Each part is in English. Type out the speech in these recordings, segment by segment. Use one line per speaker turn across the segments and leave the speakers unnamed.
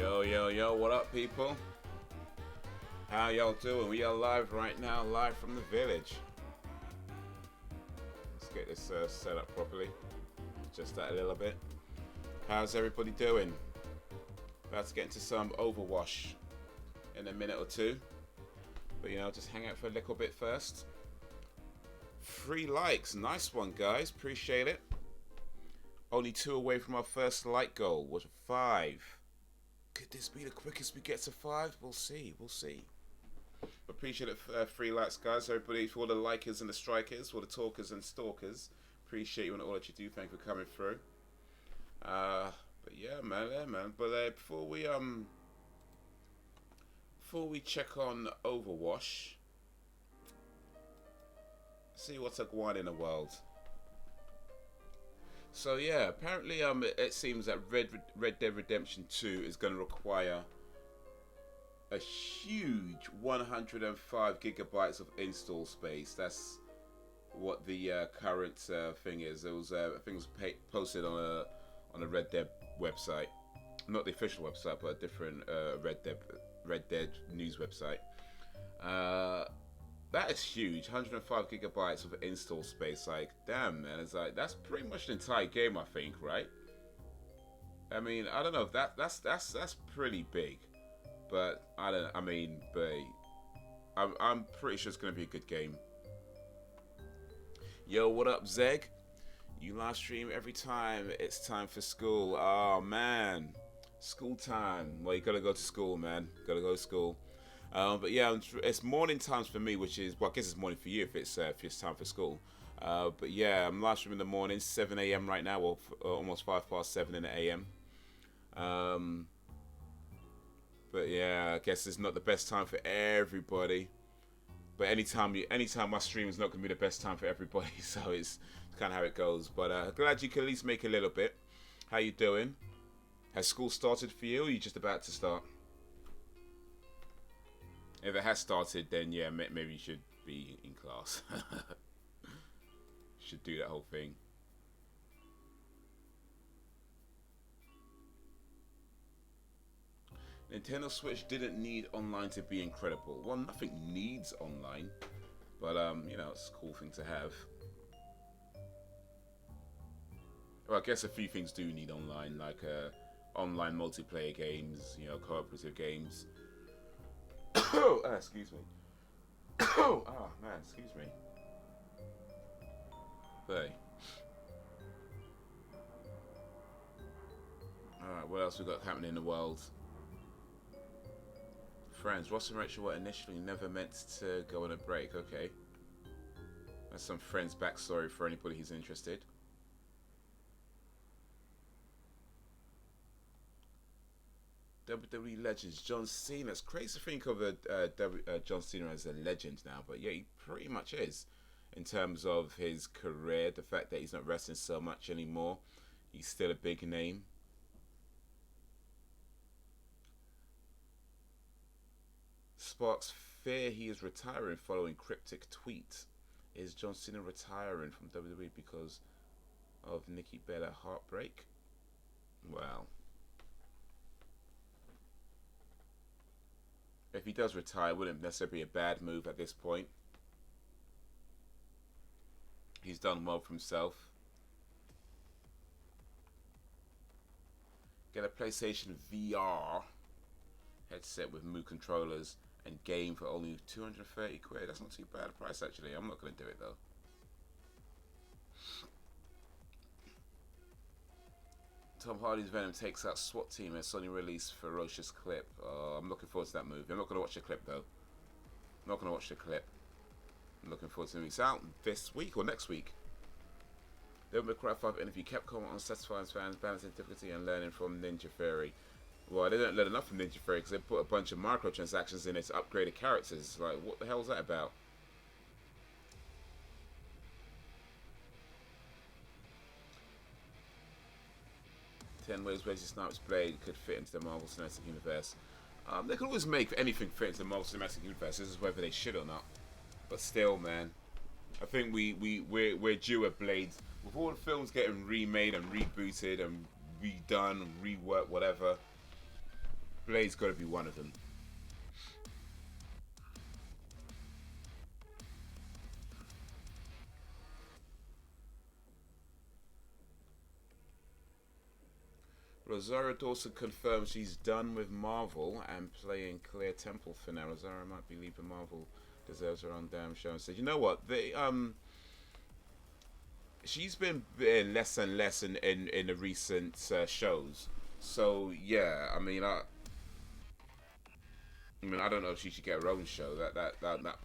Yo, what up, people? How y'all doing? We are live right now, live from the village. Let's get this set up properly. Just that a little bit. How's everybody doing? About to get into some Overwatch in a minute or two. But just hang out for a little bit first. 3 likes, nice one, guys. Appreciate it. Only 2 away from our first like goal. Was 5. Could this be the quickest we get to 5? We'll see. Appreciate it. 3 likes, guys. Everybody, for all the likers and the strikers, for the talkers and stalkers. Appreciate you and all that you do. Thank you for coming through. But yeah, man. But before we check on Overwatch, see what's going in the world. So yeah, apparently it seems that Red Dead Redemption 2 is going to require a huge 105 gigabytes of install space. That's what the current thing is. It was I think it was posted on a Red Dead website, not the official website, but a different Red Dead news website. That is huge, 105 gigabytes of install space. Like, damn, man, it's like that's pretty much the entire game, I think, right? I mean, I don't know if that's pretty big, but I'm pretty sure it's gonna be a good game. Yo, what up, Zeg? You live stream every time it's time for school. Oh man, school time. Well, you gotta go to school, man. Gotta go to school. But yeah, it's morning times for me, which is, well, I guess it's morning for you if it's time for school. But yeah, I'm live streaming in the morning, 7 a.m. right now, or almost 7:05 in the a.m. But yeah, I guess it's not the best time for everybody. But anytime my stream is not going to be the best time for everybody, so it's kind of how it goes. But glad you can at least make a little bit. How you doing? Has school started for you, or are you just about to start? If it has started, then yeah, maybe you should be in class. Should do that whole thing. Nintendo Switch didn't need online to be incredible. Well, nothing needs online, but it's a cool thing to have. Well, I guess a few things do need online, like online multiplayer games, cooperative games. Excuse me. Oh man, excuse me. Hey. Alright, what else we got happening in the world? Friends, Ross and Rachel were initially never meant to go on a break. Okay. That's some Friends backstory for anybody who's interested. WWE legends, John Cena. It's crazy to think of John Cena as a legend now, but yeah, he pretty much is. In terms of his career, the fact that he's not wrestling so much anymore, he's still a big name. Sparks fear he is retiring following cryptic tweet. Is John Cena retiring from WWE because of Nikki Bella heartbreak? Well, if he does retire, it wouldn't necessarily be a bad move at this point. He's done well for himself. Get a PlayStation VR headset with Move controllers and game for only 230 quid. That's not too bad a price, actually. I'm not going to do it, though. Tom Hardy's Venom takes out SWAT team as Sony released ferocious clip. I'm looking forward to that movie. I'm not going to watch the clip, though. I'm not going to watch the clip. I'm looking forward to the movie. It's out this week or next week. Devil May Cry 5 interview Capcom on satisfying fans, balancing difficulty and learning from Ninja Theory. Well, they didn't learn enough from Ninja Theory because they put a bunch of microtransactions in it to upgrade the characters. Like, what the hell is that about? Ten ways Wesley Snipes' blade could fit into the Marvel Cinematic Universe. They could always make anything fit into the Marvel Cinematic Universe. This is whether they should or not. But still, man, I think we're due a Blade. With all the films getting remade and rebooted and redone and reworked, whatever, Blade's got to be one of them. Rosario Dawson confirms she's done with Marvel and playing Clear Temple for now. Rosario might be leaving Marvel. Deserves her own damn show. And said, you know what? She's been less and less in the recent shows. So yeah, I mean, I don't know if she should get her own show. That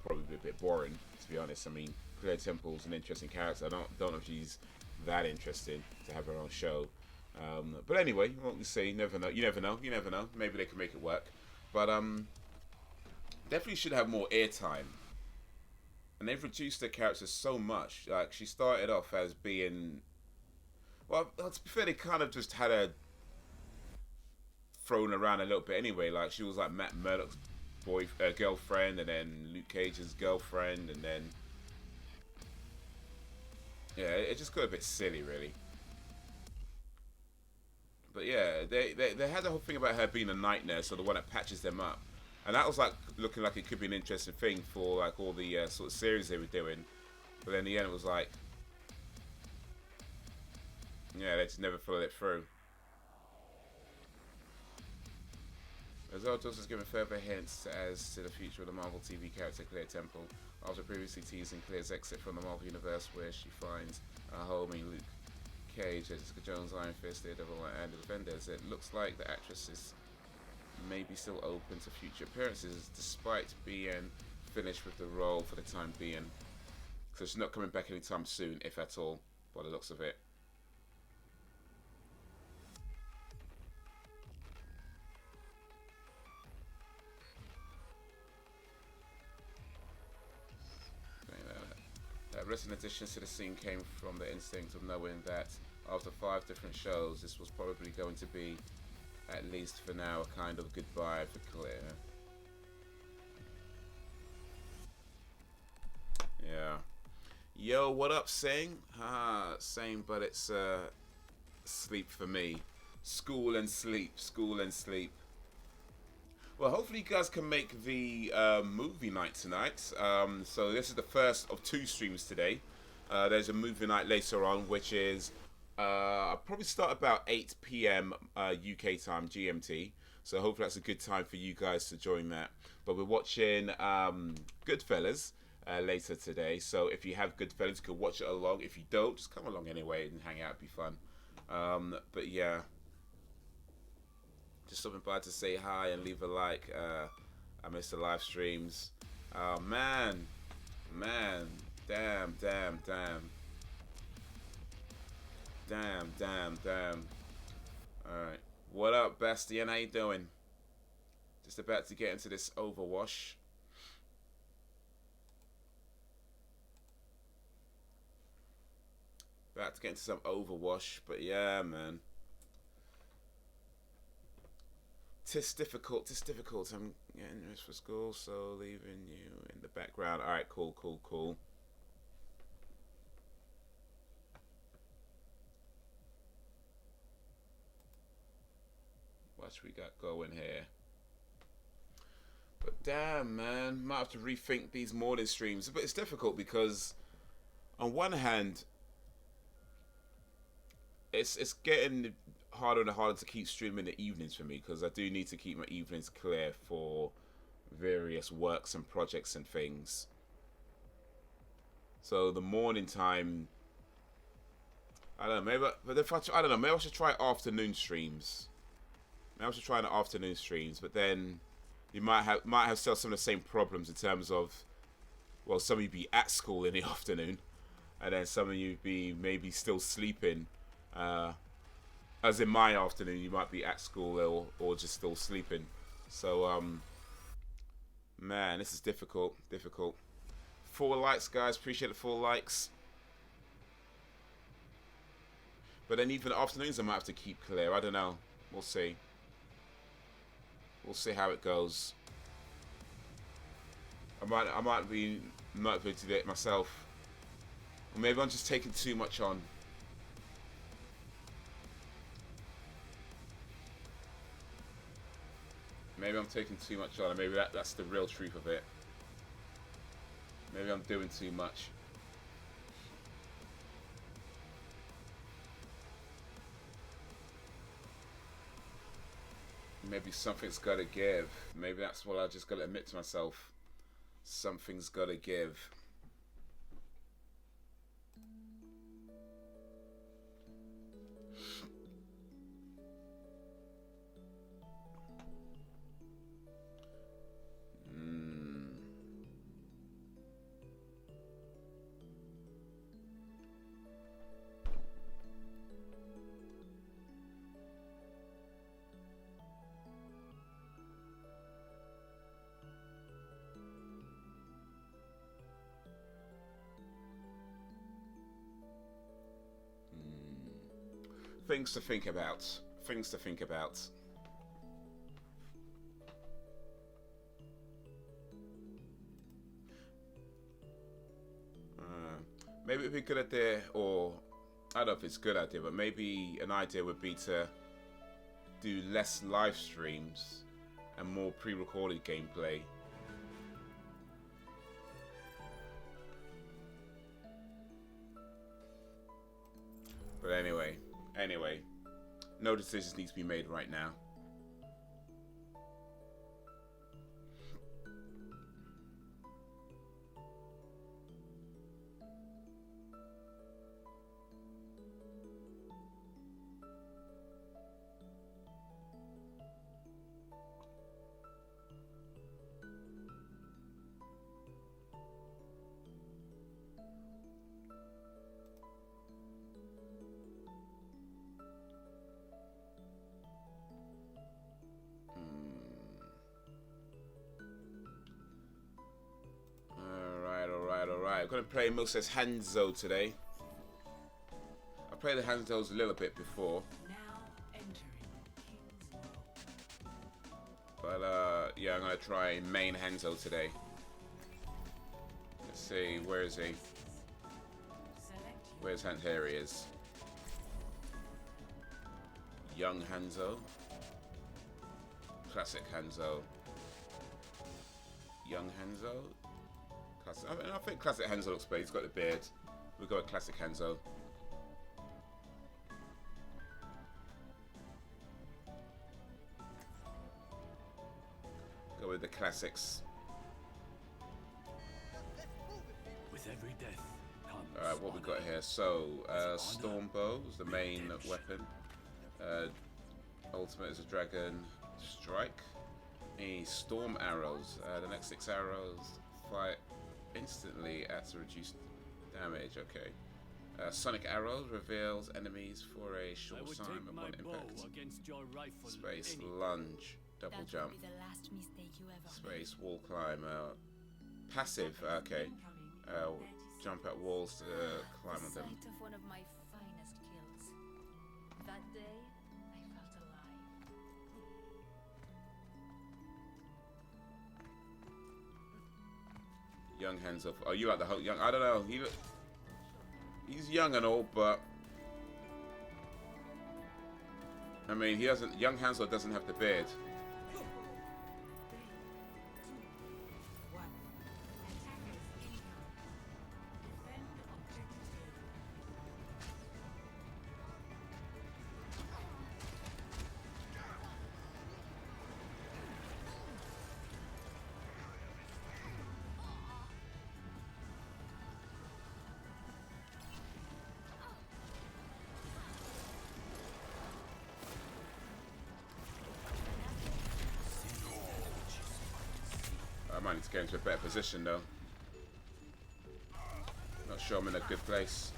probably be a bit boring, to be honest. I mean, Claire Temple's an interesting character. I don't know if she's that interested to have her own show. But anyway, what we say, never know. You never know. You never know. Maybe they can make it work. But definitely should have more airtime. And they've reduced the character so much. Like, she started off as being, well, to be fair, they kind of just had her thrown around a little bit anyway. Like, she was like Matt Murdock's girlfriend, and then Luke Cage's girlfriend, and then yeah, it just got a bit silly, really. But yeah, they had the whole thing about her being a night nurse, or the one that patches them up, and that was like looking like it could be an interesting thing for like all the sort of series they were doing. But then in the end, it was like, yeah, they just never followed it through. As well, has given further hints as to the future of the Marvel TV character Claire Temple, after previously teasing Claire's exit from the Marvel Universe, where she finds a home in Luke Cage, Jessica Jones, Iron Fist, Daredevil, and the Defenders. It looks like the actress is maybe still open to future appearances, despite being finished with the role for the time being. So she's not coming back anytime soon, if at all, by the looks of it. Recent additions to the scene came from the instinct of knowing that after 5 different shows, this was probably going to be, at least for now, a kind of goodbye for Claire. Yeah. Yo, what up, Sing? Same, but it's sleep for me. School and sleep, school and sleep. Well, hopefully you guys can make the movie night tonight. So this is the first of 2 streams today. There's a movie night later on, which is I'll probably start about 8 p.m. UK time, GMT. So hopefully that's a good time for you guys to join that. But we're watching Goodfellas later today. So if you have Goodfellas, you can watch it along. If you don't, just come along anyway and hang out. It'd be fun. But yeah. Just stopping by to say hi and leave a like. I missed the live streams. Oh, man. Damn. Alright. What up, Bastian? How you doing? Just about to get into this Overwatch. About to get into some Overwatch. But yeah, man. Tis difficult. I'm getting dressed for school, so leaving you in the background. Alright, cool. What we got going here? But damn, man. Might have to rethink these morning streams. But it's difficult because, on one hand, it's getting harder and harder to keep streaming in the evenings for me, because I do need to keep my evenings clear for various works and projects and things. So the morning time, I don't know, maybe, but if I don't know, maybe I should try afternoon streams. Maybe I should try the afternoon streams, but then you might have still some of the same problems in terms of, well, some of you be at school in the afternoon, and then some of you be maybe still sleeping. As in my afternoon, you might be at school or just still sleeping. So, man, this is difficult. 4 likes, guys. Appreciate the 4 likes. But then even afternoons, I might have to keep clear. I don't know. We'll see. We'll see how it goes. I might be motivated to do it myself. Or maybe I'm just taking too much on. Maybe I'm taking too much on, and maybe that's the real truth of it. Maybe I'm doing too much. Maybe something's gotta give. Maybe that's what I just gotta admit to myself. Something's gotta give. Things to think about. Things to think about. Maybe it'd be a good idea, or I don't know if it's a good idea, but maybe an idea would be to do less live streams and more pre-recorded gameplay. But anyway, no decisions need to be made right now. I'm going to play Moses Hanzo today. I played the Hanzos a little bit before. But yeah, I'm going to try main Hanzo today. Let's see, where is he? Where's Hanzo? Here he is. Young Hanzo. Classic Hanzo. Young Hanzo. I think classic Hanzo looks better. He's got the beard. We've got a classic Hanzo. Go with the classics.
With every death comes
Alright, what we got here? So, Storm Bow is the main weapon. Ultimate is a Dragon Strike. Any Storm Arrows. The next 6 arrows fight instantly at a reduced damage. Okay. Sonic Arrow reveals enemies for a short time and one impact. Space lunge, double jump. Space wall climb. Passive. Okay. Jump at walls to climb on them.
One of my finest kills. That day, I felt alive.
Young Hanzo. Oh, you like the whole young? I don't know. He's young and all, but I mean, he doesn't. Young Hanzo doesn't have the beard. I might need to get into a better position though. Not sure I'm in a good place.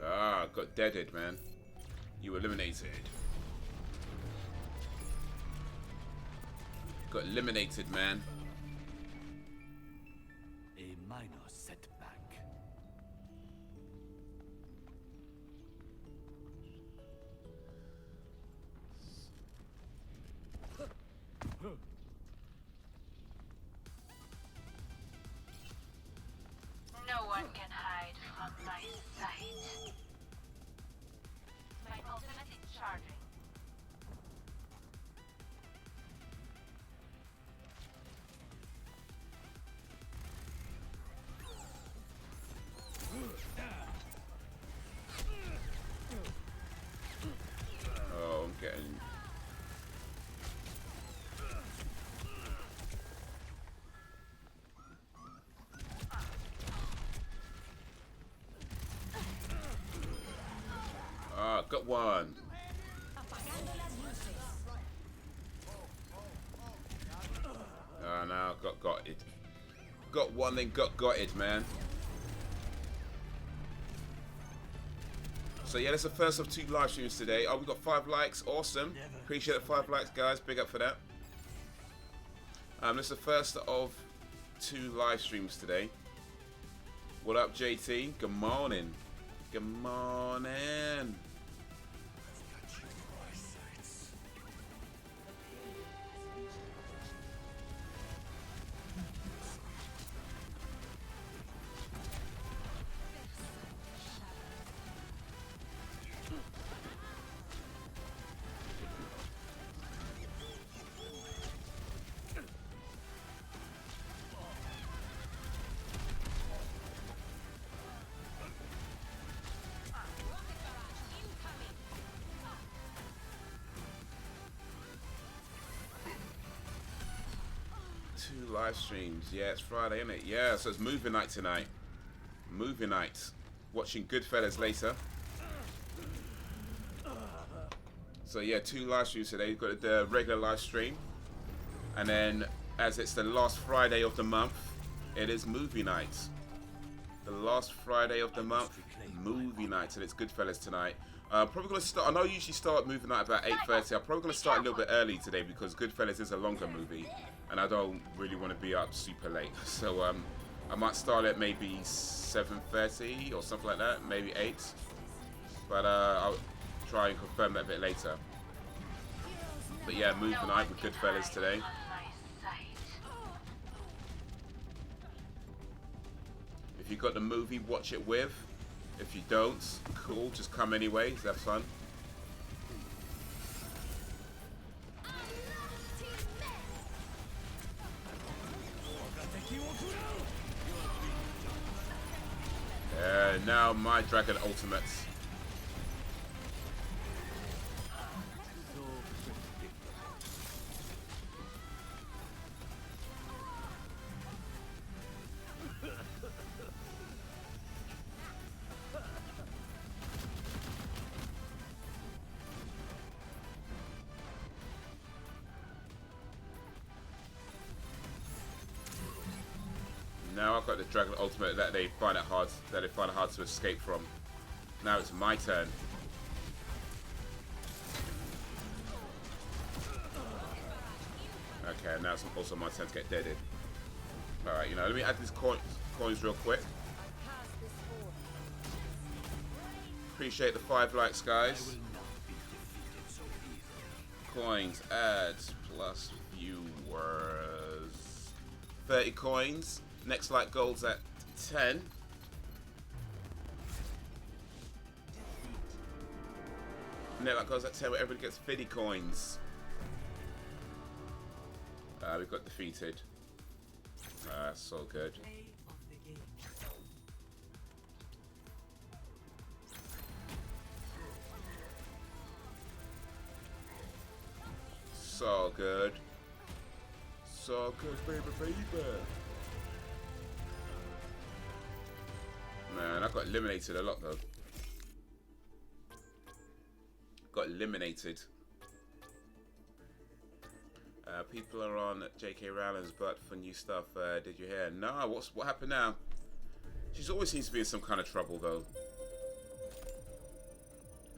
Ah, got deaded, man. You eliminated. Got eliminated, man.
A minor setback.
can hide from my sight. My ultimate is charging.
Oh, I'm getting. Ah, got one. Ah, now got it. Got one, then got it, man. So yeah, that's the first of 2 live streams today. Oh, we got 5 likes. Awesome. Appreciate the 5 likes, guys. Big up for that. This is the first of 2 live streams today. What up, JT? Good morning. Good morning. Live streams. Yeah, it's Friday, isn't it? Yeah, so it's movie night tonight. Movie night. Watching Goodfellas later. So yeah, 2 live streams today. We've got the regular live stream. And then, as it's the last Friday of the month, it is movie night. The last Friday of the month, movie night. And it's Goodfellas tonight. Probably going to start, I know I usually start movie night about 8:30. I'm probably going to start a little bit early today because Goodfellas is a longer movie. And I don't really want to be up super late. So I might start at maybe 7:30 or something like that, maybe 8. But I'll try and confirm that a bit later. But yeah, movie night with Goodfellas today. If you got the movie, watch it with. If you don't, cool, just come anyway, have fun. Now my Dragon Ultimates. Now I've got the Dragon Ultimate that they find it hard to escape from. Now it's my turn. Okay, now it's also my turn to get deaded. Alright, you know, let me add these coins real quick. Appreciate the 5 likes, guys. Coins, ads, plus viewers. 30 coins. Next like gold's at 10. Next like gold's at 10 where everybody gets 50 coins. We got defeated. So good. So good. So good, baby. Man, I got eliminated a lot though. Got eliminated. People are on J.K. Rowling's butt for new stuff. Did you hear? Nah, what happened now? She always seems to be in some kind of trouble though.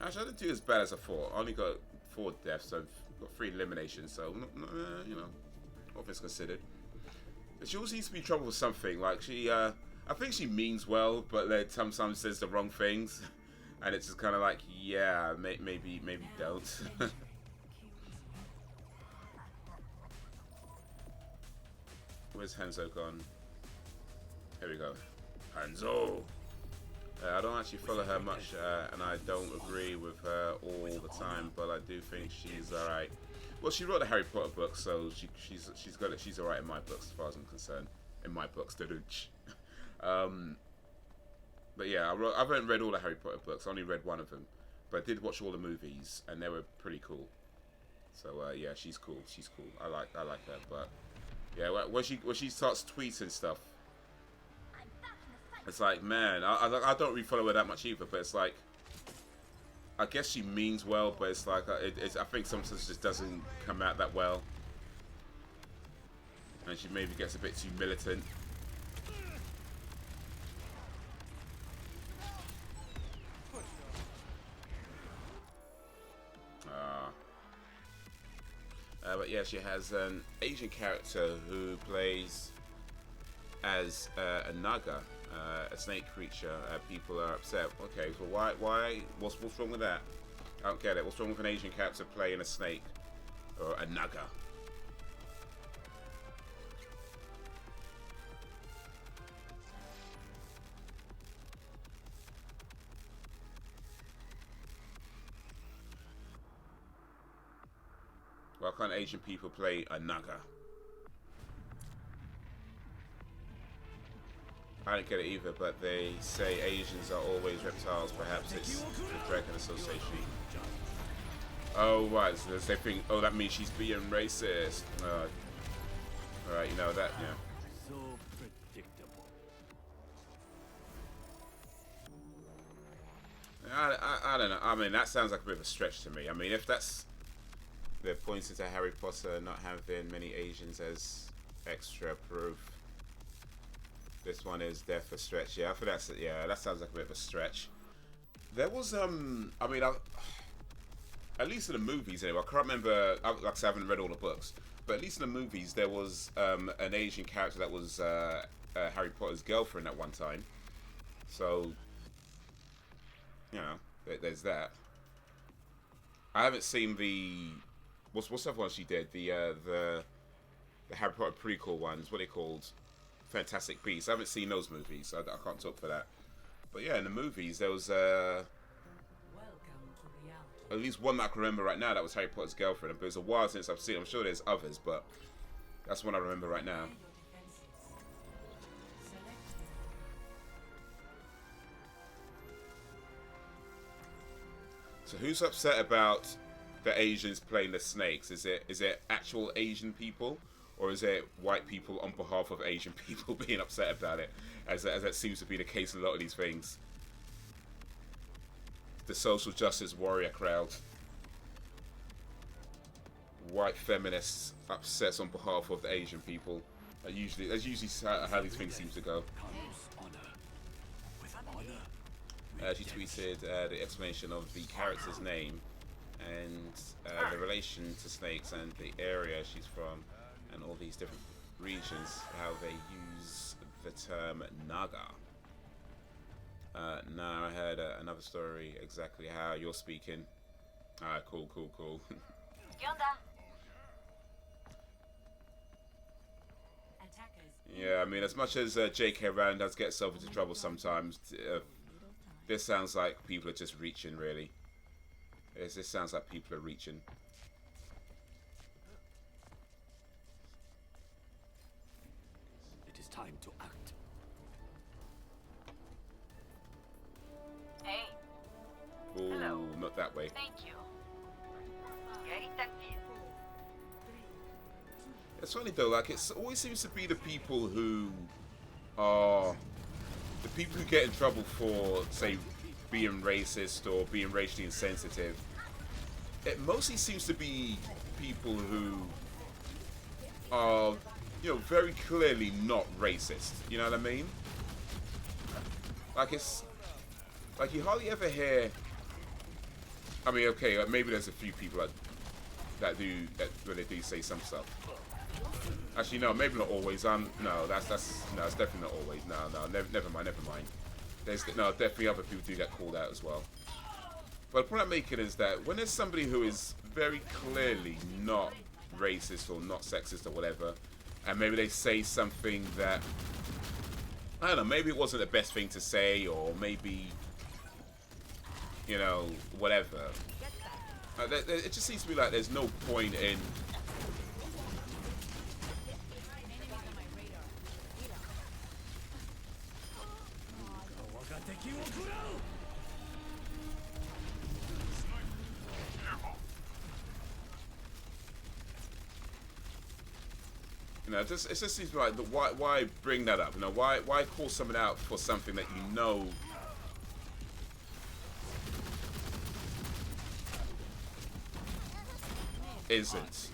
Actually, I didn't do as bad as I thought. I only got 4 deaths, so I've got 3 eliminations. So you know, all things considered. But she always seems to be in trouble with something. Like she, I think she means well, but then sometimes says the wrong things, and it's just kind of like, yeah, maybe don't. Where's Henzo gone? Here we go. Hanzo. I don't actually follow her much, and I don't agree with her all the time, but I do think she's alright. Well, she wrote the Harry Potter book, so she's alright in my books as far as I'm concerned. In my books, but yeah, I haven't read all the Harry Potter books. I only read one of them, but I did watch all the movies, and they were pretty cool. So yeah, she's cool. She's cool. I like her, but yeah, when she starts tweeting stuff, it's like, man, I don't really follow her that much either, but it's like, I guess she means well, but it's like, I think sometimes it just doesn't come out that well. And she maybe gets a bit too militant. But yeah, she has an Asian character who plays as a naga, a snake creature. People are upset. Okay, so why? What's wrong with that? I don't get it. What's wrong with an Asian character playing a snake or a naga? Why can't Asian people play a naga? I don't get it either, but they say Asians are always reptiles. Perhaps it's the Dragon Association. Oh, right. So they think, oh, that means she's being racist. Alright, you know that, yeah.
So predictable.
I don't know. I mean, that sounds like a bit of a stretch to me. I mean, if that's... They're pointing to Harry Potter not having many Asians as extra proof. This one is there for stretch. Yeah, I think that's, yeah, that sounds like a bit of a stretch. There was I mean, at least in the movies anyway. I can't remember. Like I said, I haven't read all the books, but at least in the movies there was an Asian character that was Harry Potter's girlfriend at one time. So you know, there's that. I haven't seen the what's the other one she did? The Harry Potter prequel ones. What are they called? Fantastic Beasts. I haven't seen those movies. I can't talk for that. But yeah, in the movies there was at least one that I can remember right now that was Harry Potter's girlfriend. But it's a while since I've seen it. I'm sure there's others, but that's one I remember right now. So who's upset about the Asians playing the snakes? Is it actual Asian people? Or is it white people on behalf of Asian people being upset about it? As that seems to be the case in a lot of these things. The social justice warrior crowd. White feminists upset on behalf of the Asian people. That's usually how these things seem to go. She tweeted the explanation of the character's name and the relation to snakes and the area she's from. And all these different regions, how they use the term naga. Now I heard another story exactly how you're speaking. Alright, cool. Yeah, I mean, as much as J.K. Rowling does get herself into trouble sometimes, this sounds like people are just reaching, really. This sounds like people are reaching.
Time to act.
Hey.
Ooh,
Hello.
not that way.
Thank you. Very tactile.
It's funny though, like it always seems to be the people who are the people who get in trouble for, say, being racist or being racially insensitive. It mostly seems to be people who are, you know, very clearly not racist. You know what I mean? Like it's like you hardly ever hear. I mean, okay, maybe there's a few people that do when they do say some stuff. Actually, no, maybe not always. No, that's definitely not always. No, never mind. There's definitely other people do get called out as well. But the point I'm making is that when there's somebody who is very clearly not racist or not sexist or whatever, and maybe they say something that I don't know, maybe it wasn't the best thing to say, or maybe, you know, whatever. It just seems to me like there's no point in... You know, it just seems like why bring that up? You know, why call someone out for something that you know isn't?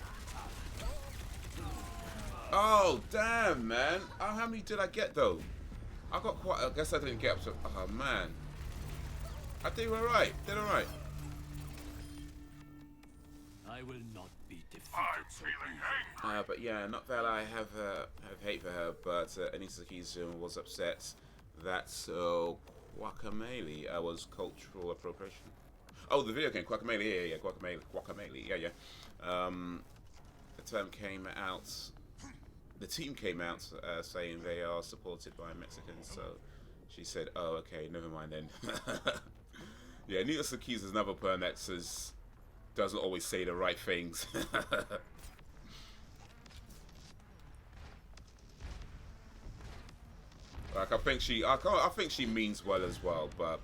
Oh damn, man! Oh, how many did I get though? I got quite. I guess I didn't get up to. Oh man, I did all right. Did all right.
I will not be defeated.
I'm feeling angry.
But yeah, not that I have hate for her, but Anita Kizu was upset that Guacamelee was cultural appropriation. Oh, the video game Guacamelee, yeah, Guacamelee, yeah. The term came out. The team came out saying they are supported by Mexicans, so she said, "Oh, okay, never mind then." Yeah, Anita Kizu is another person that doesn't always say the right things. Like I think she means well as well, but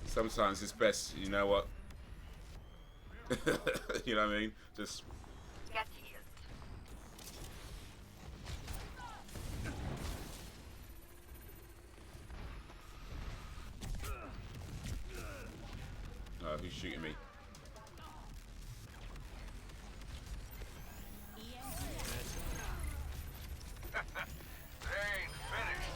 sometimes it's best, you know what? You know what I mean? Just
Get here.
who's shooting me?
They ain't finished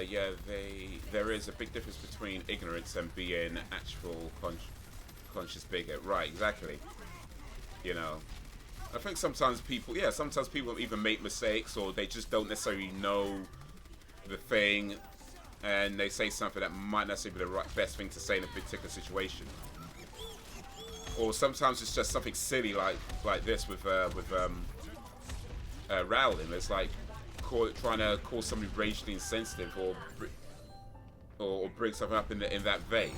yet.
Yeah, there is a big difference between ignorance and being actual conscious bigot. Right, exactly. You know, I think sometimes people even make mistakes, or they just don't necessarily know the thing, and they say something that might necessarily be the best thing to say in a particular situation. Or sometimes it's just something silly like this with Rowling. It's like trying to call somebody racially insensitive, or bring something up in that vein,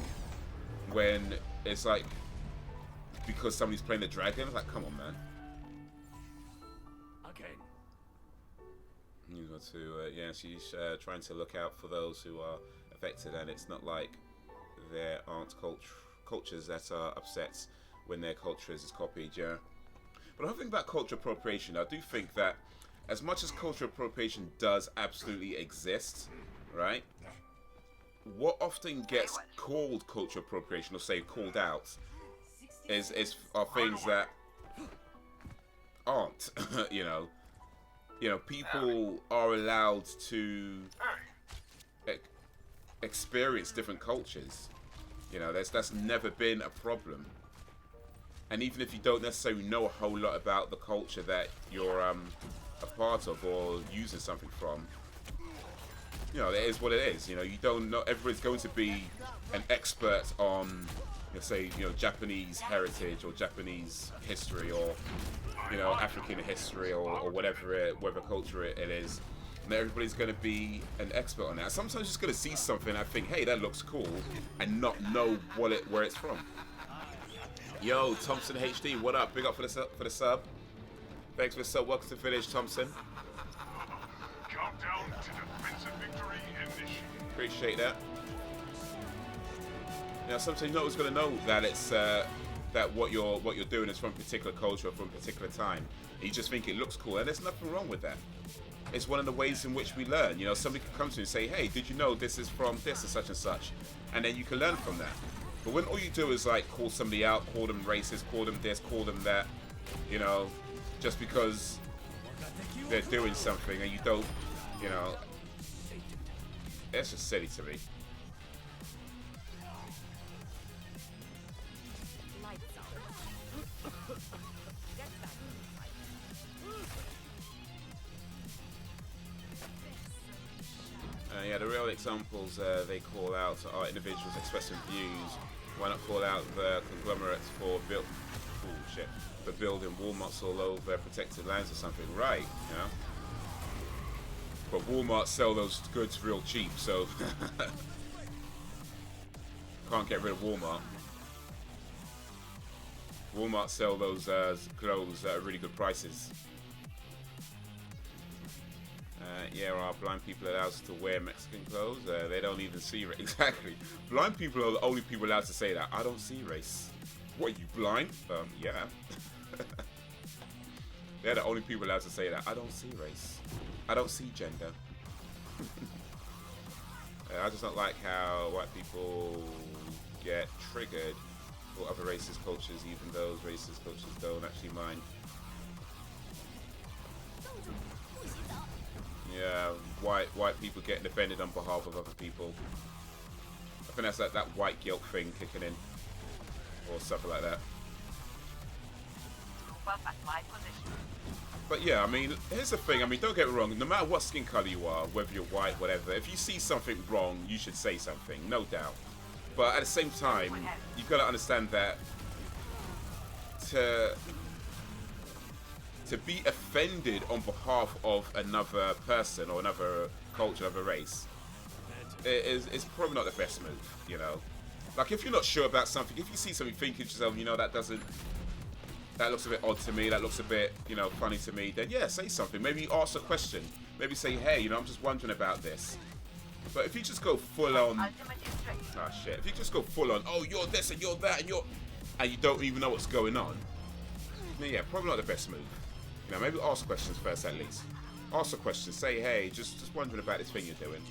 when it's like because somebody's playing the dragon. It's like, come on, man.
Again.
You got to, yeah, she's trying to look out for those who are affected, and it's not like there aren't cultures that are upset when their culture is copied, yeah. But I think about culture appropriation. I do think that as much as culture appropriation does absolutely exist, right? What often gets called culture appropriation, or say called out, are things that aren't. You know, people are allowed to experience different cultures. You know, that's never been a problem. And even if you don't necessarily know a whole lot about the culture that you're a part of or using something from, you know, it is what it is. You know, you don't know. Everybody's going to be an expert on, say, Japanese heritage or Japanese history, or African history, or whatever culture it is. And everybody's going to be an expert on that. Sometimes you're just going to see something and think, hey, that looks cool, and not know where it's from. Yo, Thompson HD, what up? Big up for the sub. Thanks for the sub. Welcome to the village, Thompson.
Countdown to defensive victory initiated.
Appreciate that. Now, sometimes you're not always going to know that it's that what you're doing is from a particular culture or from a particular time. And you just think it looks cool, and there's nothing wrong with that. It's one of the ways in which we learn. You know, somebody can come to you and say, "Hey, did you know this is from this and such?" And then you can learn from that. But when all you do is like call somebody out, call them racist, call them this, call them that, just because they're doing something, and you don't, it's just silly to me. Yeah, the real examples they call out are individuals expressing views Why not call out the conglomerates for building Walmarts all over protected lands or something? Right, you know. But Walmart sell those goods real cheap, so can't get rid of Walmart. Walmart sell those clothes at really good prices. Yeah, are blind people allowed to wear Mexican clothes? They don't even see race. Exactly. Blind people are the only people allowed to say that. I don't see race. What, you blind? Yeah. They're the only people allowed to say that. I don't see race. I don't see gender. I just don't like how white people get triggered for other racist cultures, even those racist cultures don't actually mind. Yeah, white people getting offended on behalf of other people. I think that's like that white guilt thing kicking in, or something like that. But yeah, I mean, here's the thing. I mean, don't get me wrong. No matter what skin color you are, whether you're white, whatever, if you see something wrong, you should say something, no doubt. But at the same time, you've got to understand that to be offended on behalf of another person or another culture, another race, is probably not the best move, you know. Like, if you're not sure about something, if you see something, think to yourself, you know, that looks a bit odd to me, that looks a bit, you know, funny to me, then yeah, say something. Maybe ask a question. Maybe say, hey, you know, I'm just wondering about this. But if you just go full on, if you just go full on, oh, you're this and you're that and you don't even know what's going on, then yeah, probably not the best move. You know, maybe ask questions first at least. Ask a question, say, hey, just wondering about this thing you're doing,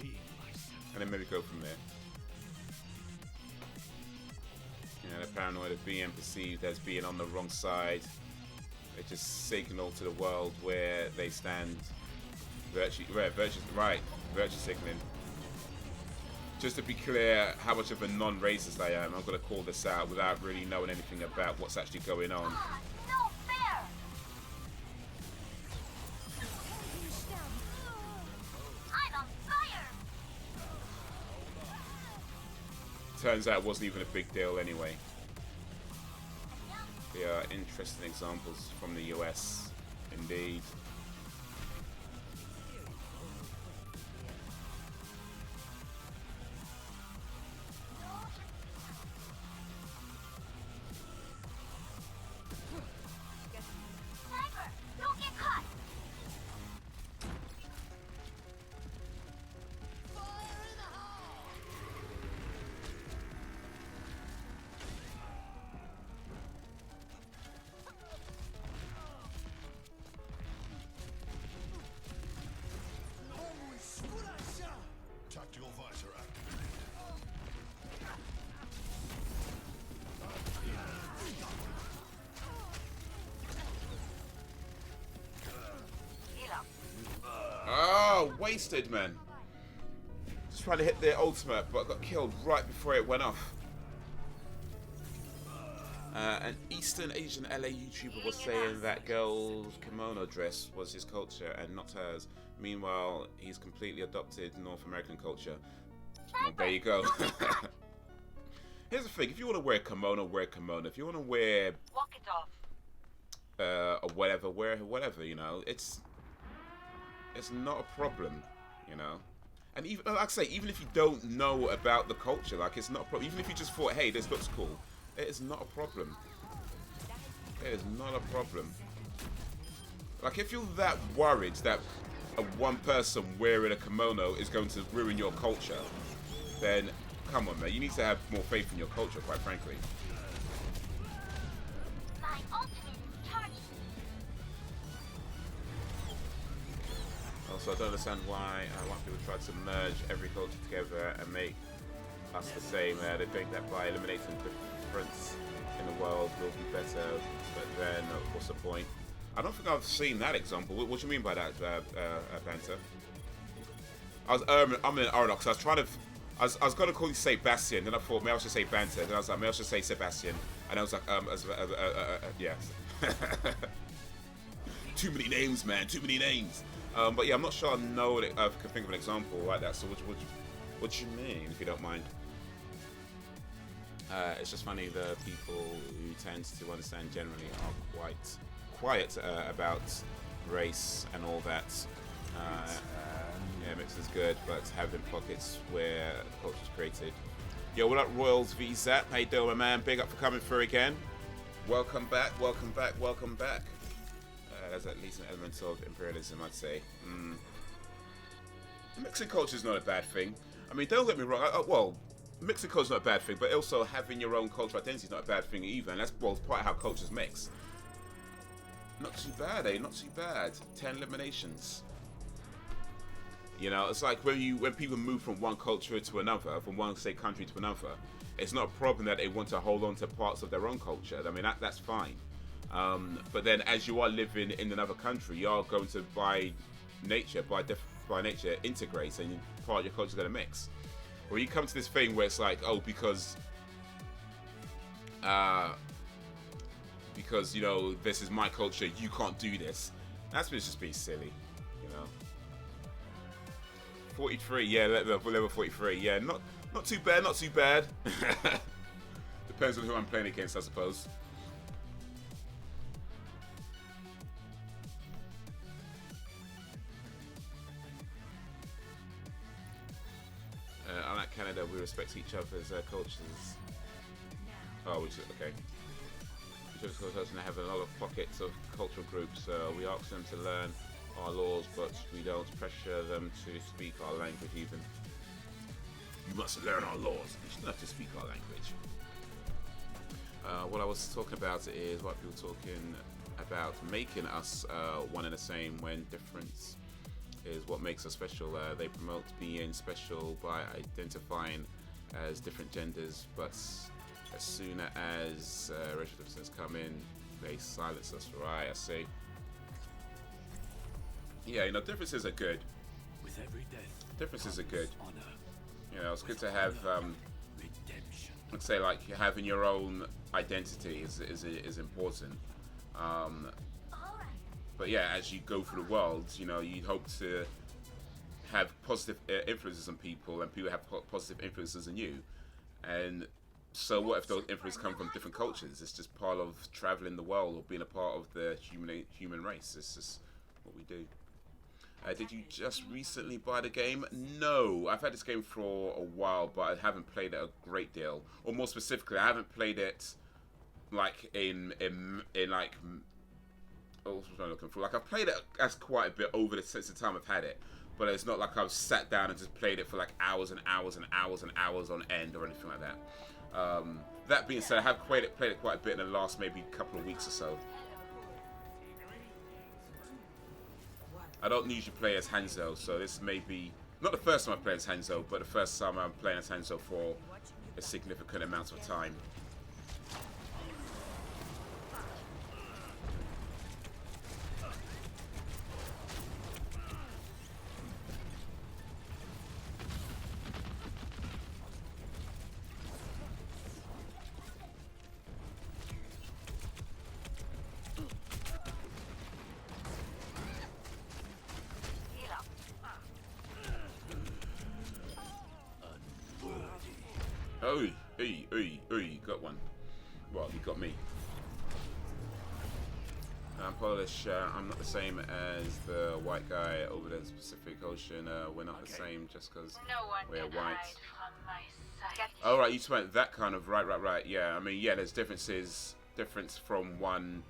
and then maybe go from there. You know, the paranoid of being perceived as being on the wrong side. They just signal to the world where they stand. Virtue signaling. Just to be clear how much of a non-racist I am, I'm going to call this out without really knowing anything about what's actually going on.
No fair! I'm on fire!
Turns out it wasn't even a big deal anyway. They are interesting examples from the US, indeed.
Sniper, don't get caught!
Tactical visor activated.
Heal up.
Oh, wasted, man. Just trying to hit their ultimate, but got killed right before it went off. An Eastern Asian LA YouTuber was saying that girl's kimono dress was his culture and not hers. Meanwhile, he's completely adopted North American culture. Well, there you go. Here's the thing: if you want to wear a kimono, wear a kimono. If you want to wear
Walk it off.
or whatever, wear whatever. You know, it's not a problem. You know, and even like I say, even if you don't know about the culture, like it's not a problem. Even if you just thought, hey, this looks cool, it is not a problem. It is not a problem. Like if you're that worried that one person wearing a kimono is going to ruin your culture, then come on, man. You need to have more faith in your culture, quite frankly.
My ultimate is charged.
Also, I don't understand why white people try to merge every culture together and make us the same. They think that by eliminating difference in the world will be better, but then what's the point? I don't think I've seen that example. What do you mean by that, Banter? I'm in Arnold because I was trying to. I was going to call you Sebastian, then I thought maybe I should say Banter. Then I was like, maybe I should say Sebastian, and I was like, yes. Too many names, man. Too many names. But yeah, I'm not sure I know. I can think of an example like that. So what do you mean, if you don't mind? It's just funny, the people who tend to understand generally are quite quiet about race and all that. Yeah, mix is good, but having pockets where culture is created. Yo, what up, Royals v Zap? How you doing, my man? Big up for coming through again. Welcome back, welcome back, welcome back. There's at least an element of imperialism, I'd say. Mixing culture is not a bad thing. I mean, don't get me wrong. Well, mixing culture is not a bad thing, but also having your own cultural identity is not a bad thing either, and that's part of how cultures mix. Not too bad, eh? Not too bad. 10 eliminations. You know, it's like when people move from one culture to another, from one, say, country to another, it's not a problem that they want to hold on to parts of their own culture. I mean, that's fine. But then as you are living in another country, you are going to, by nature, integrate, and part of your culture is going to mix. Or you come to this thing where it's like, oh, because you know, this is my culture, you can't do this. That's just being silly, you know. 43, yeah, level 43, yeah, not too bad, not too bad. Depends on who I'm playing against, I suppose. Unlike Canada, we respect each other's cultures. Oh, okay. We just have a lot of pockets of cultural groups. We ask them to learn our laws, but we don't pressure them to speak our language even. You must learn our laws. You should have to speak our language. What I was talking about is white people talking about making us one and the same when difference is what makes us special. They promote being special by identifying as different genders, but as soon as racial differences come in, they silence us. Right, I see. Yeah, you know, differences are good.
With every death,
differences are good.
honor.
You know, it's good to have, let's say, like, having your own identity is important. But yeah, as you go through the world, you know, you hope to have positive influences on people, and people have positive influences on you. And so what if those influences come from different cultures? It's just part of traveling the world or being a part of the human race. It's just what we do. Did you just recently buy the game? No, I've had this game for a while, but I haven't played it a great deal. Or more specifically, I haven't played it like in like, what was I looking for? Like, I've played it as quite a bit over since the time I've had it, but it's not like I've sat down and just played it for like hours and hours and hours and hours on end or anything like that. That being said, I have played it quite a bit in the last maybe couple of weeks or so. I don't usually play as Hanzo, so this may be not the first time I play as Hanzo, but the first time I'm playing as Hanzo for a significant amount of time. Got one. Well, he got me. I'm Polish. I'm not the same as the white guy over the Pacific Ocean. We're not the same just because we're white. Oh, right, you just went that kind of, right. Yeah, I mean, yeah, there's difference from one.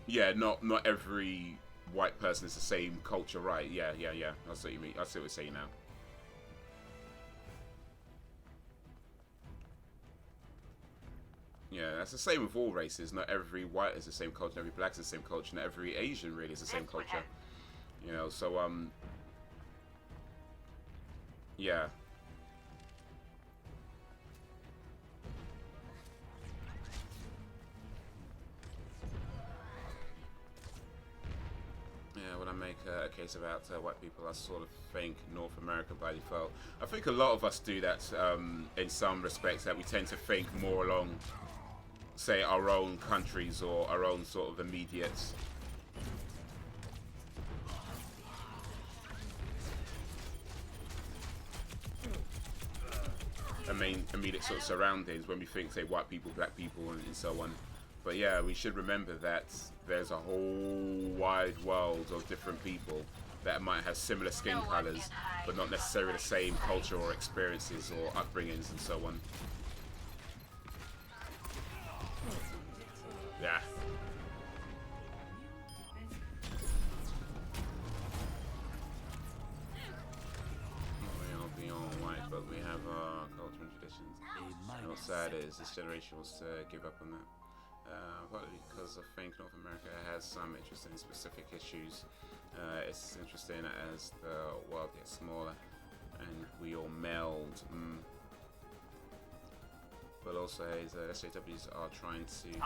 Yeah, not every white person is the same culture, right? Yeah. I see what you mean. I see what you're saying now. Yeah, that's the same with all races. Not every white is the same culture, not every black is the same culture, not every Asian really is the same culture. You know, so yeah. Yeah, when I make a case about white people, I sort of think North America by default. I think a lot of us do that in some respects, that we tend to think more along, say, our own countries or our own sort of immediate. immediate sort of surroundings when we think, say, white people, black people, and so on. But yeah, we should remember that there's a whole wide world of different people that might have similar skin colors, but not necessarily the same culture or experiences or upbringings and so on. Yeah. But we have our culture and traditions. And what's sad is this generation wants to give up on that. Partly because I think North America has some interesting specific issues. It's interesting as the world gets smaller and we all meld. But also, SJWs are trying to teach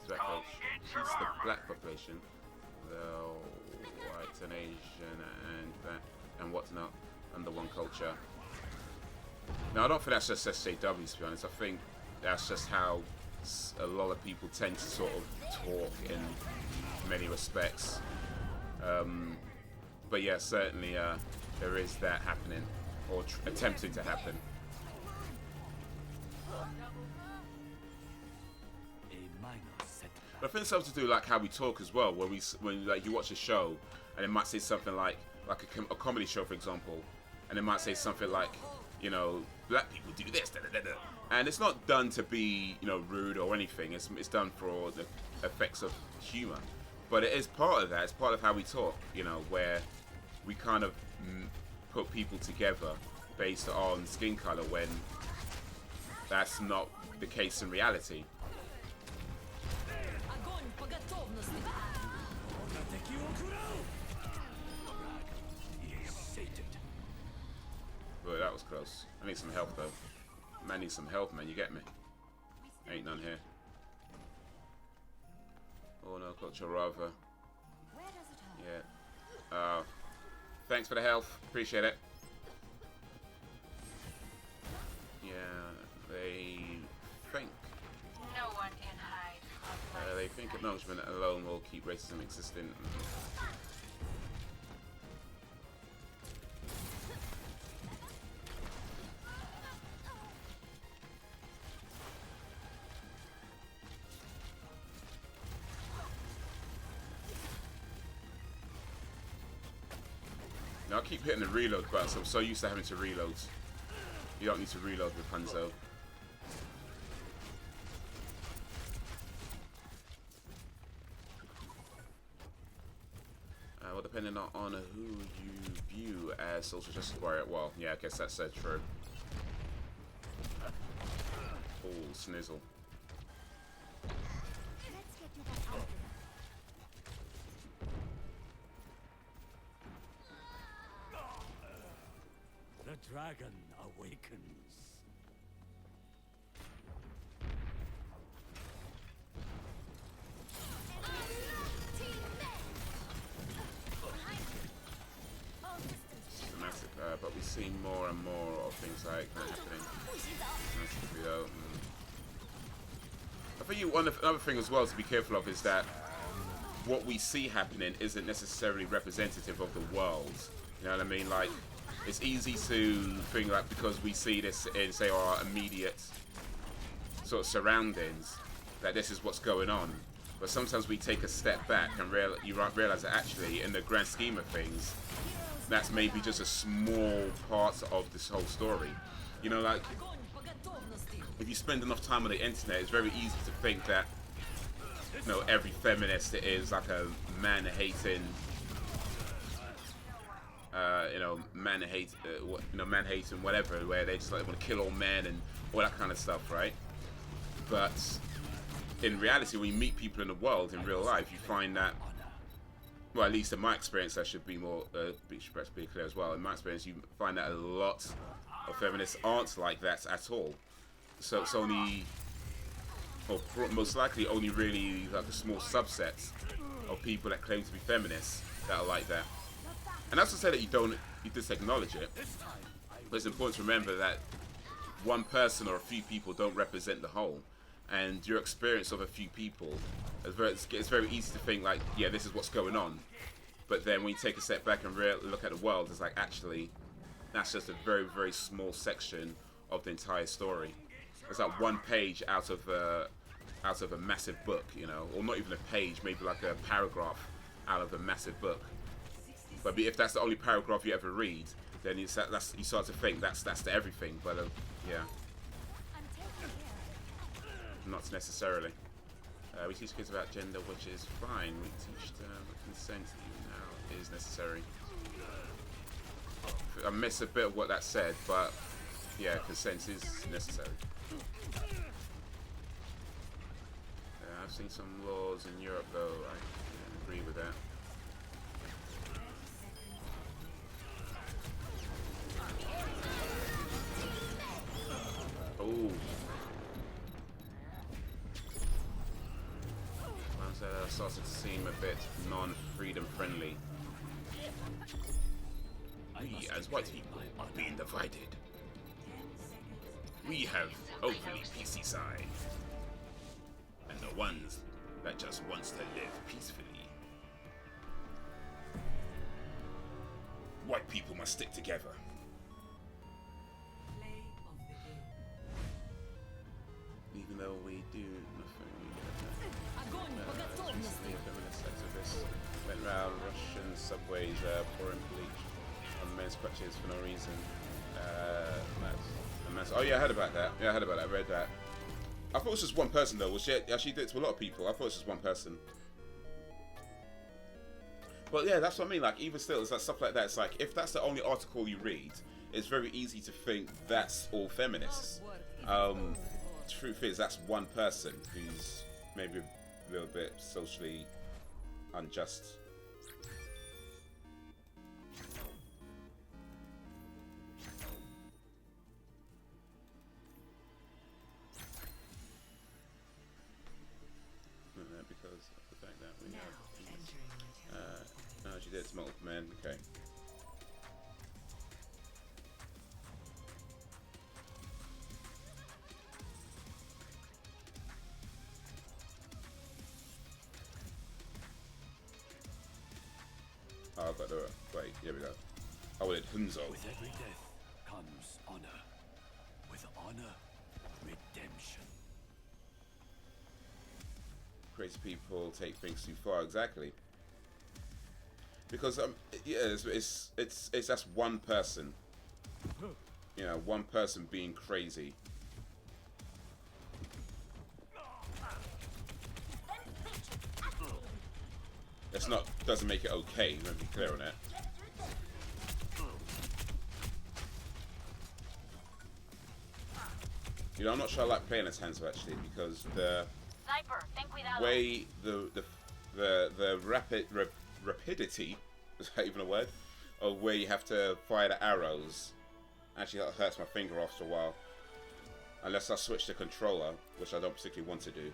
the black population, the white and Asian and whatnot, under one culture. Now, I don't think that's just SJWs, to be honest. I think that's just how a lot of people tend to sort of talk in many respects. But yeah, certainly there is that happening, or attempting to happen. But I think it's something to do like how we talk as well. When like you watch a show and it might say something like a comedy show, for example, and it might say something like, you know, black people do this, da, da, da, da. And it's not done to be, you know, rude or anything. It's done for the effects of humor. But it is part of that. It's part of how we talk, you know, where we kind of put people together based on skin color when that's not the case in reality. But that was close. I need some help though. Man needs some help, man. You get me? Ain't none here. Oh no, culture rather. Yeah. Thanks for the health. Appreciate it. Yeah, they think.
No one can hide.
They think acknowledgement alone will keep racism existing. Now I keep hitting the reload button, so I'm so used to having to reload. You don't need to reload with Hanzo. Well, depending on who you view as social justice warrior, well, yeah, I guess that's true. Oh, snizzle.
The dragon awakens.
But we see more and more of things like that happening. I think another thing as well to be careful of is that what we see happening isn't necessarily representative of the world. You know what I mean? Like, it's easy to think like because we see this in, say, our immediate sort of surroundings, that this is what's going on. But sometimes we take a step back and you realize that actually, in the grand scheme of things, that's maybe just a small part of this whole story. You know, like, if you spend enough time on the internet, it's very easy to think that, you know, every feminist is like a man-hating, man-hating whatever, where they just like want to kill all men and all that kind of stuff, right? But in reality, when you meet people in the world in real life, you find that, well, at least in my experience, I should be more be clear as well. In my experience, you find that a lot of feminists aren't like that at all. So it's only, or most likely, only really like a small subset of people that claim to be feminists that are like that. And that's to say that you just acknowledge it. But it's important to remember that one person or a few people don't represent the whole. And your experience of a few people, it's very easy to think like, yeah, this is what's going on. But then when you take a step back and look at the world, it's like, actually, that's just a very, very small section of the entire story. It's like one page out of a massive book, you know, or not even a page, maybe like a paragraph out of a massive book. But if that's the only paragraph you ever read, then you start to think that's the everything. But yeah, not necessarily. We teach kids about gender, which is fine. We teach them consent even now is necessary. I miss a bit of what that said, but yeah, consent is necessary. I've seen some laws in Europe though, I agree with that. Oh. Started to seem a bit non-freedom friendly. We as white people are being divided. We have overly PC side, and the ones that just wants to live peacefully. White people must stick together. Even though we do nothing, recently a feminist activist went round Russian subways pouring bleach on men's crutches for no reason. Oh yeah, I heard about that. Yeah, I heard about that. I read that. I thought it was just one person though. Well, she actually did it to a lot of people. I thought it was just one person. But yeah, that's what I mean. Like, even still, it's like stuff like that. It's like, if that's the only article you read, it's very easy to think that's all feminists. Truth is, that's one person who's maybe a little bit socially unjust. Because of the fact that we have no, she did multiple men. Okay. Oh, but wait, here we go. Oh, it Hunzo.
With every death comes honor. With honor, redemption.
Crazy people take things too far, exactly. Because yeah, it's that's one person. You know, one person being crazy. It's not, doesn't make it okay. Let me be clear on that. You know, I'm not sure I like playing as Hanzo actually, because the
Sniper, think without
way the rapidity, is that even a word, of where you have to fire the arrows actually hurts my finger after a while. Unless I switch the controller, which I don't particularly want to do.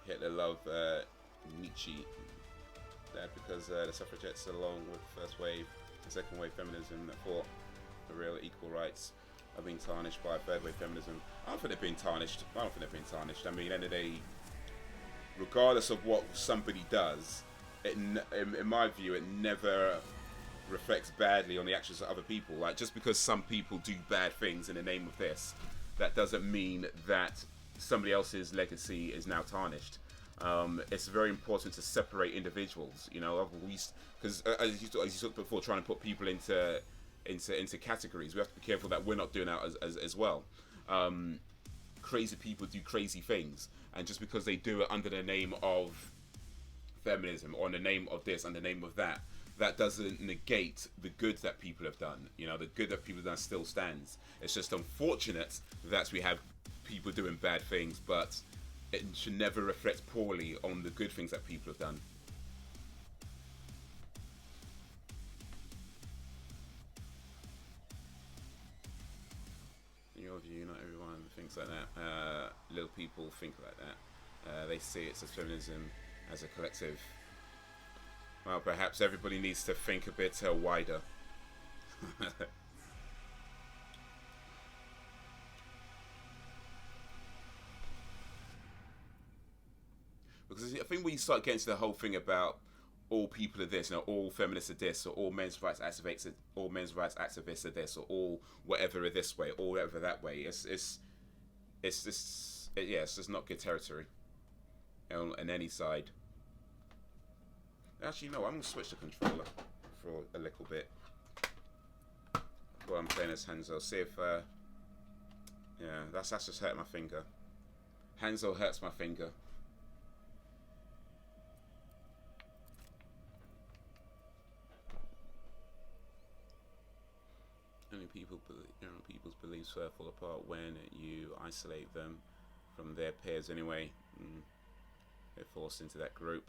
Hitler love Nietzsche. That because the suffragettes, along with first wave and second wave feminism that fought for real equal rights, are being tarnished by third wave feminism. I don't think they're being tarnished. I mean, at the end of the day, regardless of what somebody does, in my view, it never reflects badly on the actions of other people. Like, just because some people do bad things in the name of this, that doesn't mean that somebody else's legacy is now tarnished. It's very important to separate individuals, you know, because as you talked before, trying to put people into categories, we have to be careful that we're not doing that as well. Crazy people do crazy things, and just because they do it under the name of feminism or in the name of this and the name of that, that doesn't negate the good that people have done. You know, the good that people have done still stands. It's just unfortunate that we have people doing bad things, but it should never reflect poorly on the good things that people have done. In your view, not everyone thinks like that. Little people think like that. They see it as feminism as a collective. Well, perhaps everybody needs to think a bit wider. Because I think when you start getting to the whole thing about all people are this, you know, all feminists are this, or all men's rights activists, are this, or all whatever are this way, all whatever that way. It's just not good territory on any side. Actually, no, I'm gonna switch the controller for a little bit while I'm playing as Hanzo. See if yeah, that's just hurt my finger. Hanzo hurts my finger. People's beliefs fall apart when you isolate them from their peers. Anyway, they're forced into that group.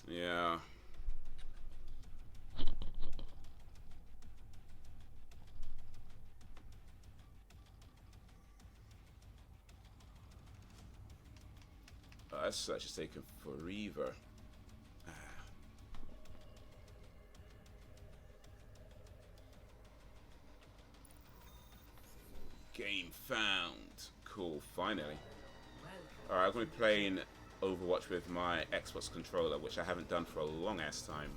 Yeah. That's actually taken forever. Game found. Cool, finally. Alright, I'm going to be playing Overwatch with my Xbox controller, which I haven't done for a long ass time.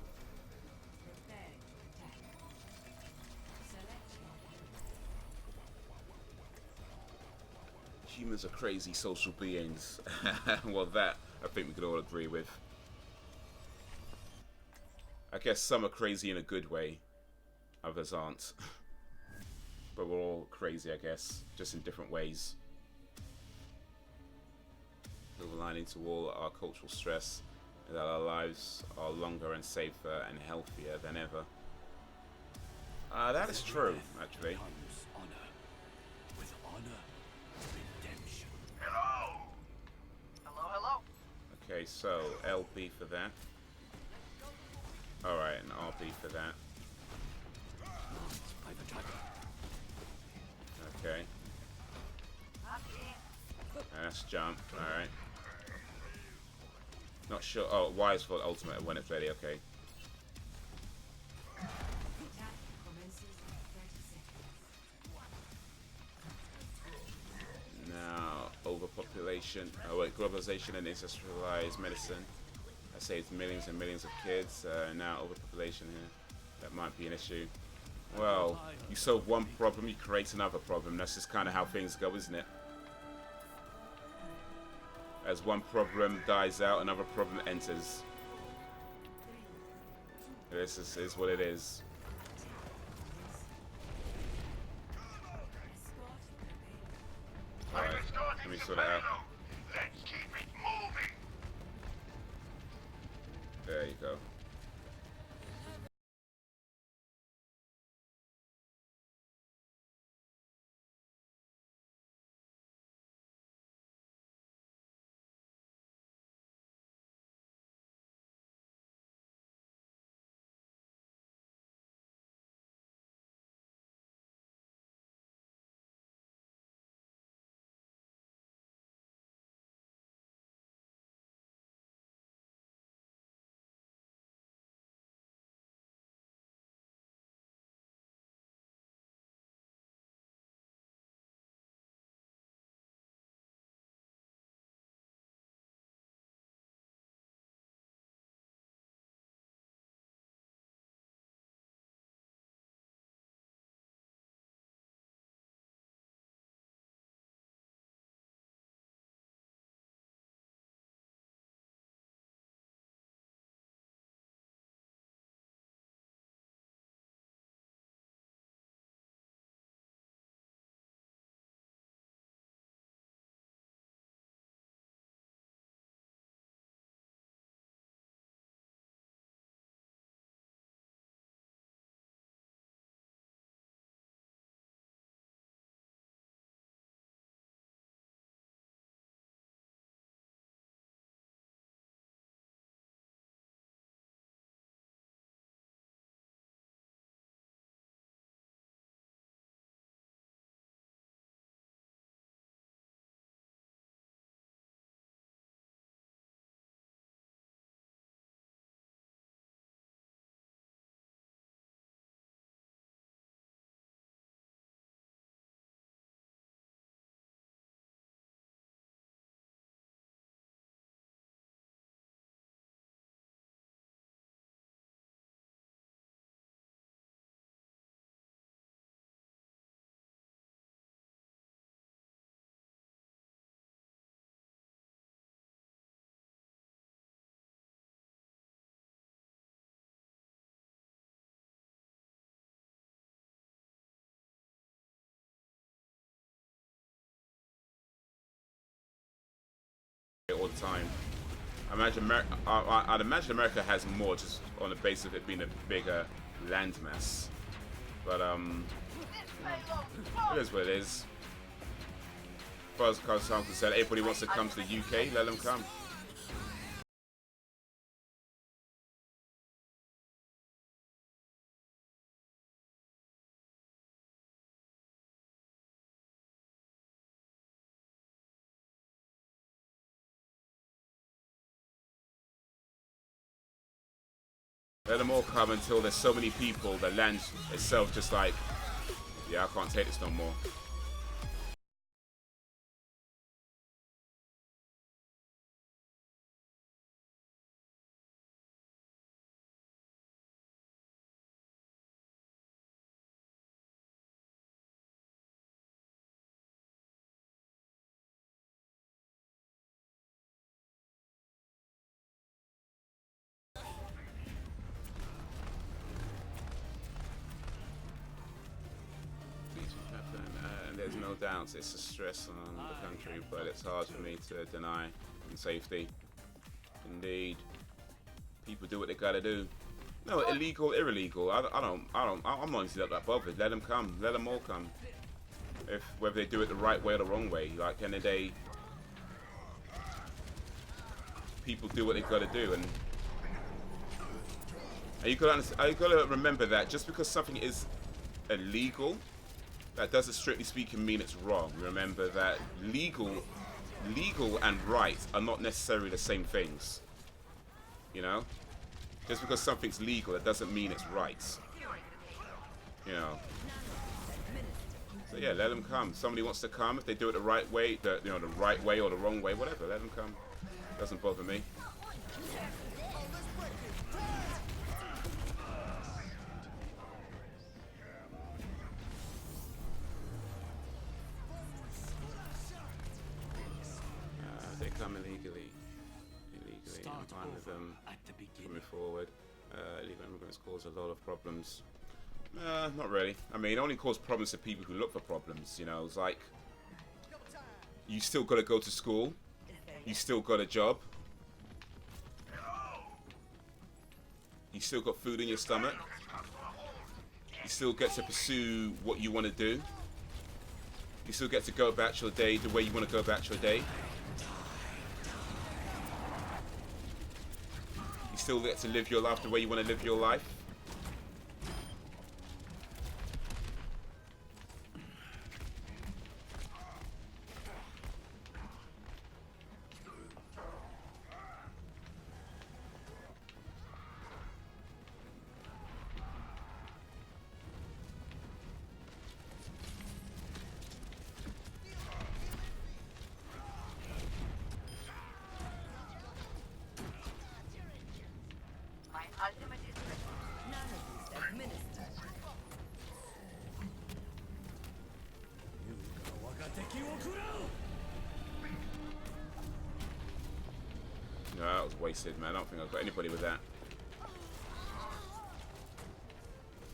Humans are crazy social beings. Well, that I think we could all agree with. I guess some are crazy in a good way, others aren't. But we're all crazy, I guess, just in different ways. Silver lining to all our cultural stress is that our lives are longer and safer and healthier than ever. That is true, actually. Okay, so LB for that. Alright, and RB for that. Okay. And that's jump, alright. Not sure. Oh, Y is for ultimate when it's ready, okay. Now, overpopulation. Oh wait, globalization and industrialized medicine. That saves millions and millions of kids. Now, overpopulation here. That might be an issue. Well, you solve one problem, you create another problem. That's just kind of how things go, isn't it? As one problem dies out, another problem enters. This is what it is. Alright, let me sort it out.
Let's keep it moving.
There you go. the time. I'd imagine America has more just on the basis of it being a bigger landmass. But it is what it is. As far as Corsair said, anybody wants to come to the UK, let them come. Let them all come until there's so many people, the land itself just like, yeah, I can't take this no more. There's no doubt it's a stress on the country, but it's hard for me to deny in safety. Indeed, people do what they gotta do. No, illegal, illegal. I'm not even that bothered. Let them come. Let them all come. Whether they do it the right way or the wrong way, like end of the day, people do what they gotta do, and you gotta remember that just because something is illegal, that doesn't strictly speaking mean it's wrong. Remember that legal and right are not necessarily the same things. You know? Just because something's legal, it doesn't mean it's right. You know? So yeah, let them come. Somebody wants to come, if they do it the right way, the right way or the wrong way, whatever, let them come. Doesn't bother me. They come illegally. I'm fine with them coming forward. Illegal immigrants cause a lot of problems. Not really. I mean, it only cause problems to people who look for problems. You know, it's like you still got to go to school. You still got a job. You still got food in your stomach. You still get to pursue what you want to do. You still get to go about your day the way you want to go about your day. You still get to live your life the way you want to live your life. No, that was wasted, man. I don't think I've got anybody with that.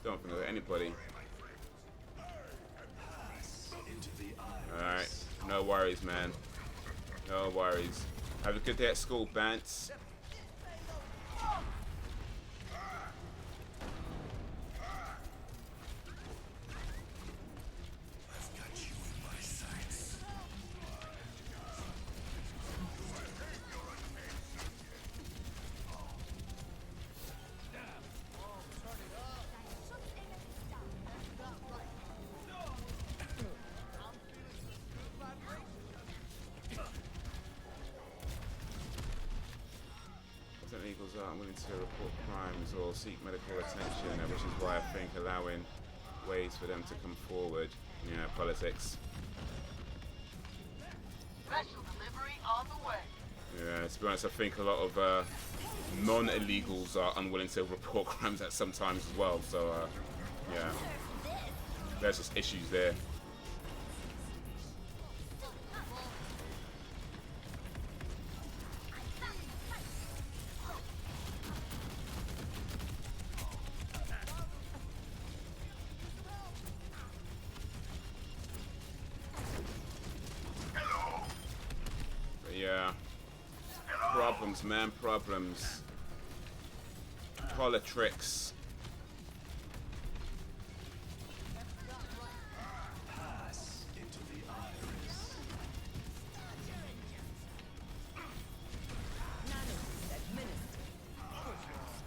Don't think I've got anybody. Alright, no worries, man. No worries. Have a good day at school, Bants. Illegals aren't willing to report crimes or seek medical attention, which is why I think allowing ways for them to come forward, you know, politics.
Special delivery on the way.
Yeah, to be honest, I think a lot of non-illegals are unwilling to report crimes at some times as well, so yeah, there's just issues there. Problems, man, problems. Politics.
Pass into the iris.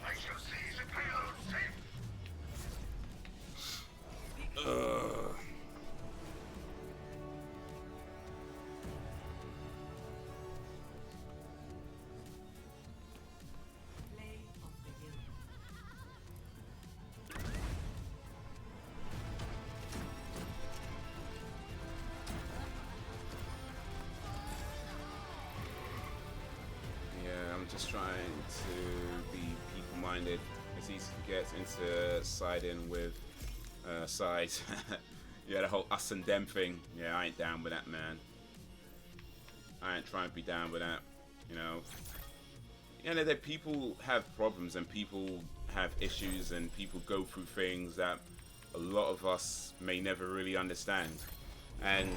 I shall seize the payload safe.
Just trying to be people-minded. It's easy to get into siding with sides. Yeah, the whole us and them thing. Yeah, I ain't down with that, man. I ain't trying to be down with that. You know, that people have problems and people have issues and people go through things that a lot of us may never really understand. And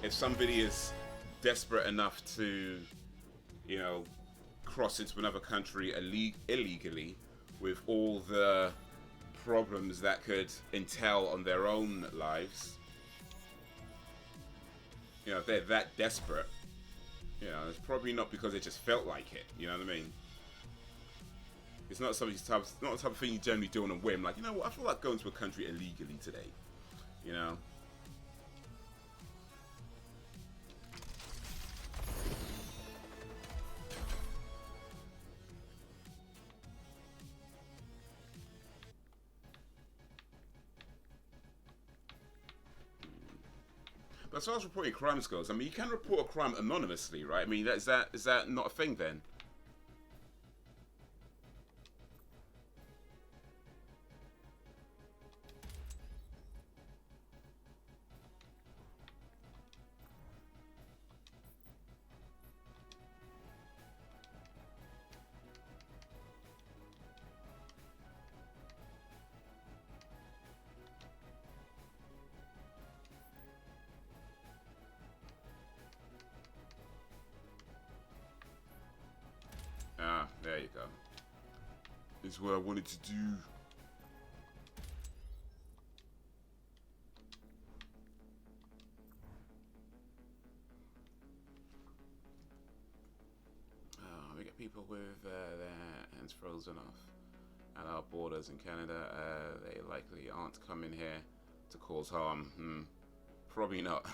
if somebody is desperate enough to, you know, cross into another country illegally with all the problems that could entail on their own lives, you know, if they're that desperate, you know, it's probably not because they just felt like it. You know what I mean? It's not something not the type of thing you generally do on a whim. Like, you know what, I feel like going to a country illegally today. You know. But as far as reporting crimes goes, I mean, you can report a crime anonymously, right? I mean, is that not a thing then? Ah, there you go. This is what I wanted to do. We get people with their hands frozen off at our borders in Canada. They likely aren't coming here to cause harm. Probably not.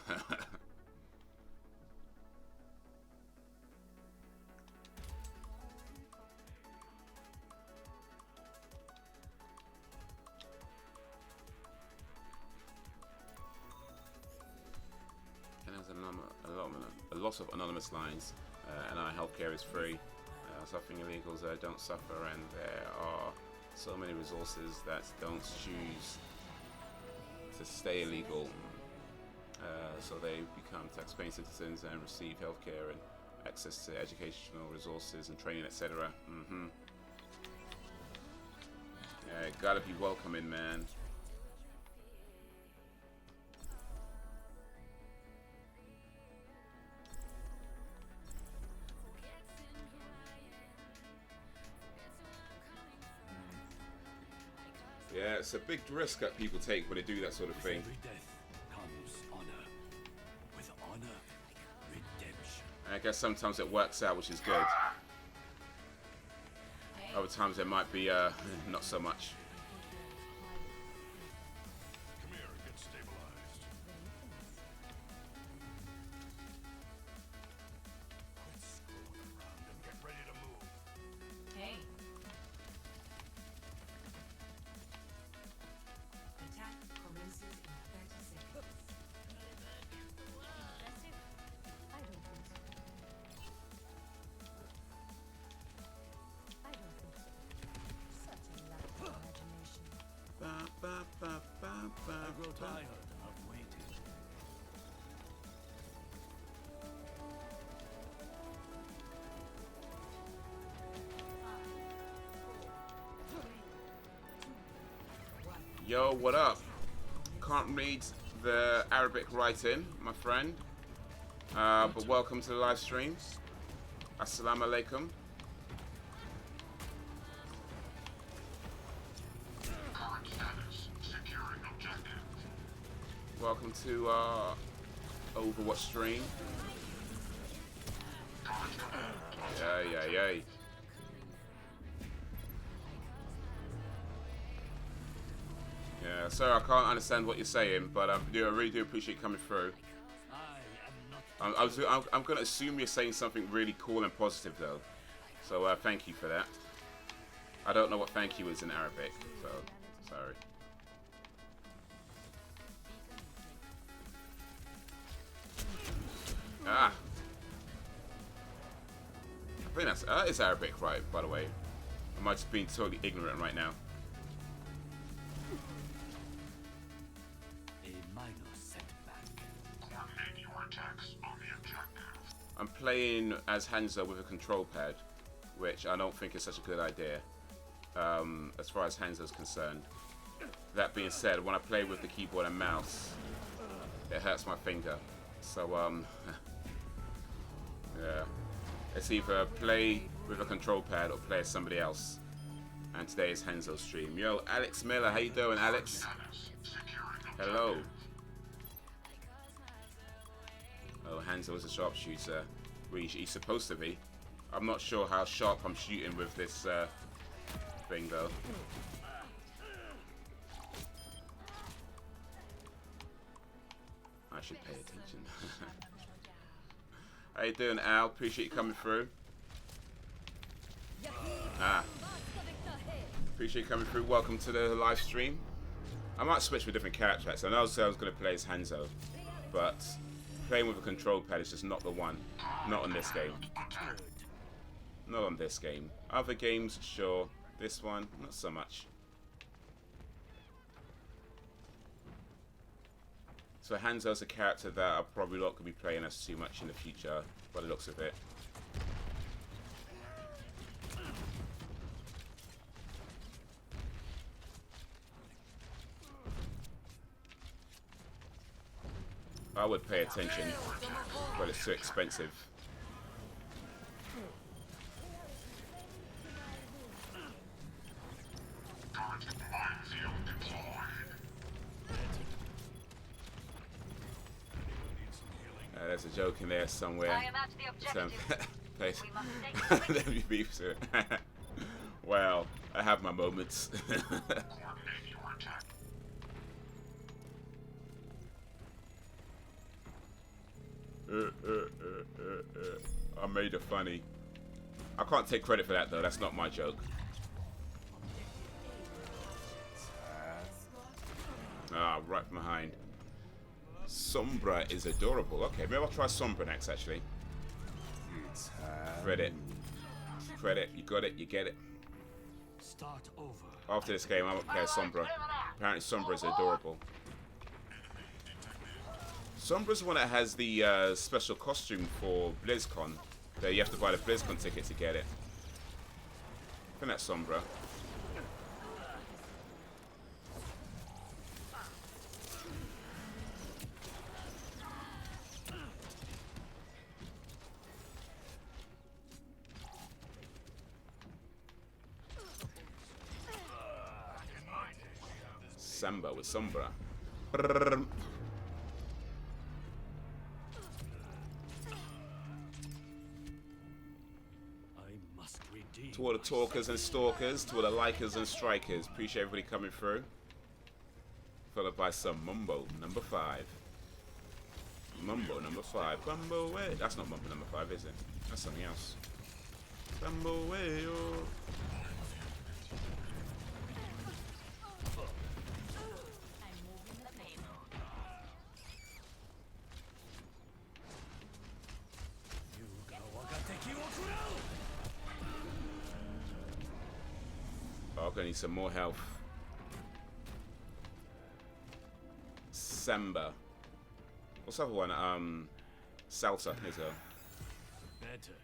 A loss of anonymous lines, and our healthcare is free. Suffering illegals don't suffer, and there are so many resources that don't choose to stay illegal, so they become tax-paying citizens and receive healthcare and access to educational resources and training, etc. Yeah, gotta be welcoming, man. Yeah, it's a big risk that people take when they do that sort of thing.
Every death comes honor. With honor, redemption.
I guess sometimes it works out, which is good. Other times it might be not so much.
Come here and get stabilized. Quit screwing around and get ready to move.
Hey. Attack commences in 30 seconds. Impressive? I don't think so. I don't think so. Such a lack of imagination.
I grow tired of waiting.
Yo, what up? Can't read the Arabic writing, my friend. But welcome to the live stream. Assalamu alaikum.
Current status. Securing objective.
Welcome to our Overwatch stream. Yay. Yeah, sorry, I can't understand what you're saying, but I really do appreciate you coming through. I'm going to assume you're saying something really cool and positive, though. So thank you for that. I don't know what thank you is in Arabic, so sorry. Ah. I think that is Arabic, right, by the way. I might just be totally ignorant right now.
A minor setback.
Coordinate your attacks on the objective.
I'm playing as Hanzo with a control pad, which I don't think is such a good idea, as far as Hanzo's concerned. That being said, when I play with the keyboard and mouse, it hurts my finger. So, yeah. It's either play with a control pad or play as somebody else. And today is Hanzo's stream. Yo, Alex Miller, how you doing, Alex? Hello. Oh, Hanzo is a sharpshooter. Well, he's supposed to be. I'm not sure how sharp I'm shooting with this thing, though. I should pay attention. How you doing, Al? Appreciate you coming through. Appreciate you coming through. Welcome to the live stream. I might switch with different character acts. I know I was going to play as Hanzo, but playing with a control pad is just not the one. Not on this game. Not on this game. Other games, sure. This one, not so much. So Hanzo's a character that I'm probably not going to be playing as too much in the future, by the looks of it. I would pay attention, but it's too expensive. There's a joke in there somewhere.
I am at the objective.
Place.
We must
Let me beef to it. Well, I have my moments. I made it funny. I can't take credit for that though. That's not my joke. Ah, right from behind. Sombra is adorable. Okay, maybe I'll try Sombra next, actually. Credit. Credit. You got it. You get it.
Start over.
After this game, I'm up to play Sombra. Apparently, Sombra is adorable. Sombra's one that has the special costume for BlizzCon. That you have to buy the BlizzCon ticket to get it. I think that's Sombra. Samba with Sombra. To all the talkers and stalkers, to all the likers and strikers, appreciate everybody coming through. Followed by some Mumbo number 5. Mumbo number 5. Mumbo way. That's not Mumbo number 5, is it? That's something else. Mumbo way. Oh. I'm gonna need some more health. Samba. What's the other one? Salsa. Here's go.
Better.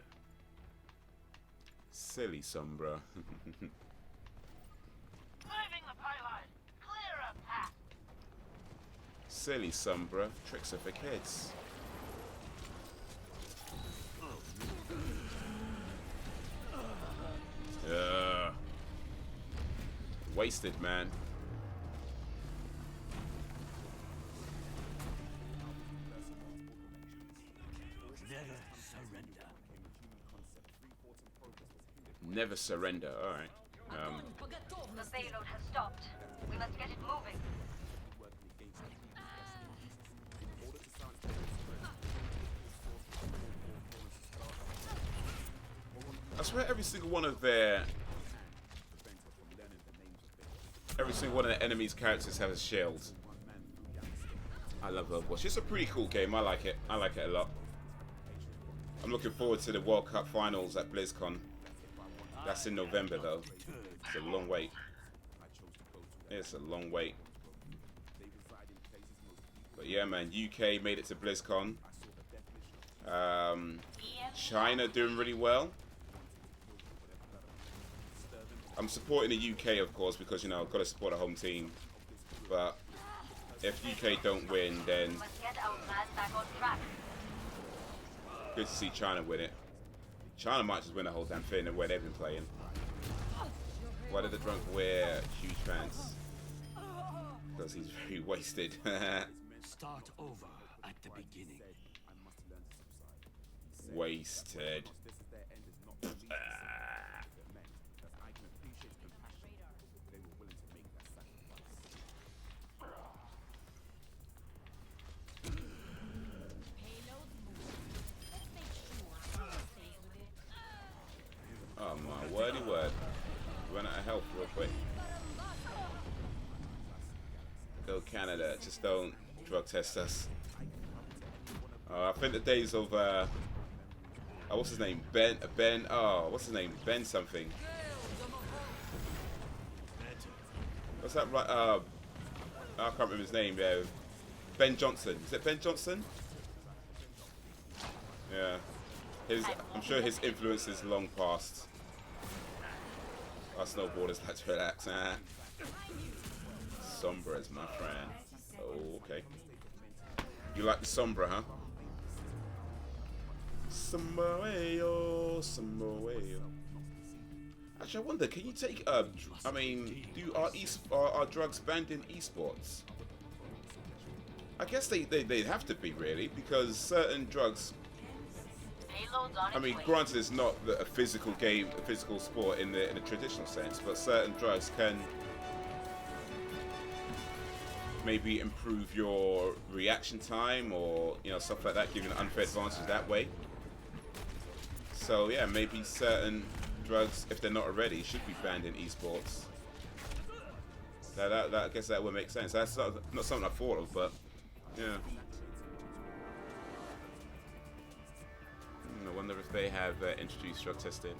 Silly Sombra.
Moving the pylon. Clear a path.
Silly Sombra. Tricks are for kids. wasted, man.
Never surrender.
Never surrender. All right.
The payload has stopped. We must get it moving.
I swear every single one of the enemy's characters have a shield. I love Overwatch. It's a pretty cool game. I like it. I like it a lot. I'm looking forward to the World Cup finals at BlizzCon. That's in November though. It's a long wait. It's a long wait. But yeah, man, UK made it to BlizzCon. China doing really well. I'm supporting the UK, of course, because, you know, I've got to support a home team. But if UK don't win, then
Must get our plan back on track.
good to see China win it. China might just win the whole damn thing the way they've been playing. Why did the drunk wear huge pants? Because he's very wasted.
Start over at the beginning.
Wasted. Oh my wordy word. Run out of health real quick. Go Canada, just don't drug test us. I think the days of what's his name? Ben, what's his name? Ben something. What's that right? I can't remember his name, yeah. Ben Johnson. Is it Ben Johnson? Yeah. I'm sure his influence is long past. Our snowboarders like to relax. Sombra is my friend. Oh, okay. You like the Sombra, huh? Sombrero, sombrero. Actually, I wonder, can you take, I mean, are drugs banned in esports? I guess they'd have to be, really, because certain drugs,
Payload's on
I mean,
its way.
granted, it's not a physical game, a physical sport in the traditional sense, but certain drugs can maybe improve your reaction time or, you know, stuff like that, give you an unfair advantage that way. So yeah, maybe certain drugs, if they're not already, should be banned in esports. That I guess that would make sense. That's not something I thought of, but yeah. I wonder if they have introduced drug testing.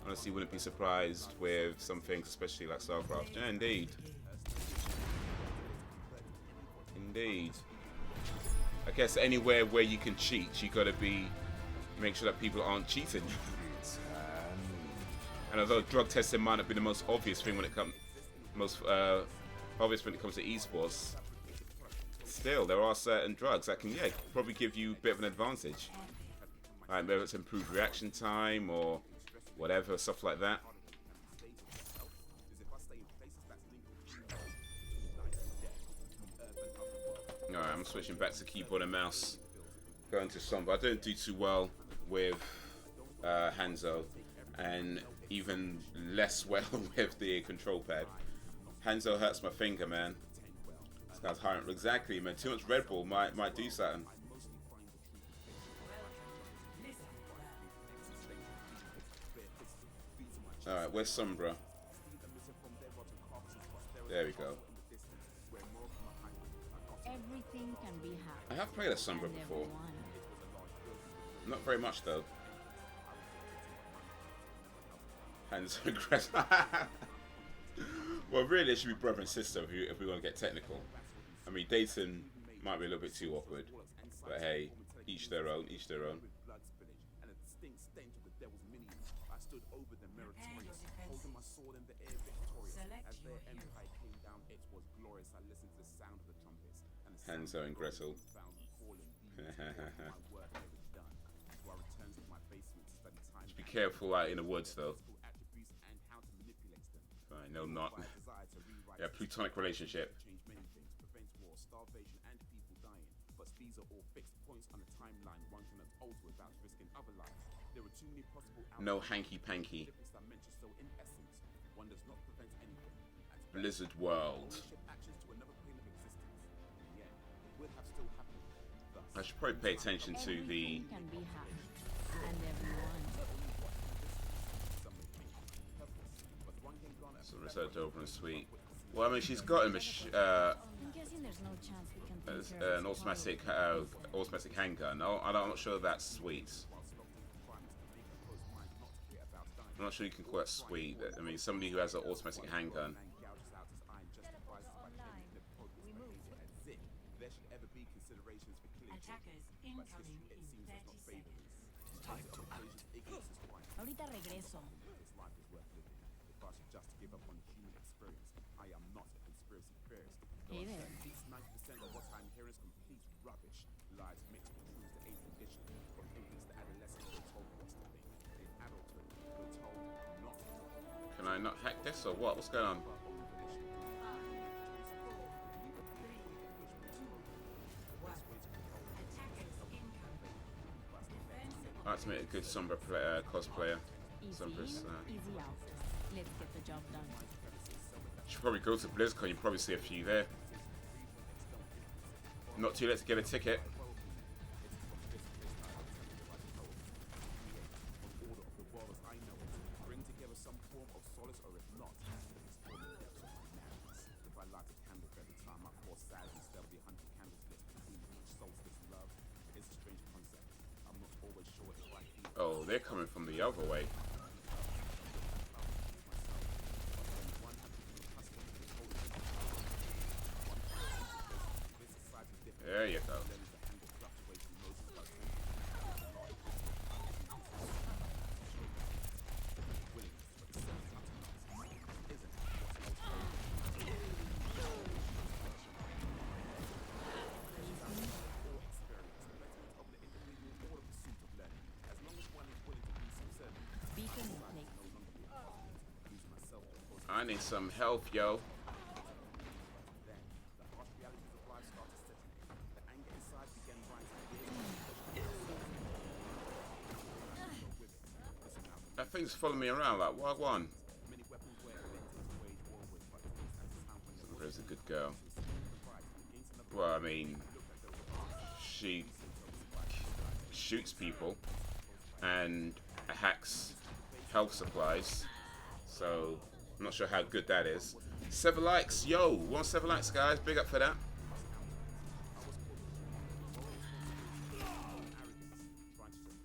Honestly, wouldn't be surprised with some things, especially like StarCraft. Yeah, indeed. Indeed. I guess anywhere where you can cheat, you gotta make sure that people aren't cheating. And although drug testing might not be the most obvious thing when it comes, obvious when it comes to esports, still there are certain drugs that can, yeah, probably give you a bit of an advantage. Like whether it's improved reaction time or whatever, stuff like that. Alright, I'm switching back to keyboard and mouse. Going to Sombra. I don't do too well with Hanzo, and even less well with the control pad. Hanzo hurts my finger, man. This guy's hiring. Exactly, man. Too much Red Bull might do something. Alright, where's Sombra? There we go.
Everything can be hacked.
I have played a Sombra
and
before.
everyone.
Not very much though. Hands aggressive. Well, really, it should be brother and sister if we want to get technical. I mean, dating might be a little bit too awkward, but hey, each their own, each their own. Hanzo and Gretel. Just be careful out in the woods though. Fine. no, not. Yeah, plutonic relationship.
Change many things, prevent war, starvation, and people dying. But these are all fixed points on a timeline one cannot alter without risking other lives. There are too many possible outcomes.
No hanky panky.
Difference dimensions, so in essence, one does not prevent anything.
Blizzard World.
Ownership actions to another plane of existence. In the end, it would have still happened. Thus,
I should probably pay attention to the.
Everything can be hacked. And everyone.
some may think purpose, but one can garner
So research over and sweet. Well, I mean, she's got a
I'm guessing there's no chance we can take care of
an
this
automatic
problem.
automatic handgun. No, I'm not sure that's sweet. I'm not sure you can call that sweet. I mean, somebody who has an automatic handgun.
There should ever be considerations for killing
Attackers
children, but
incoming
history, it
in
seems, does
30
not favor
seconds.
this. Time to act. Ignorance is crime.
Ahorita regreso.
This life is worth living. If I should just give up on human experience, I am not a conspiracy theorist.
Hey
Though
there.
at least 90% of what I'm hearing is complete rubbish. Lies mixed with truths the age condition. From infants to adolescents, we're told what to think. In adulthood, we're told not to think.
Can I not hack this or what? What's going on?
Our own volition.
Attackers incoming. Defensive.
I like to make a good Sombra cosplayer.
Easy
Sombra's,
in, easy out. Let's get the job done.
you should probably go to BlizzCon. You probably see a few there. Not too late to get a ticket.
Order of the world as I know it. Bring together some form of solace, or if not, it's for the depths of my madness. If I light a candle every time I pour sadness, there'll be 100 candles lit between each solstice love. It's a strange concept. I'm not always sure if I feel
Oh, they're coming from the other way. There you go.
Beacon in place.
I need some help, yo. That thing's following me around like what one? There's a good girl. Well, I mean, she shoots people and hacks health supplies, so I'm not sure how good that is. 7 likes, yo! 7 likes, guys. Big up for that.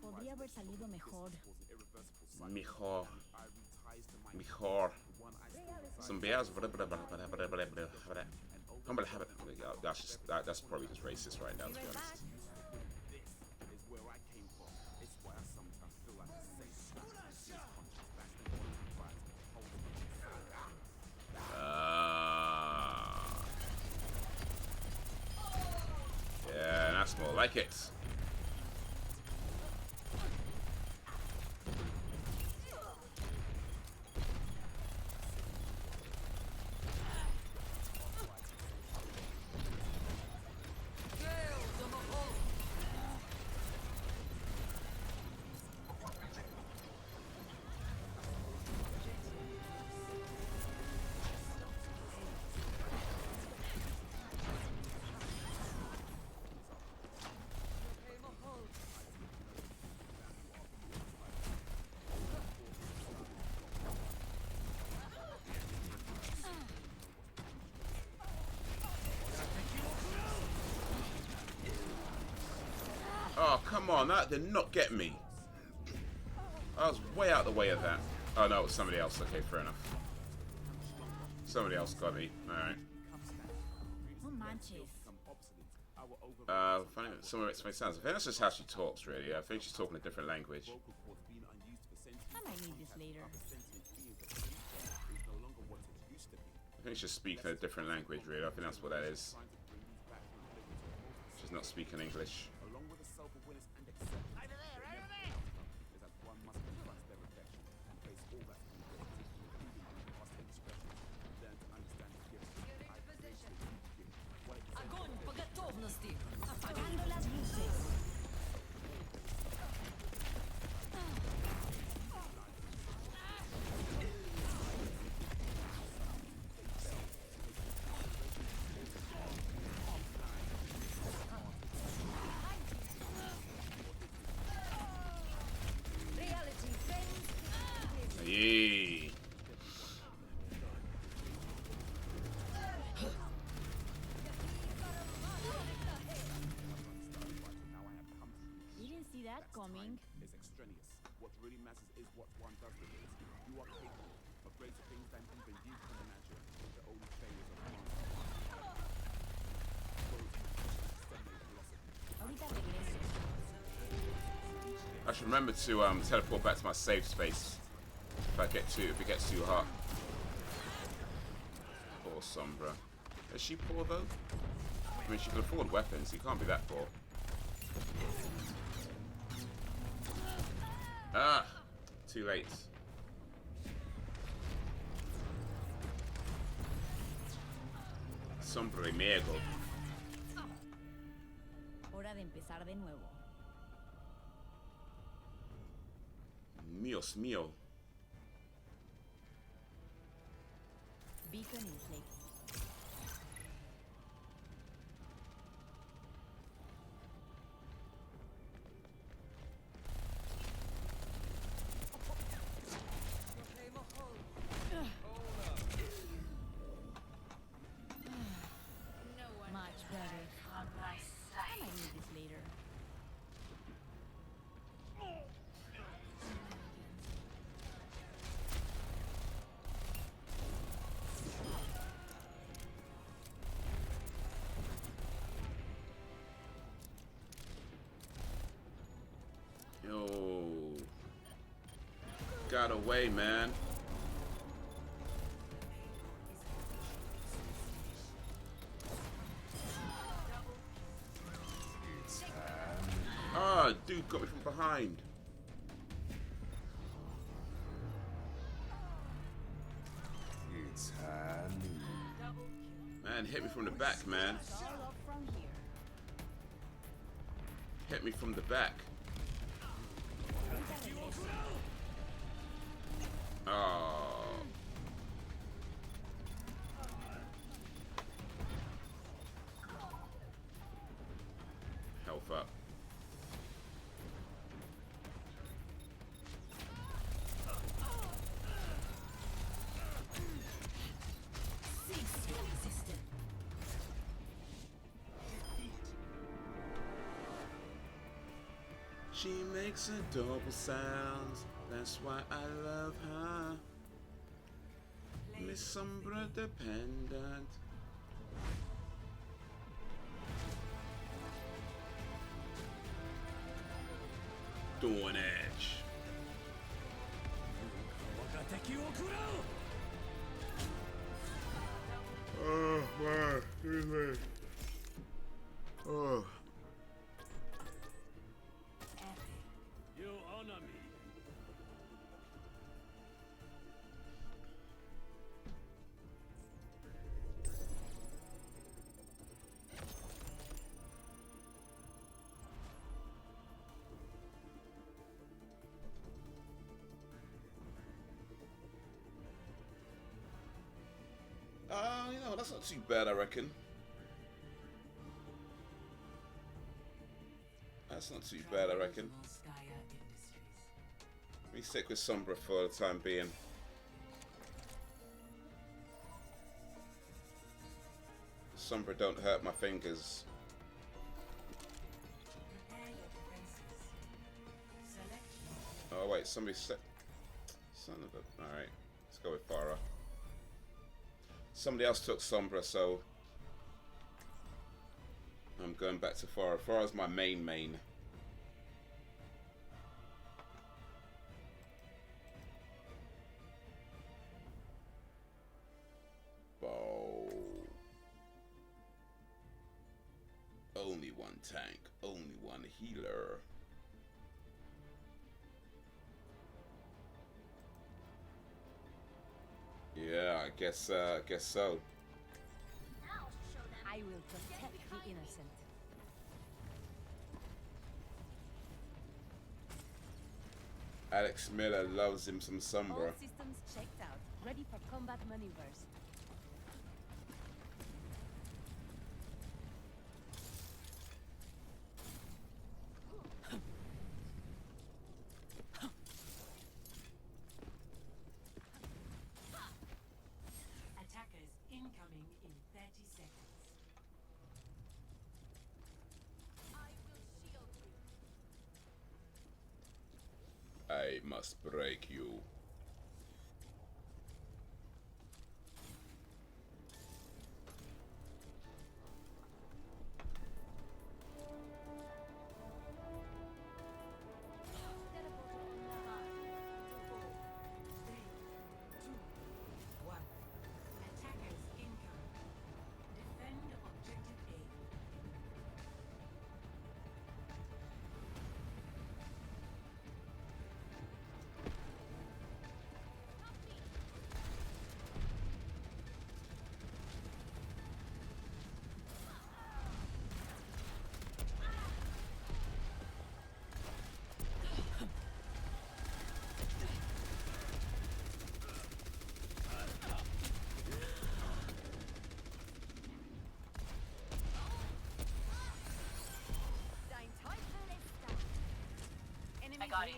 Podría haber salido mejor.
Mejor. Some beers. That's probably just racist right now, to be honest. Yeah, that's more like it. Oh, come on, that did not get me. I was way out the way of that. Oh no, it was somebody else. Okay, fair enough. Somebody else got me. Alright.
No manches.
Finding some of it makes sense. I think that's just how she talks, really. I think she's talking a different language.
I might need this later.
I think she's speaking a different language, really. I think that's what that is. She's not speaking English.
Along with the self-awareness and acceptance, is that one must confront their reflection and face all that can be including past expressions What really matters is what one does with it. You are capable of greater things than even you can imagine. The only failures of one.
Ahorita regreso.
I should remember to teleport back to my safe space if it gets too hot. Poor Sombra. Is she poor though? I mean, she can afford weapons. So you can't be that poor. Ah, too late. Sombra y miego.
Hora de empezar de nuevo.
Dios mío.
Beacon in place. Much better. I might need this later.
Yo. Got away, man. Ah, dude got me from behind.
It's handy.
Man, hit me from the back, man.
All up from here.
Hit me from the back.
Ahorita regreso.
Oh. Health up. She makes adorable sounds. That's why I love her. Miss Sombra dependent. Dawn Edge. Oh, wow. Excuse me. Oh.
You honor me.
You know, that's not too bad, I reckon. That's not too bad, I reckon. Let me stick with Sombra for the time being. Sombra don't hurt my fingers. Oh wait, somebody said... Son of a... Alright, let's go with Farah. Somebody else took Sombra, so... I'm going back to Farah. Farah's my main. Bow. Only one tank, only one healer. Yeah, I guess so.
I will protect the innocent.
Alex Miller loves him some Sombra.
All systems checked out. Ready for combat maneuvers.
Attackers incoming in 30 seconds.
I will shield you.
I I must break you.
Attackers incoming. Defend objective A.
I got it.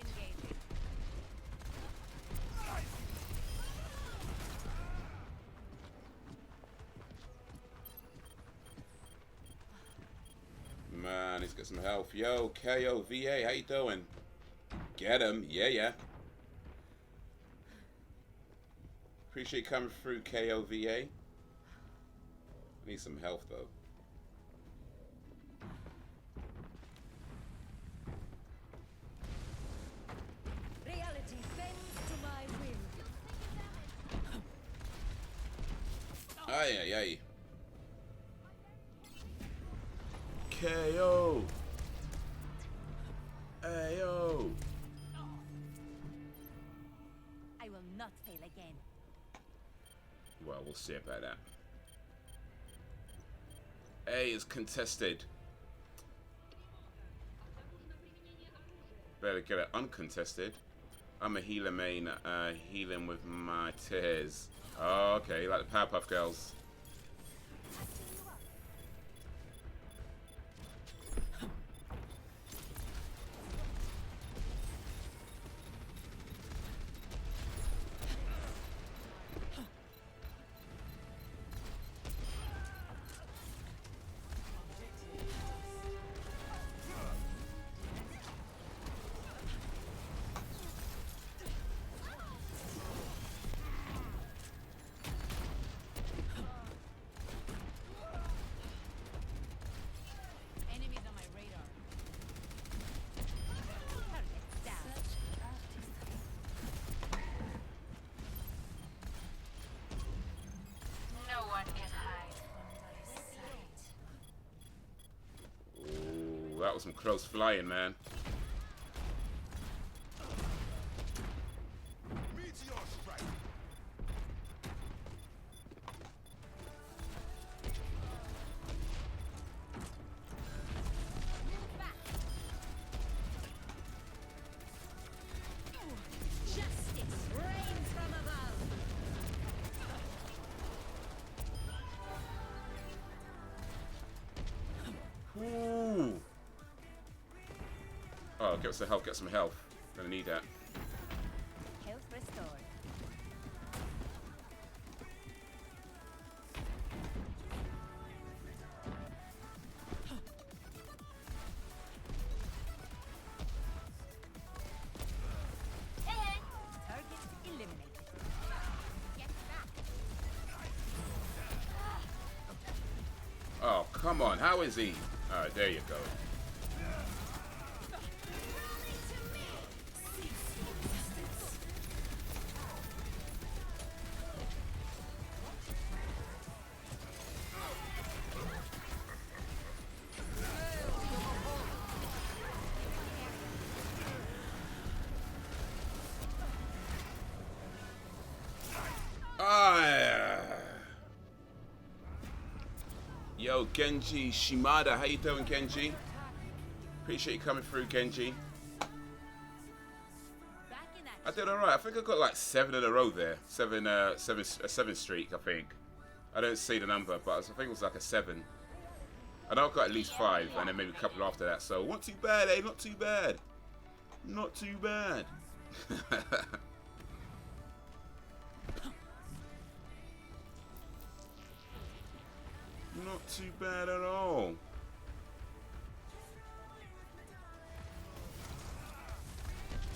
Man, he's got some health. Yo, KOVA, how you doing? Get him. Yeah, yeah. Appreciate you coming through, KOVA. Need some health, though.
Reality bends to my will.
Ay, ay, ay. KO. Ayo.
I will not fail again.
Well, we'll see about that. A is contested. Better get it uncontested. I'm a healer main, healing with my tears. Oh, okay, like the Powerpuff Girls.
Enemies on my radar. Target down.
No one can hide.
Ooh, that was some close flying, man.
Meteor strike.
Justice reigns from above.
Ooh. Oh, get some health, get some health. Gonna need that.
Health restored. Target eliminated. Get back.
Oh, come on. How is he? Alright, there you go. Yo, Genji Shimada, how you doing, Genji? Appreciate you coming through, Genji.
Back in action.
I did alright. I think I got like 7 in a row there. A 7 streak, I think. I don't see the number, but I think it was like a 7. I know I got at least 5, and then maybe a couple after that. So not too bad, eh? Not too bad. Not too bad. Not too bad at all.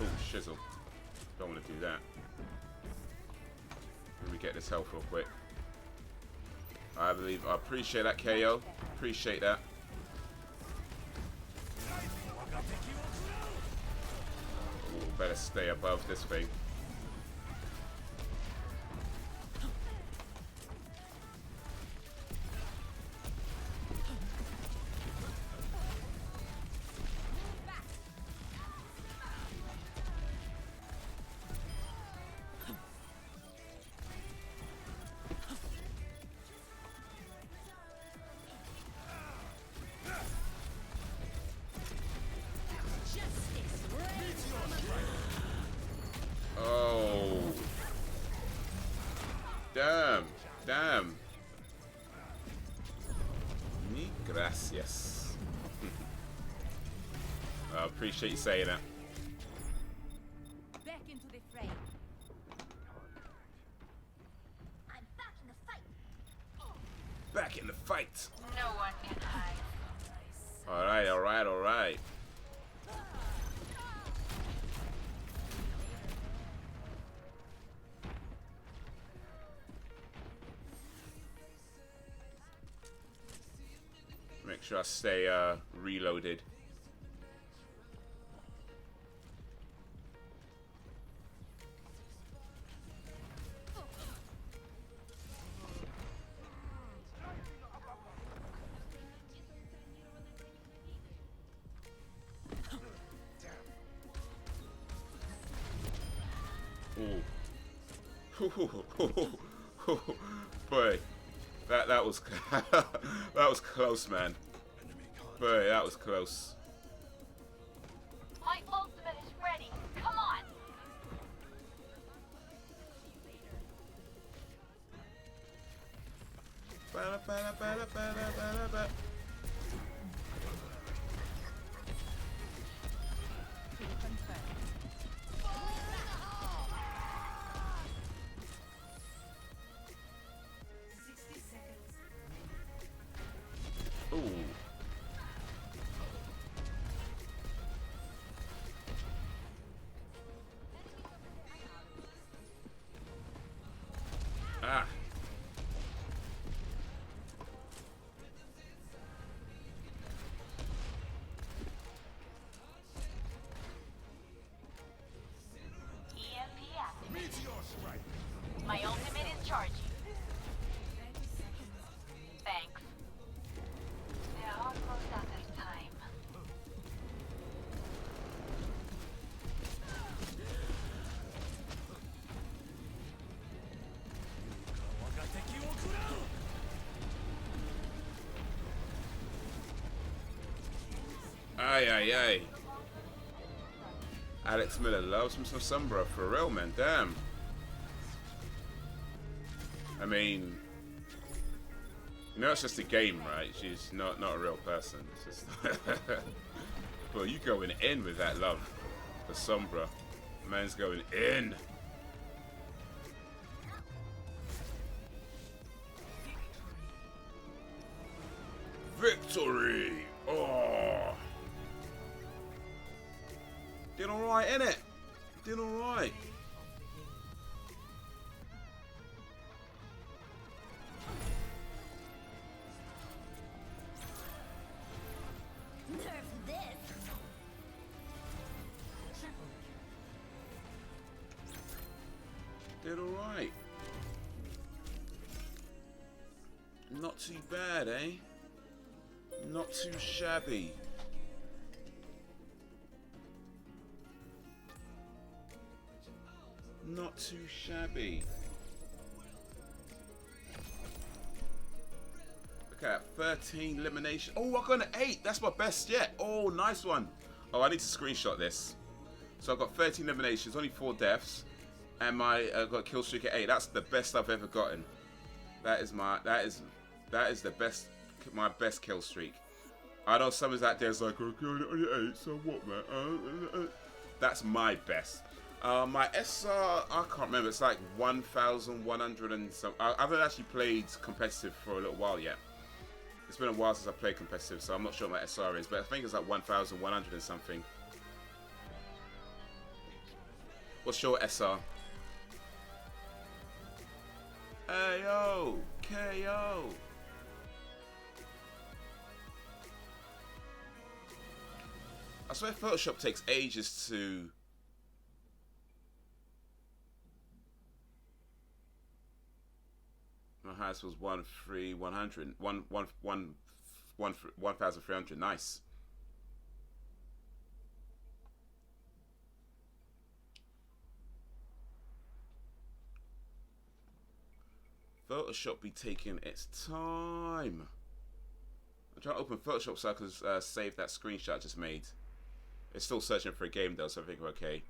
Oh, shizzle. Don't want to do that. Let me get this health real quick. I appreciate that KO. Appreciate that. Ooh, better stay above this thing. Damn. Ni gracias. I appreciate you saying that.
Back into the fray.
I'm back in the fight.
Back in the fight.
No one can hide.
Alright. Make sure I stay reloaded. Ooh. Boy, that was that was close, man. Boy, that was close.
My ultimate is ready. Come on.
Ooh. Ah.
EMP activated. My ultimate is charging. Thanks. They're almost out of time.
Aye. Alex Miller loves him some Sombra, for real, man. Damn. I mean, you know, it's just a game, right? She's not a real person. It's just well, you going in with that love for Sombra. Man's going in. Victory! Oh! Did alright, innit? Did alright.
Nerf this.
Did alright. Not too bad, eh? Not too shabby. Not too shabby. Look at that, 13 elimination. Oh, I got an 8. That's my best yet. Oh, nice one. Oh, I need to screenshot this. So I've got 13 eliminations, only 4 deaths, and my got a kill streak at 8. That's the best I've ever gotten. That is the best, my best kill streak. I know someone's out there's like, okay, only 8, so what, man? That's my best. My SR, I can't remember. It's like 1,100 and some. I haven't actually played competitive for a little while yet. It's been a while since I played competitive, so I'm not sure what my SR is, but I think it's like 1,100 and something. What's your SR? Ayo! KO! I swear Photoshop takes ages to... My highest was 1,300. Nice. Photoshop be taking its time. I'm trying to open Photoshop so I can save that screenshot I just made. It's still searching for a game though, so I think we're okay.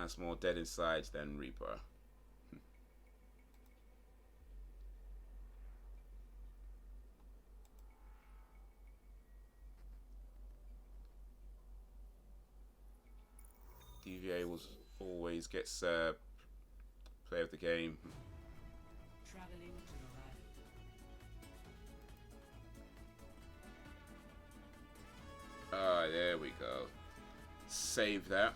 It's more Dead Inside than Reaper. DVA always gets play of the game.
Traveling to the right.
Ah, there we go. Save that.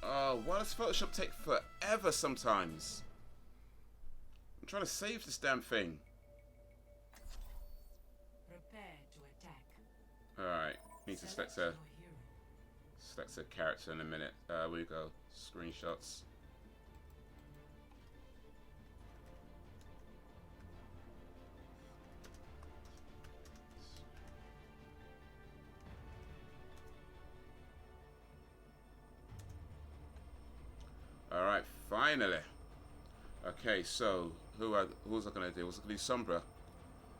Oh, why does Photoshop take forever sometimes? I'm trying to save this damn thing.
Prepare to attack.
Alright, need to select a character in a minute. We go. Screenshots. Alright, finally. Okay, so who was I gonna do? Was I gonna do Sombra?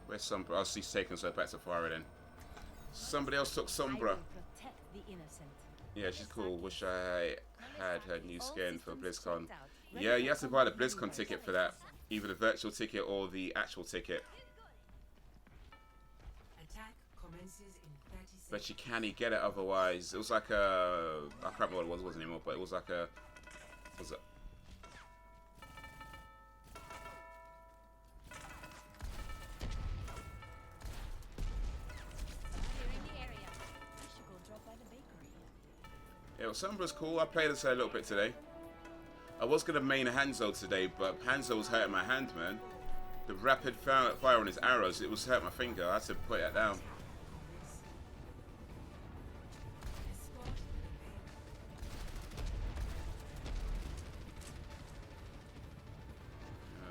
Where's Sombra? Oh, she's taken, so back to fire then. Somebody else took Sombra. Yeah, she's cool. Wish I had her new skin for BlizzCon. Yeah, you have to buy the BlizzCon ticket for that. Either the virtual ticket or the actual ticket.
Attack commences in 30 seconds.
But you can't get it otherwise. It was like a... I can't remember what it was anymore, but it was like a... What was it? Yeah, well, Sombra's cool. I played this a little bit today. I was going to main Hanzo today, but Hanzo was hurting my hand, man. The rapid fire on his arrows, it was hurting my finger. I had to put that down.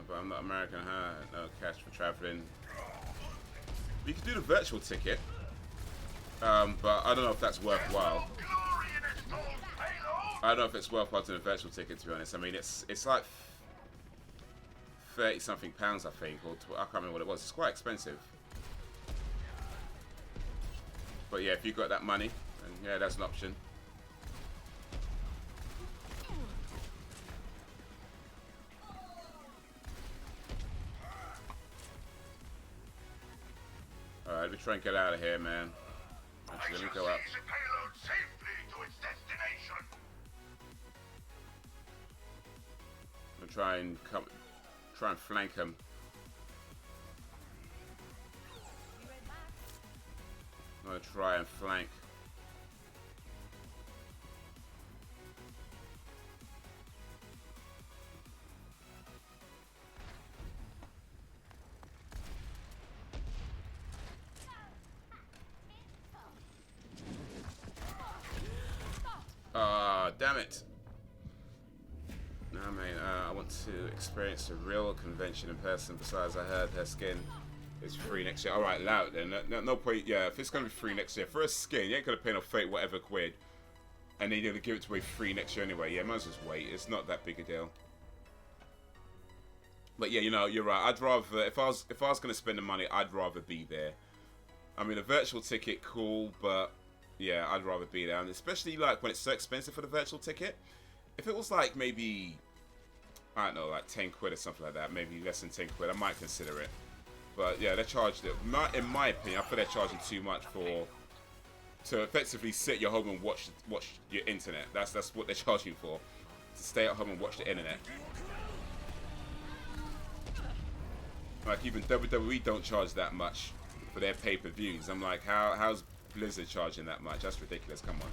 But I'm not American, huh? No cash for traveling. You can do the virtual ticket, but I don't know if that's worthwhile. I don't know if it's worthwhile doing a virtual ticket, to be honest. I mean, it's like 30-something pounds, I think, or I can't remember what it was. It's quite expensive. But yeah, if you've got that money, then yeah, that's an option. Alright, let me try and get out of here, man. Actually, let me go up. Try and flank him. I'm gonna try and flank. Ah, damn it. I mean, I want to experience a real convention in person. Besides, I heard her skin is free next year. Alright, loud then. No point. Yeah, if it's going to be free next year, for a skin, you ain't going to pay no fake whatever quid. And then you're going to give it away free next year anyway. Yeah, might as well just wait. It's not that big a deal. But yeah, you know, you're right. I'd rather, if I was going to spend the money, I'd rather be there. I mean, a virtual ticket, cool, but yeah, I'd rather be there. And especially like when it's so expensive for the virtual ticket. If it was like maybe, I don't know, like 10 quid or something like that, maybe less than 10 quid, I might consider it. But yeah, they charged it. In my opinion, I feel they're charging too much to effectively sit your home and watch your internet. That's what they're charging for. To stay at home and watch the internet. Like even WWE don't charge that much for their pay-per-views. I'm like, how's Blizzard charging that much. That's ridiculous. Come on.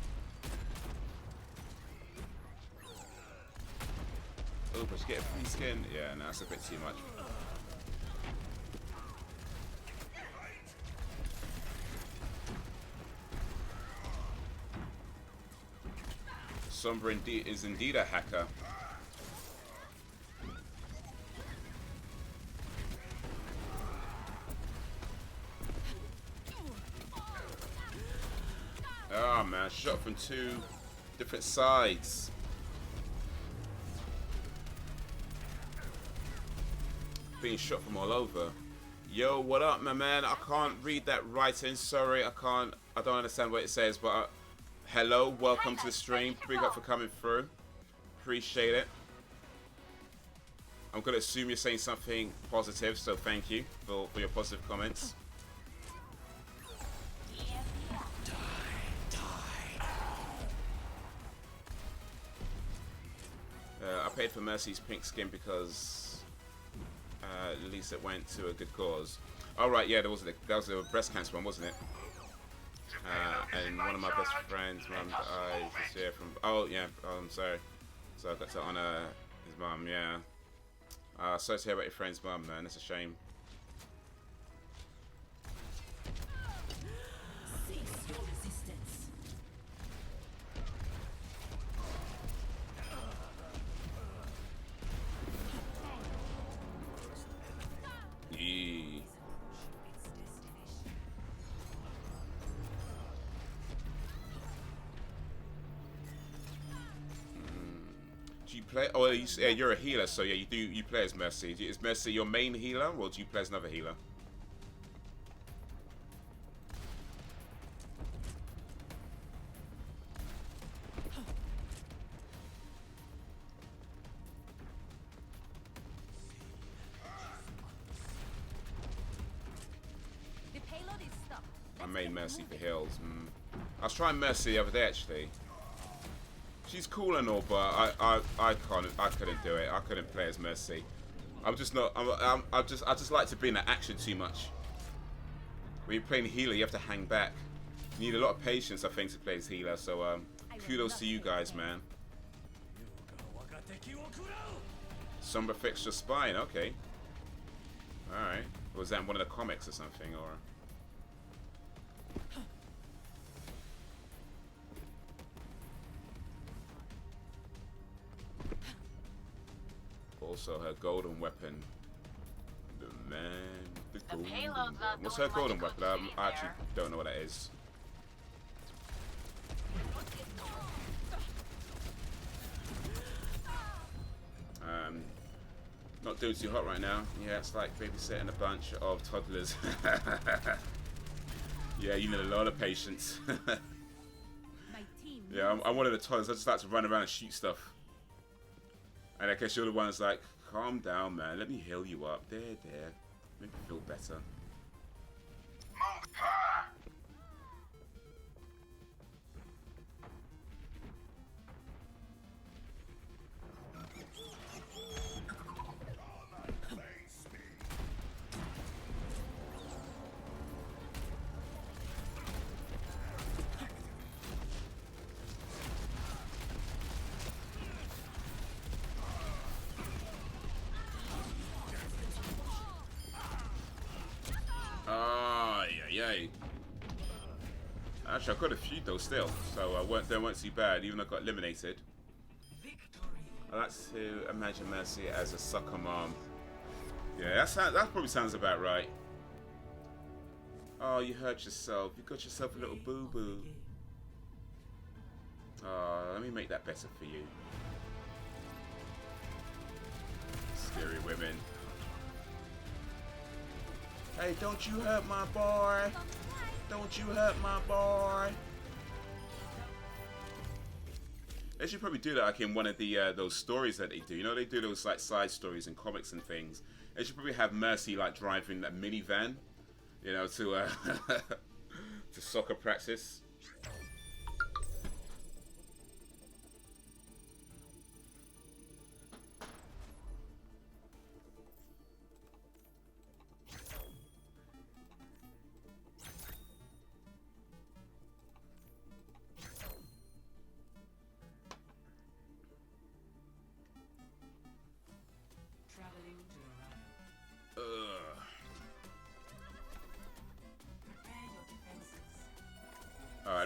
Oh, but you get a free skin? Yeah, no, that's a bit too much. Sombra is indeed a hacker. Oh man, shot from 2 different sides. Being shot from all over. Yo, what up, my man? I can't read that writing. Sorry, I can't. I don't understand what it says, but hello, welcome to the stream. Big up for coming through. Appreciate it. I'm gonna assume you're saying something positive, so thank you for your positive comments. I paid for Mercy's pink skin because at least it went to a good cause. Oh right, yeah, that was a breast cancer one, wasn't it? And one of my best friends' mum died this year from. Oh yeah, I'm sorry. So I got to honor his mum. Yeah. Sorry to hear about your friend's mum, man. That's a shame.
Cease your resistance.
Yee. Do you play? Oh, yeah, you're a healer, so yeah, you play as Mercy. Is Mercy your main healer, or do you play as another healer?
The payload is stuck.
I made Mercy for heals. I was trying Mercy the other day actually. She's cool and all, but I couldn't do it. I couldn't play as Mercy. I'm just not. I just like to be in that action too much. When you're playing healer, you have to hang back. You need a lot of patience, I think, to play as healer. So kudos to you guys, man. Sombra fixed your spine. Okay. All right. Was that in one of the comics or something, or? Also, her golden weapon. The man, the golden weapon. What's her golden weapon? I actually don't know what that is. Not doing too hot right now. Yeah, it's like babysitting a bunch of toddlers. Yeah, you need a lot of patience. Yeah, I'm one of the toddlers. I just like to run around and shoot stuff. And I guess you're the ones like, calm down, man. Let me heal you up. There. Make me feel better. Yay. Actually, I got a few though still, so they weren't too bad, even though I got eliminated. I like to imagine Mercy as a sucker mom. Yeah, that probably sounds about right. Oh, you hurt yourself. You got yourself a little boo-boo. Oh, let me make that better for you. Scary women. Hey, don't you hurt my boy. Don't you hurt my boy. They should probably do that like in one of the those stories that they do. You know, they do those like side stories and comics and things. They should probably have Mercy like driving that minivan, you know, to to soccer practice.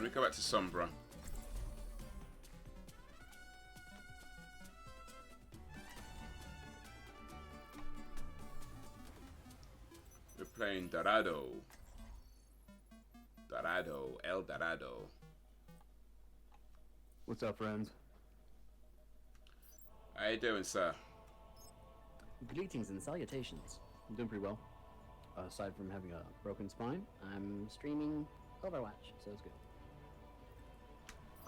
me go back to Sombra. We're playing Dorado. Dorado, El Dorado.
What's up, friends?
How you doing, sir?
Greetings and salutations. I'm doing pretty well. Aside from having a broken spine, I'm streaming Overwatch, so it's good.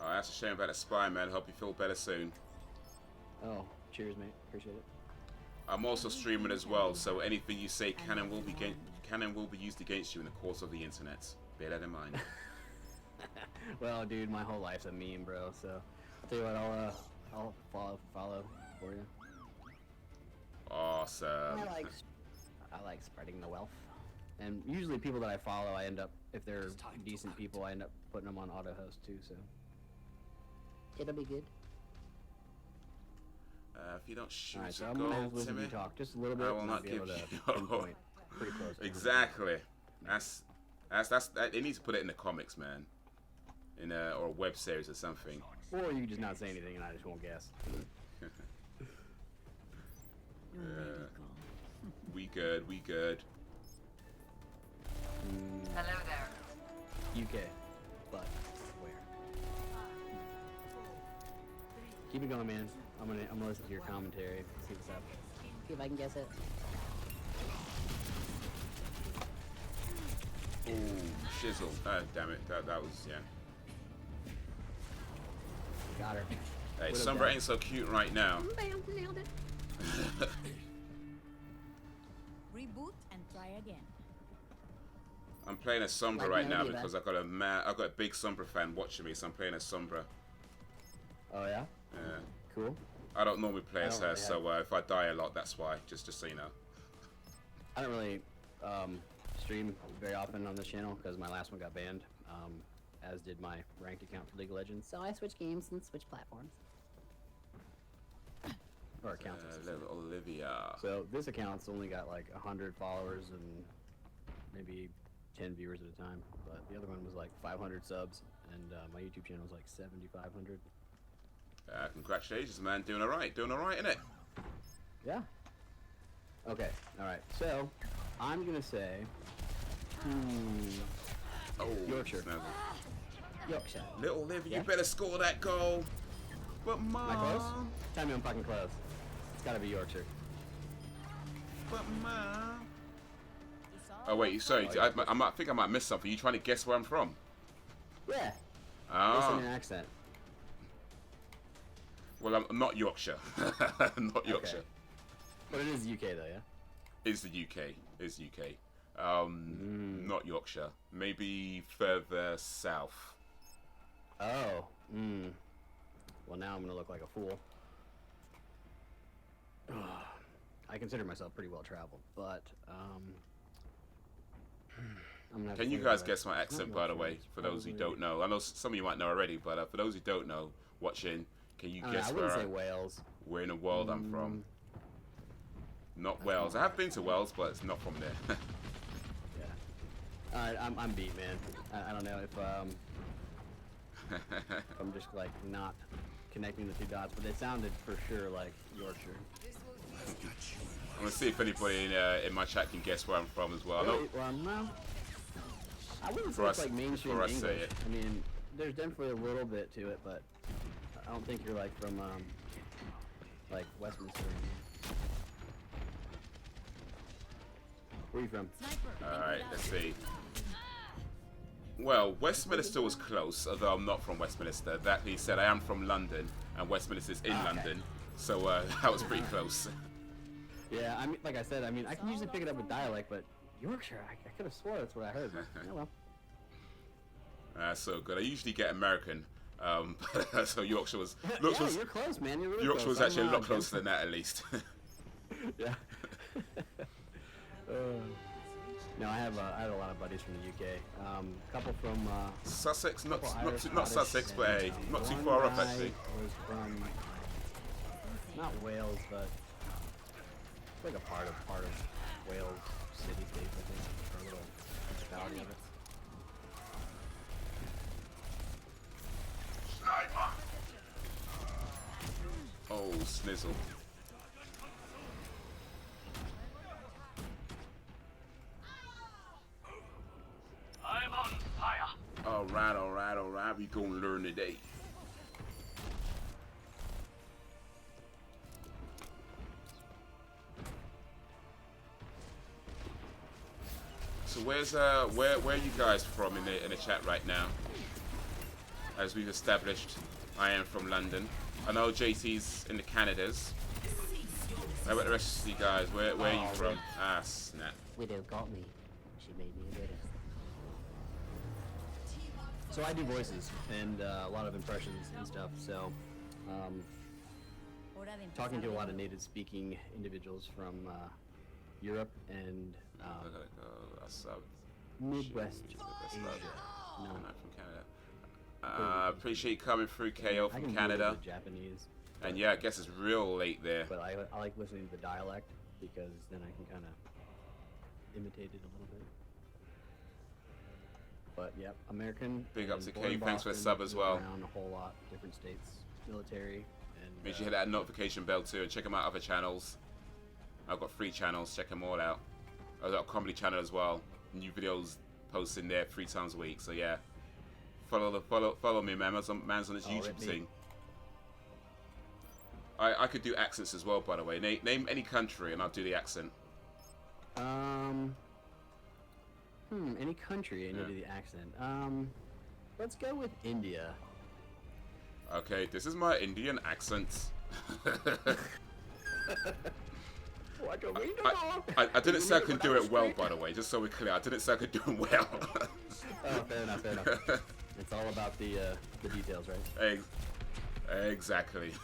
Oh, that's a shame about the spine, man. Hope you feel better soon.
Oh, cheers, mate. Appreciate it.
I'm also streaming as well, so anything you say can and will be used against you in the course of the internet. Bear that in mind.
Well, dude, my whole life's a meme, bro. So, I'll tell you what, I'll follow for you.
Awesome.
I like spreading the wealth, and usually people that I follow, I end up, if they're decent people, I end up putting them on auto host too. So, it'll be good.
If you don't shoot
Alright, so
a
I'm gonna
goal,
have to listen to
Timmy,
you talk just a little bit.
I will
and
not
I'll be
give
able to
you.
pinpoint pretty close.
Exactly. That's they need to put it in the comics, man. In or a web series or something.
Or you just not say anything and I just won't guess.
We good. We good.
Hello there.
UK, but where? Keep it going, man. I'm gonna listen to your commentary. See what's up. See if I can guess it.
Ooh, shizzle. Oh, damn it. That was, yeah.
Got her.
Hey,
Would've
Sombra
done.
ain't so cute right now.
Bam, nailed it. Reboot and try again.
I'm playing as Sombra
Like
right now
Melody,
because I've got a big Sombra fan watching me, so I'm playing as Sombra.
Oh yeah.
Yeah.
Cool.
I don't normally play
I
as
don't
her,
really
so if I die a lot, that's why. Just so you know.
I don't really stream very often on this channel because my last one got banned. As did my ranked account for League of Legends. So I switched games and switched platforms. Or accounts. I should say.
Little Olivia.
So this account's only got like 100 followers and maybe 10 viewers at a time. But the other one was like 500 subs, and my YouTube channel is like 7,500.
Congratulations, man. Doing alright. Doing alright, innit?
Yeah. Okay. All right. So I'm gonna say
Oh,
Yorkshire.
snuggle.
Yorkshire.
Little Olivia,
Yeah?
you better score that goal. But mom.
Am I close? Tell me I'm fucking close. It's gotta be Yorkshire.
But mom. Oh wait, sorry.
Oh,
I think I might miss something. You trying to guess where I'm from?
Yeah.
Oh.
Listen to your accent.
Well, I'm not Yorkshire. Not Yorkshire.
Okay. But it is UK though, yeah?
It's the UK. It's the UK. Not Yorkshire. Maybe further south.
Oh. Well, now I'm gonna look like a fool. I consider myself pretty well traveled, but I'm gonna have to
Can you
think
guys
about it.
guess my
It's not
accent, by the
Yorkshire,
way?
it's
For those who
probably-
don't know, I know some of you might know already, but for those who don't know, watching, can you
I
guess
wouldn't say
where
Wales.
in the world I'm from? Not Wales. I have been to Wales, but it's not from there.
Yeah. Alright, I'm beat, man. I don't know if I'm just like not connecting the two dots, but they sounded for sure like Yorkshire.
I'm gonna see if anybody in my chat can guess where I'm from as well. I know,
Really? Well, no. I wouldn't say
For
it's
us-
like mainstream
for us,
English.
say it.
I mean, there's definitely a little bit to it, but I don't think you're like from like Westminster. Where are you from?
Alright, let's see. Well, Westminster was close, although I'm not from Westminster. That being said, I am from London, and Westminster's in
Okay.
London, so that was pretty close.
Yeah, I mean, like I said, I mean, I can usually pick it up with dialect, but Yorkshire, I could have swore that's what I heard. Oh well.
That's so good. I usually get American, so Yorkshire was.
Yeah, you're close, man. You're really
Yorkshire
close.
was actually a
I'm,
lot closer than that, at least.
Yeah. No, I have a lot of buddies from the UK. A couple from
Sussex, not
couple Irish,
not
Scottish,
Sussex, but
and,
hey, not too
one
far off
guy
actually.
Was from not Wales, but it's like a part of Wales city state, I think, or a little municipality of it.
Oh, snizzle.
I'm on fire.
Alright, alright, alright. We gonna learn today. So where's where are you guys from in the chat right now? As we've established, I am from London. I know JT's in the Canadas. How about the rest of you guys? Where are you from? Ah, snap.
Widow got me. She made me a widow. So I do voices and a lot of impressions and stuff. So, talking to a lot of native-speaking individuals from Europe and Midwest Asia. No,
I'm not from Canada. Appreciate you coming through, KO from Canada.
Japanese.
And yeah, I guess it's real late there.
But I like listening to the dialect because then I can kind of imitate it a little bit. But yep, American.
Big up to
born in
KO. Thanks for the
Boston,
sub as well.
Around a whole lot, different states, military, and.
Make sure you hit that notification bell too, and check them out other channels. I've got 3 channels. Check them all out. I've got a comedy channel as well. New videos posting there 3 times a week. So yeah, follow me, man. Man's on his YouTube thing. I could do accents as well, by the way. Name any country and I'll do the accent.
Any country and you do the accent. Let's go with India.
Okay, this is my Indian accent. I didn't say I could do it well, by the way, just so we're clear. I didn't say I could do it well.
Oh, fair enough, fair enough. It's all about the details, right?
Exactly.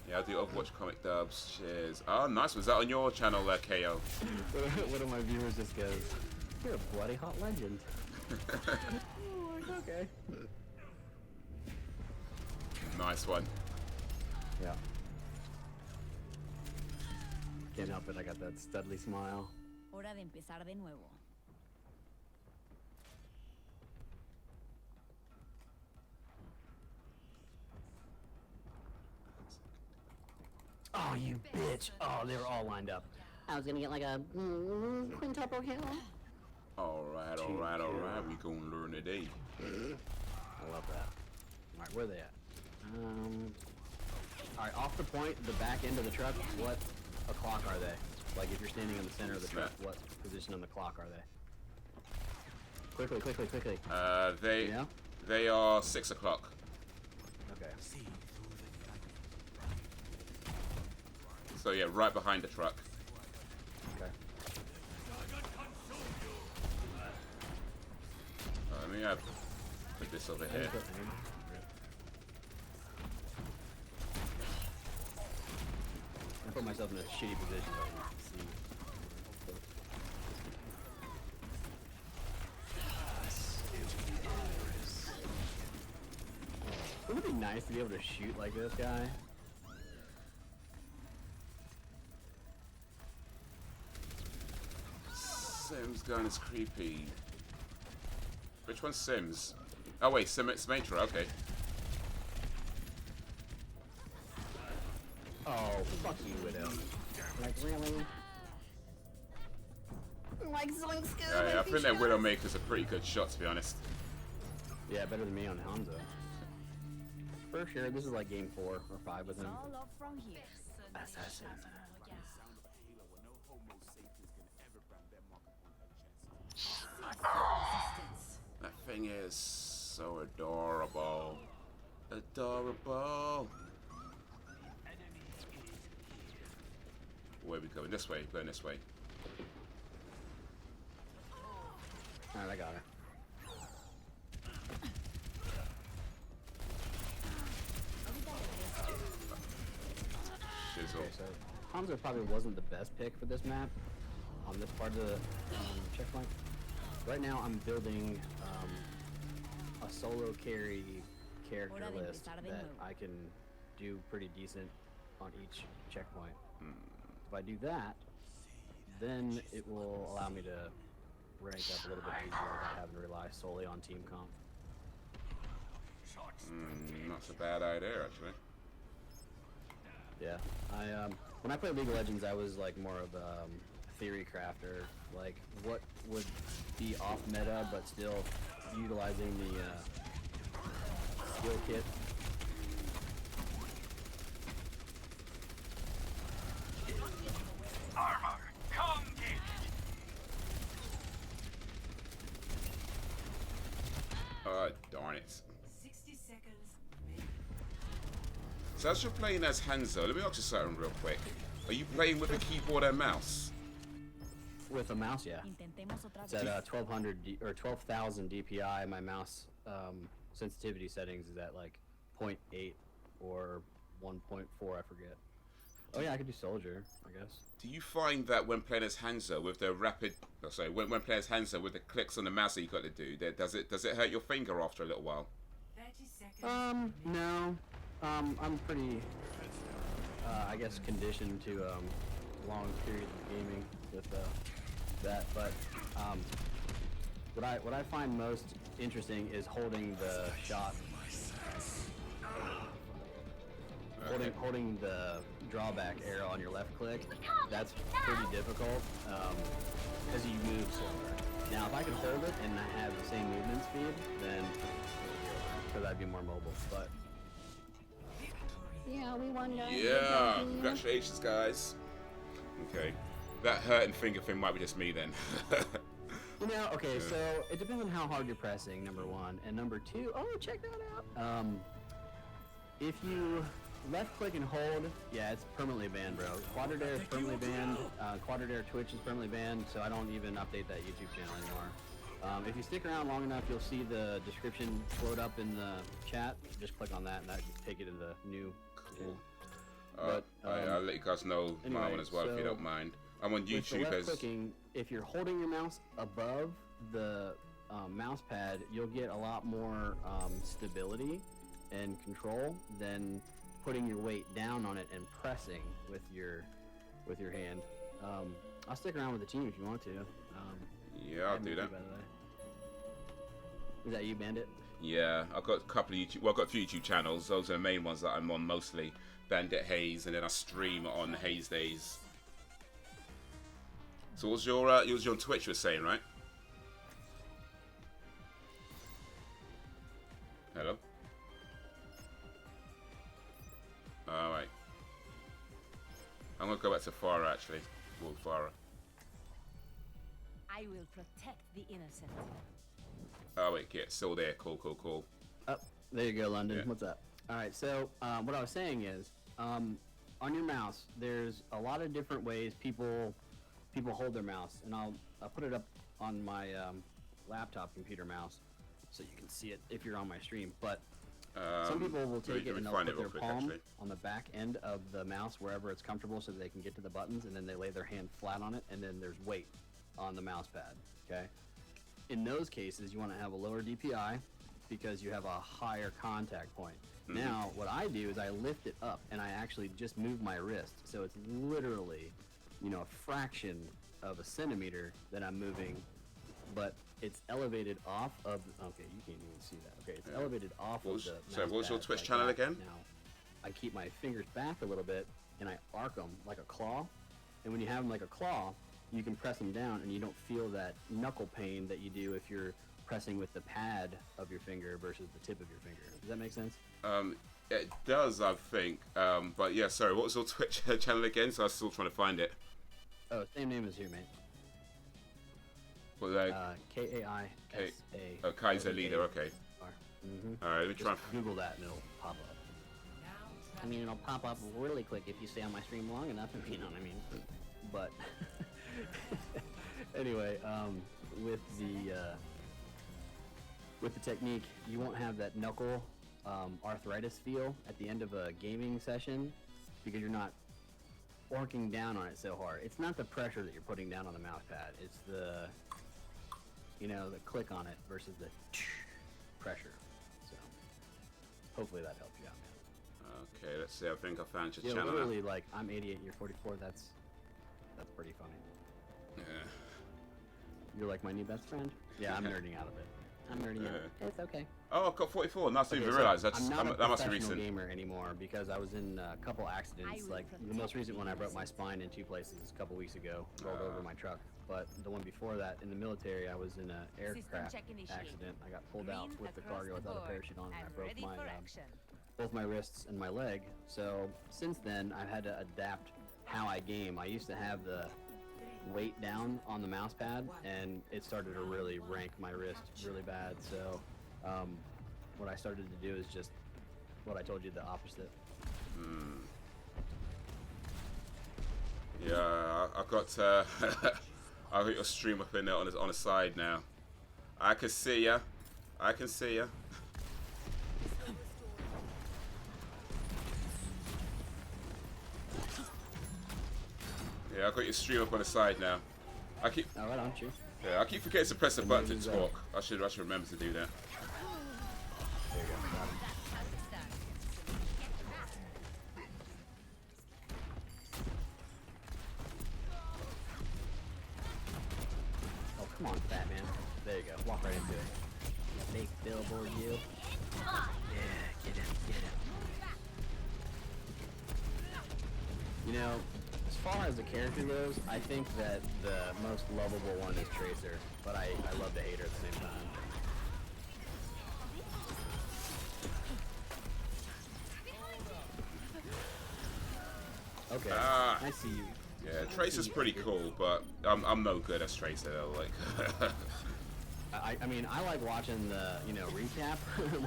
Yeah, I do Overwatch comic dubs. Cheers. Oh, nice. Was that on your channel, KO?
One of my viewers just goes, "You're a bloody hot legend." Oh, okay.
Nice one.
Yeah. Can't help it. I got that studly smile.
Hora de empezar de nuevo.
Oh, you bitch! Oh, they were all lined up. I was gonna get like a quintuple kill.
Alright, alright, alright. We gonna learn today.
I love that. Alright, where are they at? Alright, off the point, the back end of the truck, what o'clock are they? Like, if you're standing in the center of the truck, what position on the clock are they? Quickly, quickly, quickly.
They are 6 o'clock.
Okay.
So yeah, right behind the truck.
Okay.
Let me put this over here.
I put myself in a shitty position so I can see. Wouldn't it be nice to be able to shoot like this guy?
Sims gun is creepy. Which one's Sims? Oh wait, Symmetra, okay.
Oh, fuck you, Widow. Like, really? Like, something scary.
Yeah, I think that Widowmaker's a pretty good shot, to be honest.
Yeah, better than me on Hanzo. For sure, this is like game 4 or 5 with him.
All up from here.
Assassin.
That thing is so adorable. Adorable. Where are we going? This way. Going this way.
Alright, I got her.
Shizzle.
Okay, so Hanzo probably wasn't the best pick for this map on this part of the checkpoint. Right now I'm building a solo carry character list that I can do pretty decent on each checkpoint. If I do that, then it will allow me to rank up a little bit easier without having to rely solely on team comp.
Not so bad idea, actually.
Yeah, when I played League of Legends, I was like more of a theory crafter, like what would be off meta but still utilizing the skill kit.
Armor, come get.
Darn it.
60 seconds remaining.
So as you're playing as Hanzo, let me ask you something real quick. Are you playing with a keyboard and mouse?
With a mouse, yeah.
Intentemos otra
It's
vez.
at 1200 or 12,000 DPI. My mouse sensitivity settings is at like 0.8 or 1.4, I forget. Oh yeah, I could do soldier, I guess.
Do you find that when playing as Hanzo with the when playing as Hanzo with the clicks on the mouse that you got to do, does it hurt your finger after a little while?
30 seconds.
No. I'm pretty, I guess, conditioned to long periods of gaming with that. But what I find most interesting is holding the shot, holding the drawback arrow on your left click. That's pretty difficult because you move slower. Now, if I could hold it and not have the same movement speed, then because I'd be more mobile. But
Yeah, we won.
Yeah, congratulations, guys. Okay, that hurting finger thing might be just me then.
you know, okay, so it depends on how hard you're pressing. Number one, and number two. Oh, check that out. If you left click and hold, yeah, it's permanently banned, bro. Quadridair is permanently banned. Quadridair Twitch is permanently banned, so I don't even update that YouTube channel anymore. If you stick around long enough, you'll see the description float up in the chat. Just click on that, and that will take you to the new channel.
I'll let you guys know
anyway,
my one as well if you don't mind. I'm on
With the
YouTube
left
as
clicking, if you're holding your mouse above the mouse pad, you'll get a lot more stability and control than putting your weight down on it and pressing with your hand. I'll stick around with the team if you want to.
yeah, I'll do that.
By the way. Is that you, Bandit?
Yeah, I've got a couple of YouTube. Well, I've got a few YouTube channels. Those are the main ones that I'm on mostly. Bandit Haze, and then I stream on Haze Days. So what's your yours on Twitch? You were saying, right? Hello. All right. I'm gonna go back to Farah actually. Well, Farah.
I will protect the innocent.
Oh wait, yeah, still there. Cool.
Oh, there you go, London.
Yeah.
What's up? All right, so what I was saying is, on your mouse, there's a lot of different ways people hold their mouse, and I'll put it up on my laptop computer mouse so you can see it if you're on my stream. But some people will take it and they'll put their palm on the back end of the mouse wherever it's comfortable so they can get to the buttons, and then they lay their hand flat on it, and then there's weight on the mouse pad. Okay. In those cases, you want to have a lower DPI because you have a higher contact point.
Mm-hmm.
Now, what I do is I lift it up and I actually just move my wrist. So it's literally, a fraction of a centimeter that I'm moving, but it's elevated off of, okay, you can't even see that. Okay, it's elevated off of the
So
mouse
what's your
pad
Twitch
like
channel
that.
again?
Now, I keep my fingers back a little bit and I arc them like a claw. And when you have them like a claw, you can press them down and you don't feel that knuckle pain that you do if you're pressing with the pad of your finger versus the tip of your finger. Does that make sense?
It does, I think. But yeah, sorry, what was your Twitch channel again? So I'm still trying to find it.
Oh, same name as you, mate.
What like?
Kaisa.
Oh, Kaiser Leader. Okay.
Mm-hmm.
All right, let me try.
Just Google that and it'll pop up.
Now
I mean, it'll pop up really quick if you stay on my stream long enough, if you know what I mean. But anyway, with the technique, you won't have that knuckle arthritis feel at the end of a gaming session because you're not orking down on it so hard. It's not the pressure that you're putting down on the mouse pad. It's the the click on it versus the pressure. So hopefully that helps you out, man.
Okay, let's see. I think I found your channel.
Literally, like, I'm 88, you're 44. That's pretty funny.
Yeah.
You're like my new best friend. Yeah, I'm nerding out of it. I'm nerding out. It's okay.
Oh, I've got 44. Not
Okay,
even
so
realized.
I'm not a
That must be
professional
recent.
gamer anymore because I was in a couple accidents. Like the most recent one, I broke my spine in 2 places a couple weeks ago, rolled over my truck. But the one before that, in the military, I was in an aircraft accident. I got pulled out with the cargo without a parachute on, and I broke my both my wrists and my leg. So since then, I've had to adapt how I game. I used to have the weight down on the mouse pad, and it started to really rank my wrist really bad. So what I started to do is just what I told you, the opposite.
Yeah, I've got I've got your stream up in there on the side now. I can see ya. I can see ya. Yeah, I've got your stream up on the side now. I keep.
Oh, right on, you.
Yeah, I keep forgetting to press the button to talk. I should remember to do that.
There you go. Got him. Oh, come on, fat man. There you go. Walk right into it. You fake billboard, you. Yeah, get him, get him. You know, as far as the character goes, I think that the most lovable one is Tracer, but I love to hate her at the same time. Okay, I see you.
Yeah, Tracer's pretty cool, but I'm no good as Tracer though. Like,
I mean, I like watching the recap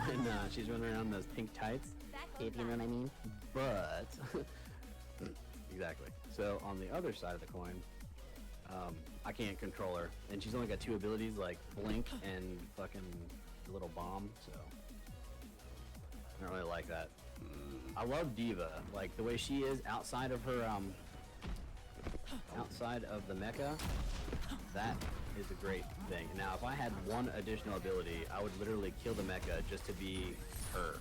when she's running around in those pink tights. If you know what I mean. But exactly. So on the other side of the coin, I can't control her, and she's only got 2 abilities, like blink and fucking the little bomb. So I don't really like that. I love Diva, like the way she is outside of her outside of the mecha. That is a great thing. Now, if I had one additional ability, I would literally kill the mecha just to be her.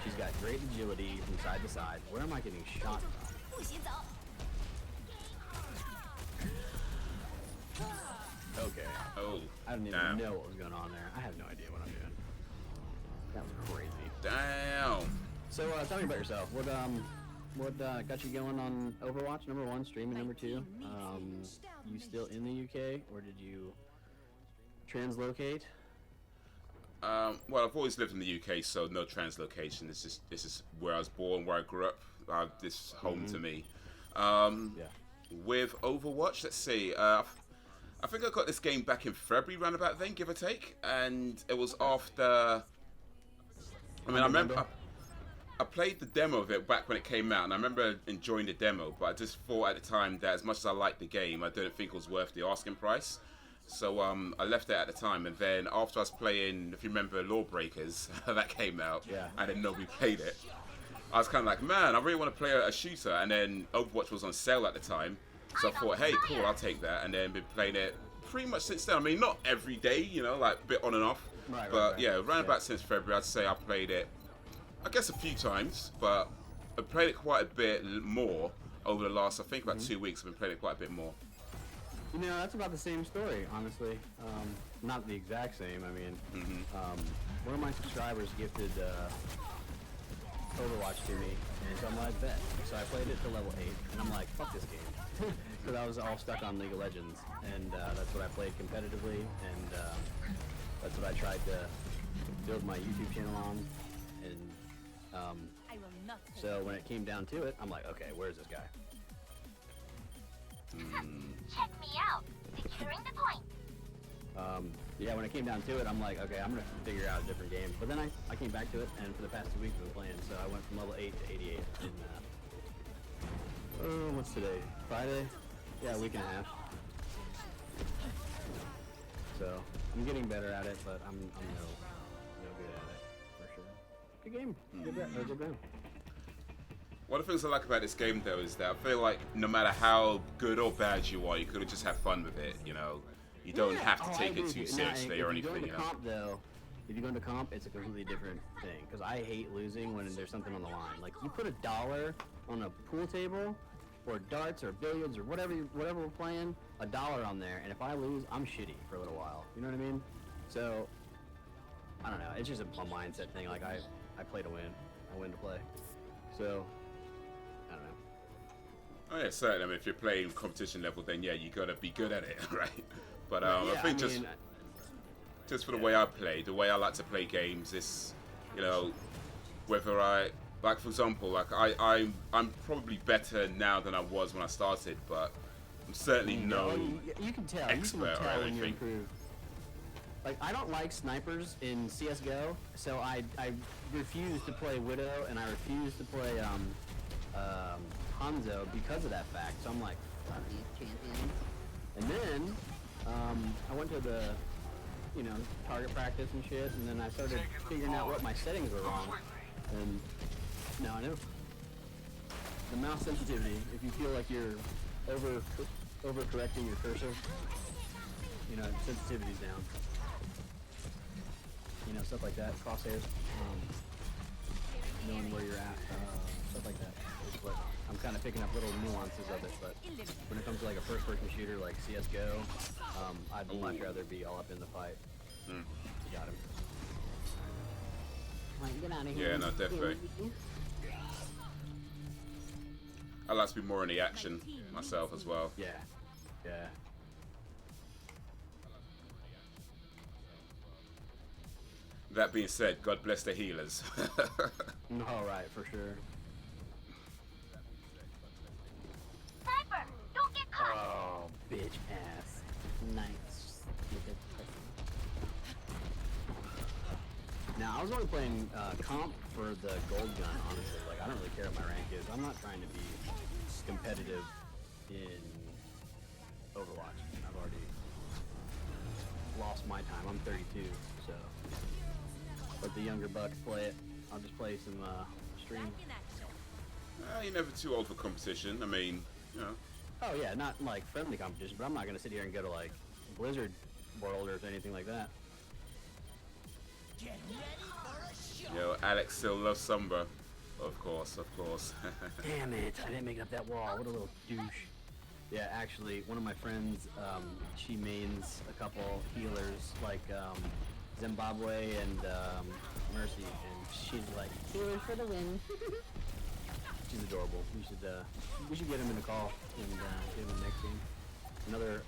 She's got great agility from side to side. Where am I getting shot from? Okay.
oh,
I didn't even
damn.
know what was going on there. I have no idea what I'm doing. That was crazy.
Damn.
So tell me about yourself. What got you going on Overwatch? Number 1, streaming. Number 2, you still in the UK, or did you translocate?
Well, I've always lived in the UK, so no translocation. This is where I was born, where I grew up. This is home to me.
Yeah.
With Overwatch, let's see. I think I got this game back in February, round about then, give or take, and it was after. I mean, I remember. I played the demo of it back when it came out, and I remember enjoying the demo, but I just thought at the time that as much as I liked the game, I didn't think it was worth the asking price. So I left it at the time, and then after I was playing, if you remember Lawbreakers, that came out, and then nobody played it. I was kind of like, man, I really want to play a shooter, and then Overwatch was on sale at the time, so I thought, hey, cool, I'll take that, and then been playing it pretty much since then. I mean, not every day, like a bit on and off, but yeah, around about since February, I'd say I played it, I guess a few times, but I played it quite a bit more over the last, I think about 2 weeks. I've been playing it quite a bit more.
That's about the same story, honestly. Not the exact same. I mean, one of my subscribers gifted Overwatch to me, and so I'm like, bet. So I played it to level 8, and I'm like, fuck this game. Because I was all stuck on League of Legends, and that's what I played competitively, and that's what I tried to build my YouTube channel on. And so when it came down to it, I'm like, okay, where's this guy?
Check me out. Securing the point.
Yeah, when it came down to it, I'm like, okay, I'm gonna figure out a different game. But then I came back to it, and for the past 2 weeks I've been playing. So I went from level 8 to 88 in what's today? Friday? Yeah, a week and a half. So I'm getting better at it, but I'm no good at it for sure. Good game. Good round.
One of the things I like about this game, though, is that I feel like no matter how good or bad you are, you could just have fun with it, You don't have to take it too seriously or anything,
If you go into comp, though, if you go into comp, it's a completely different thing. Because I hate losing when there's something on the line. Like, you put $1 on a pool table, or darts or billiards or whatever we're playing, $1 on there, and if I lose, I'm shitty for a little while. You know what I mean? So I don't know. It's just a mindset thing. Like I play to win. I win to play. So I don't know.
Oh yeah, certainly. I mean, if you're playing competition level, then yeah, you gotta be good at it, right? But
Yeah,
I think just for the way I play, the way I like to play games is, you know, whether I like, for example, like I'm probably better now than I was when I started, but I'm certainly
you can tell.
expert
You can tell
or
when you
anything.
improve. Like, I don't like snipers in CSGO, so I refuse to play Widow, and I refuse to play Hanzo because of that fact. So I'm like, fuck these champions. And then I went to the, you know, target practice and shit, and then I started figuring out what my settings were wrong. And now I know. The mouse sensitivity, if you feel like you're overcorrecting your cursor, you know, sensitivity's down. You know, stuff like that, crosshairs, knowing where you're at, stuff like that is what I'm kind of picking up little nuances of it. But when it comes to like a first-person shooter like CS:GO, I'd much rather be all up in the fight. You got him. Get out of here.
Yeah, no, definitely. I like to be more in the action myself as well.
Yeah, yeah.
That being said, God bless the healers.
All right, for sure.
Sniper, don't get caught.
Oh, bitch ass. Nice. Now, I was only playing comp for the gold gun, honestly. Like, I don't really care what my rank is. I'm not trying to be competitive in Overwatch. I've already lost my time. I'm 32, so let the younger bucks play it. I'll just play some stream.
You're never too old for competition. I mean, you know.
Oh yeah, not like friendly competition, but I'm not gonna sit here and go to like Blizzard World or anything like that.
You know, Alex still loves Sumber. Of course, of course.
Damn it, I didn't make up that wall. What a little douche. Yeah, actually, one of my friends, she mains a couple healers, like Zimbabwe and Mercy, and she's like, healers for the win. She's adorable. We should get him in a call and get him in the next game.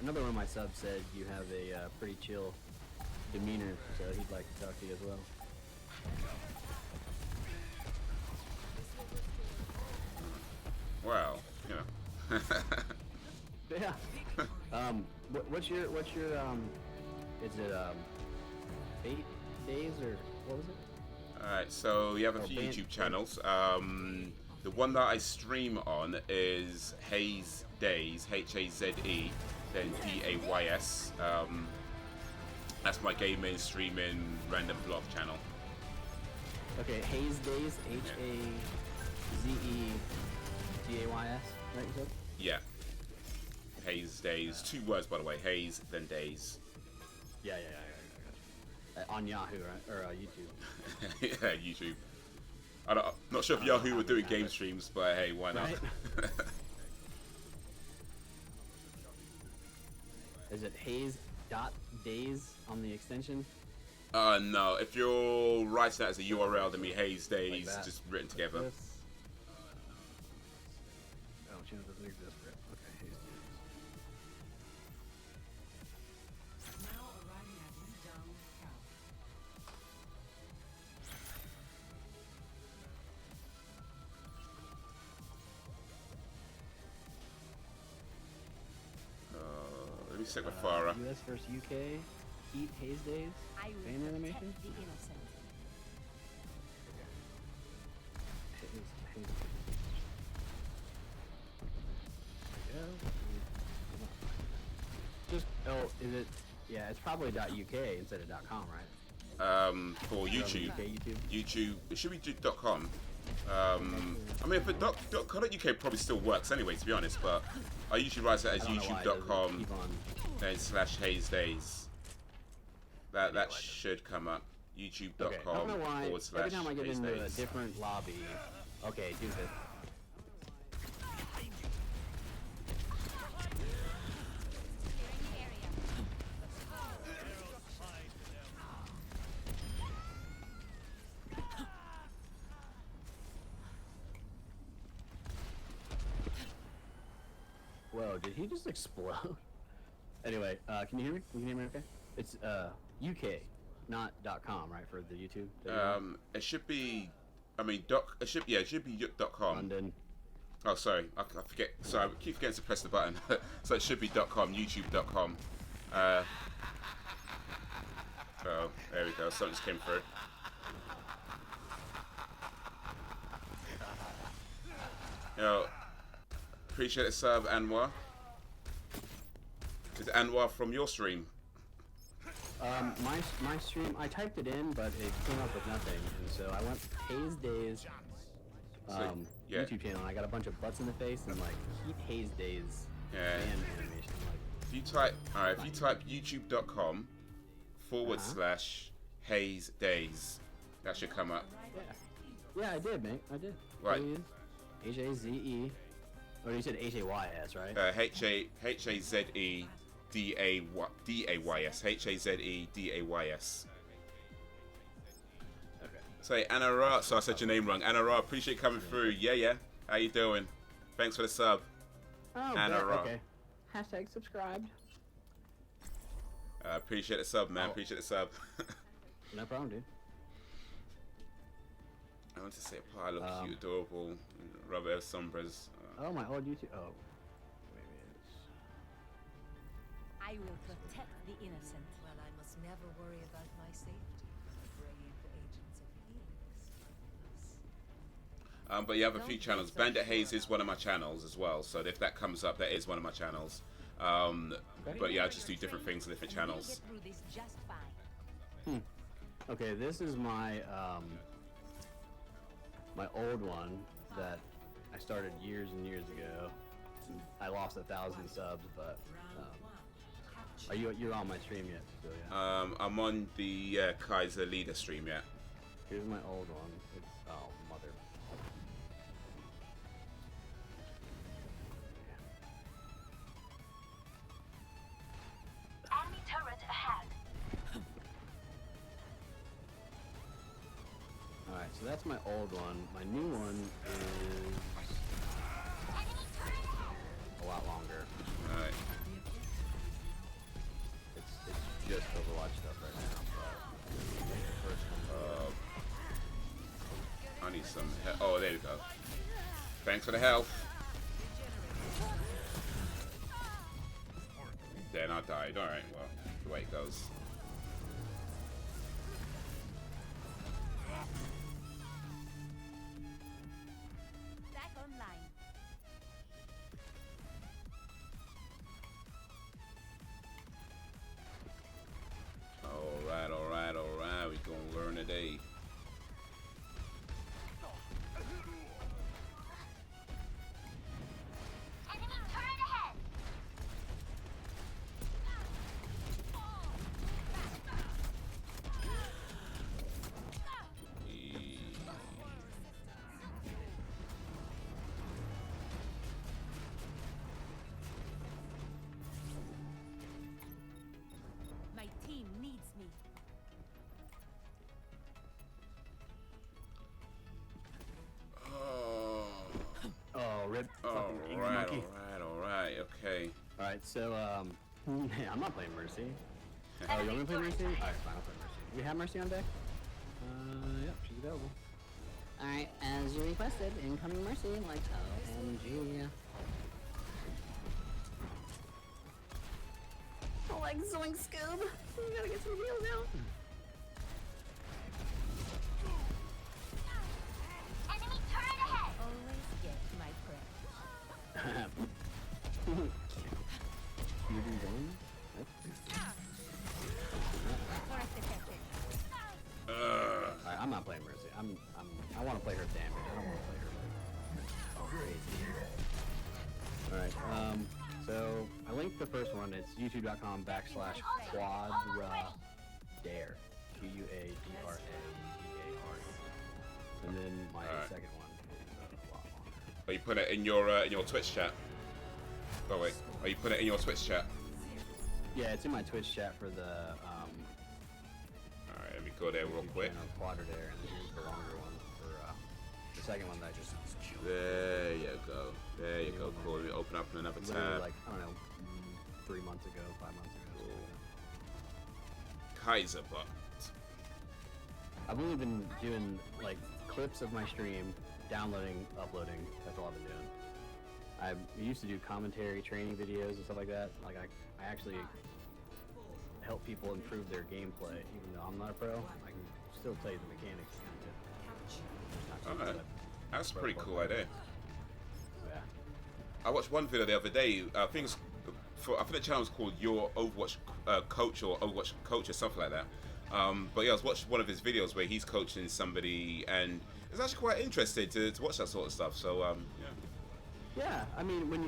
Another one of my subs said you have a pretty chill demeanor, so he'd like to talk to you as well.
Wow, you know.
Yeah. What's your is it 8 days or what was it?
Alright, so you have a few YouTube channels. The one that I stream on is Haze Days, Haze, then Days. That's my gaming, streaming, random vlog channel.
Okay, Haze Days, HAZEDAYS, right, you said?
Yeah. Haze Days. 2 words, by the way. Haze, then Days.
Yeah. On Yahoo, right? Or YouTube.
Yeah, YouTube. I'm not sure if Yahoo were doing game streams, but hey, why not?
Right? Is it Haze.Days on the extension?
No. If you're writing that as a URL, then be Haze Days,
Like
just written together.
Oh, channel doesn't exist, right? Okay, Haze Days.
Now arriving at Lead-Down Camp.
Let me check with Farah.
US versus UK. Heat Haze Days. Fan animation.
The innocent.
Haze. Just is it? Yeah, it's probably .uk instead of .com, right?
For YouTube.
UK,
YouTube. It should be .com. I mean, but .co.uk probably still works anyway, to be honest. But I usually write it as YouTube.com then /Haze Days. That should come up. YouTube.com
Okay, I don't know why.
/
Every time I get
Haze
into a
Days.
different lobby. Okay, do this. did he just explode? Anyway, can you hear me? Can you hear me okay? It's UK, not .com, right, for the YouTube?
It should be, I mean, it should be .com.
London.
Oh, sorry, I forget. Sorry, I keep forgetting to press the button. So it should be .com, YouTube.com. Oh, there we go. Something just came through. Yo, appreciate the sub, Anwar. Is Anwar from your stream?
My stream, I typed it in, but it came up with nothing, and so I went Haze Days
yeah.
YouTube channel, and I got a bunch of butts in the face, and like, keep Haze Days
Yeah.
fan animation. Like,
If you type, alright, if you type youtube.com/Haze Days, that should come up.
yeah, I did, mate. I did.
Right.
Haze. Oh, you said Hays, right?
Hazeddays. Hazeddays.
Okay.
Say Anna Ra. So I said your name wrong. Anna Ra, appreciate coming through. Yeah. How you doing? Thanks for the sub.
Oh,
Anna Ra.
okay. Hashtag subscribed.
Appreciate the sub, man. Appreciate the sub.
No problem, dude.
I want to say pile of cute, adorable rubber sombras.
Oh, my old YouTube. Oh, wait a minute.
I will protect the innocent.
Well, I must never worry about my safety. Brave agents of Hades.
But you have a few channels. Bandit Haze is one of my channels as well. So if that comes up, that is one of my channels. But yeah, I just do different things on different channels.
Get through this just fine.
Okay, this is my my old one that I started years and years ago. I lost 1,000 subs, but you're on my stream yet? Still, yeah.
I'm on the Kaiser Leader stream yet.
Here's my old one. It's mother.
Enemy turret ahead.
Alright, so that's my old one. My new one is a lot longer.
Alright.
It's just Overwatch stuff right now, but the first one.
I need some. Oh, there we go. Thanks for the health. Then I died. Alright, well, the way it goes.
Back online.
Alright. We gonna learn today.
Enemy turret ahead.
My team needs me.
Oh, rip. Fucking angry monkey.
Alright. Okay.
Alright, so, I'm not playing Mercy. Oh, you want me to play Mercy? Alright, fine, I'll play Mercy. We have Mercy on deck? Yep, she's available. Alright, as you requested, incoming Mercy, like, OMG. Oh, like, Zoink Scoob! You gotta get some heals out!
Enemy turret ahead.
Always get my prep.
You didn't go in?
Turret detected.
Alright, I'm not playing Mercy. I want to play her damage. I don't want to play her like crazy. Alright, so I linked the first one. It's youtube.com/QuadraDare. QUADRADARE. And then my second one is a lot longer.
Are you putting it in your Twitch chat? Oh wait. Are you putting it in your Twitch chat?
Yeah, it's in my Twitch chat for the
Alright, let me go there real quick.
QuadraDare, and then here's the longer one for The second one that I just
There you go. There you go. Cool. We open up another
literally
tab.
like, I don't know, 3 months ago, 5 months ago.
Kaiser bot.
I've only been doing like clips of my stream, downloading, uploading. That's all I've been doing. I used to do commentary, training videos and stuff like that. Like I actually help people improve their gameplay. Even though I'm not a pro, I can still tell you the mechanics.
Alright. That's a pretty cool idea.
Yeah.
I watched one video the other day. I think the channel was called Your Overwatch Coach or Overwatch Coach or something like that. But yeah, I was watching one of his videos where he's coaching somebody, and it's actually quite interesting to watch that sort of stuff. So yeah.
Yeah, I mean, when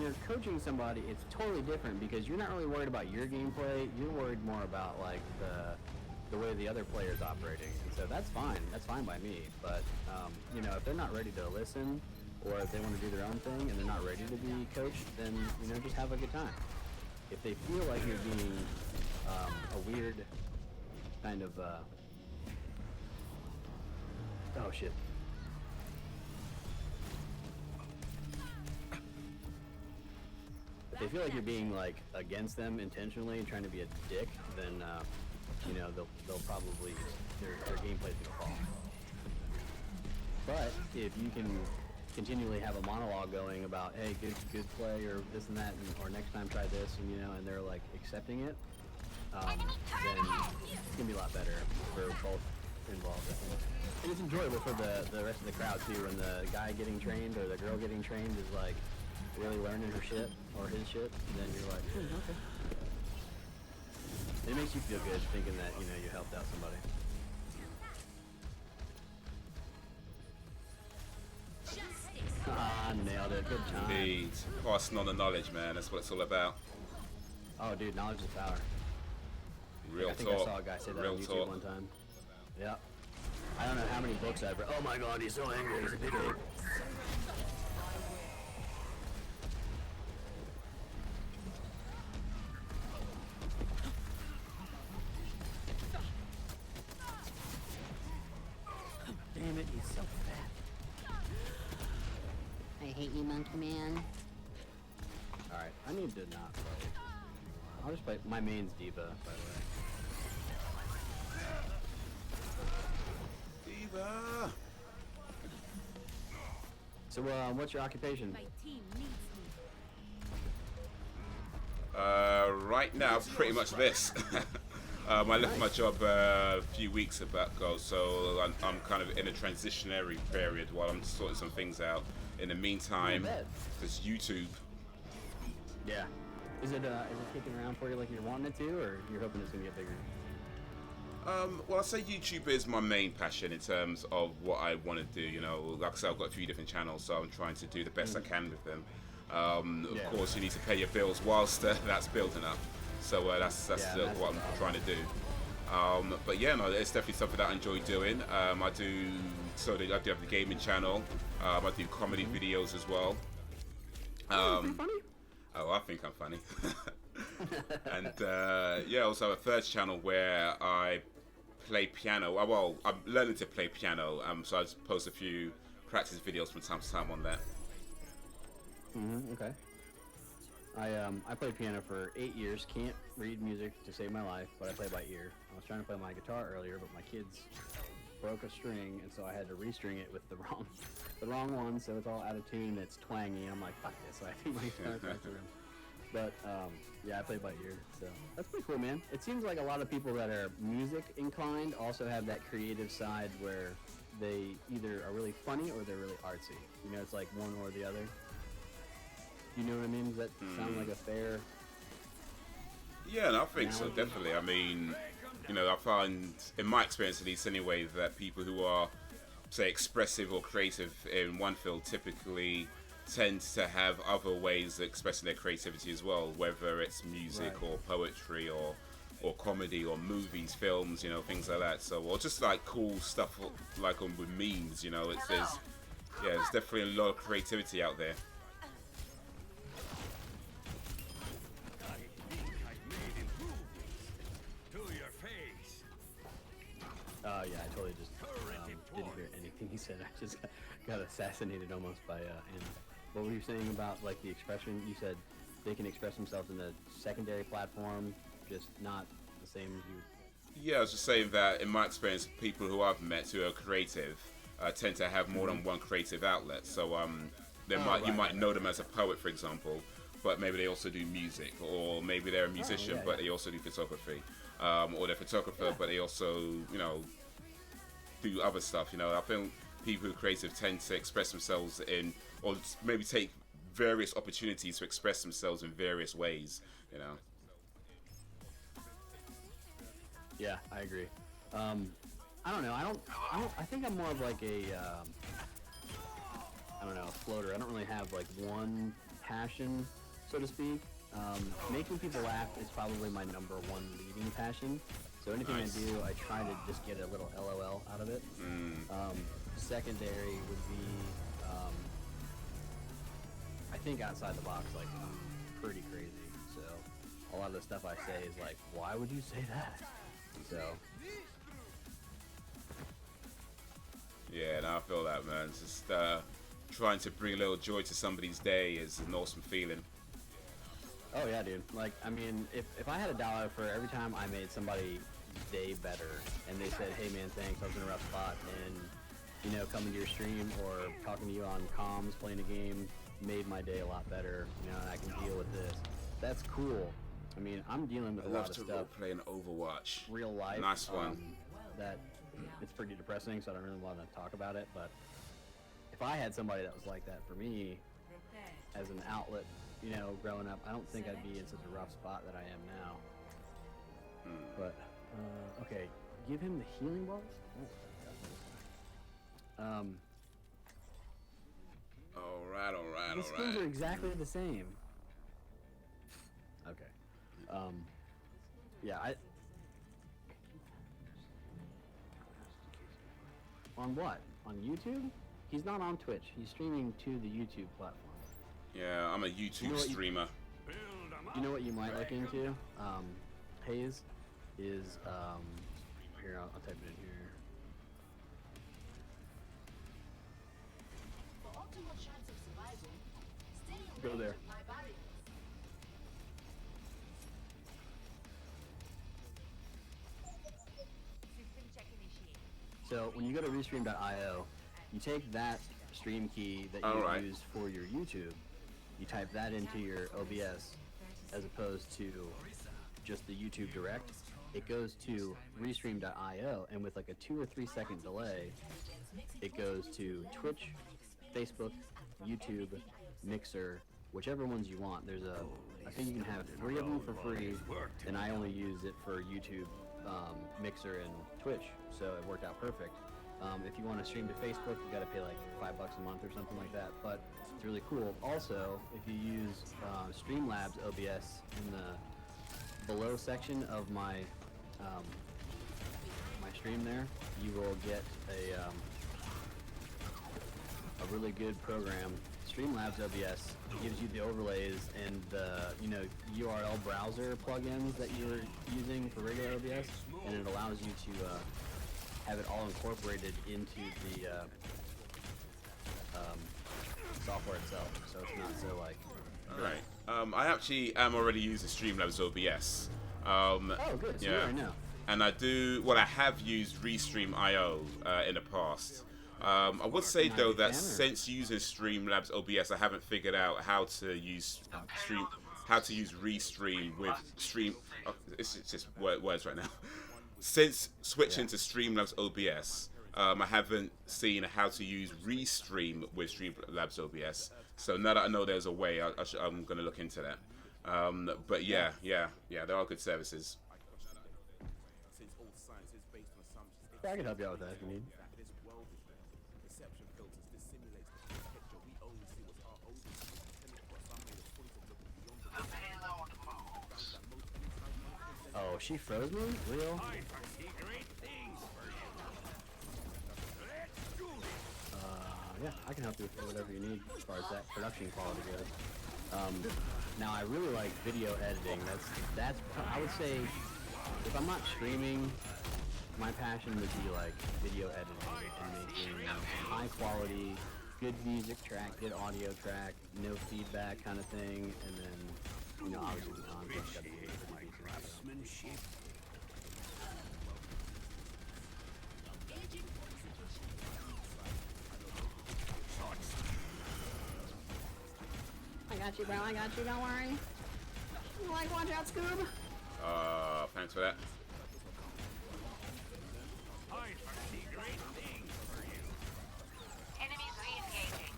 you're coaching somebody, it's totally different because you're not really worried about your gameplay. You're worried more about like the way the other player's operating, and so that's fine. That's fine by me. But you know, if they're not ready to listen, or if they want to do their own thing and they're not ready to be coached, then you know, just have a good time. If they feel like you're being a weird kind of oh shit. If they feel like you're being like against them intentionally and trying to be a dick, then you know, they'll probably their gameplay's gonna fall. But if you can continually have a monologue going about, hey, good play or this and that, or next time try this, and you know, and they're like accepting it, then it's gonna be a lot better for both involved, I think. And it's enjoyable for the rest of the crowd too, when the guy getting trained or the girl getting trained is like really learning her shit or his shit, and then you're like, okay. It makes you feel good thinking that, you know, you helped out somebody. Ah, nailed it. Good time.
Indeed. Passing on the knowledge, man. That's what it's all about.
Oh, dude, knowledge is power.
Real
I think
talk.
I saw a guy say that
Real
on YouTube
talk.
one time. Yeah. I don't know how many books I've read. Oh my god, he's so angry. He's a big ape. Damn it, he's so fat.
I hate you, monkey man.
Alright, I need to not play. I'll just play. My main's Diva, by the way.
Diva.
So, what's your occupation?
My team needs me.
Right now, pretty much this. I left my job a few weeks ago, so I'm kind of in a transitionary period while I'm sorting some things out. In the meantime, there's YouTube.
Yeah. Is it kicking around for you like you're wanting it to, or you're hoping it's gonna get bigger?
Well, I say YouTube is my main passion in terms of what I want to do. You know, like I said, I've got a few different channels, so I'm trying to do the best I can with them. Of course, you need to pay your bills whilst that's building up. So that's what I'm trying to do. But yeah, no, it's definitely something that I enjoy doing. I do have the gaming channel. I do comedy videos as well.
Funny?
Oh, I think I'm funny. And yeah, also have a third channel where I play piano. Well, I'm learning to play piano, so I just post a few practice videos from time to time on that.
Okay. I played piano for 8 years. Can't read music to save my life, but I play by ear. I was trying to play my guitar earlier, but my kids broke a string, and so I had to restring it with the wrong one, so it's all out of tune. It's twangy. I'm like, fuck this. So I think my guitar back to room. But yeah, I play by ear, so that's pretty cool, man. It seems like a lot of people that are music inclined also have that creative side where they either are really funny or they're really artsy. You know, it's like one or the other. You know what I mean? Does that sound like a fair?
Yeah, no, I think so, definitely. I mean, you know, I find, in my experience at least anyway, that people who are, say, expressive or creative in one field typically tend to have other ways of expressing their creativity as well, whether it's music or poetry or comedy or movies, films, you know, things like that. So, or just like cool stuff like with memes, you know, there's definitely a lot of creativity out there.
Yeah, I totally just didn't hear anything he said. I just got assassinated almost by Anna. What were you saying about like the expression? You said they can express themselves in a secondary platform, just not the same as you.
Yeah, I was just saying that in my experience, people who I've met who are creative tend to have more than one creative outlet. So you might know them as a poet, for example, but maybe they also do music, or maybe they're a musician, but they also do photography, or they're a photographer, but they also, you know, do other stuff. You know, I think people who are creative tend to express themselves in, or maybe take various opportunities to express themselves in various ways. You know.
Yeah, I agree. I don't know. I think I'm more of like a, I don't know, a floater. I don't really have like one passion, so to speak. Making people laugh is probably my number one leading passion. So anything I do, I try to just get a little LOL out of it. Secondary would be, I think outside the box, like I'm pretty crazy. So a lot of the stuff I say is like, why would you say that? So.
Yeah, and I feel that, man. Just trying to bring a little joy to somebody's day is an awesome feeling.
Oh yeah, dude. Like, I mean, if I had $1 for every time I made somebody's day better, and they said, hey man, thanks, I was in a rough spot, and, you know, coming to your stream or talking to you on comms, playing a game, made my day a lot better, you know, and I can deal with this. That's cool. I mean, I'm dealing with a lot of stuff.
Play an Overwatch.
Real life.
Nice one.
That it's pretty depressing, so I don't really want to talk about it. But if I had somebody that was like that for me, as an outlet, you know, growing up, I don't think I'd be in such a rough spot that I am now. But okay, give him the healing balls.
All right.
The skins are exactly the same. Okay. Yeah, on what? On YouTube? He's not on Twitch. He's streaming to the YouTube platform.
Yeah, I'm a YouTube streamer.
You know what you might look into? Haze is, here, I'll type it in here. Go there. So when you go to restream.io, you take that stream key that you use for your YouTube, you type that into your OBS, as opposed to just the YouTube Direct. It goes to restream.io, and with like a 2 or 3 second delay, it goes to Twitch, Facebook, YouTube, Mixer, whichever ones you want. There's I think you can have 3 of them for free, and I only use it for YouTube, Mixer, and Twitch, so it worked out perfect. If you want to stream to Facebook, you gotta pay like $5 a month or something like that, but it's really cool. Also, if you use Streamlabs OBS in the below section of my my stream there, you will get a really good program. Streamlabs OBS gives you the overlays and the URL browser plugins that you're using for regular OBS, and it allows you to have it all incorporated into the software itself, so it's not so like.
Right. I actually am already using Streamlabs OBS.
Oh, good. So
yeah.
I know.
And I have used Restream.io in the past. I would say though that since using Streamlabs OBS, I haven't figured out how to use Restream with Stream. Oh, it's just words right now. Since switching to Streamlabs OBS, I haven't seen how to use Restream with Streamlabs OBS. So now that I know there's a way, I'm going to look into that. But yeah, there are good services.
Yeah, I can help you out with that if you need. Oh, she froze me? Real? Yeah, I can help you with whatever you need as far as that production quality goes. Now, I really like video editing. That's I would say, if I'm not streaming, my passion would be like video editing and making high quality, good music track, good audio track, no feedback kind of thing, and then, you know, obviously the content's got to be pretty decent.
Craftsmanship.
I got you, bro. I got you. Don't worry. Like, watch out, Scoob.
Thanks for that.
I foresee great things for you.
Enemies re-engaging.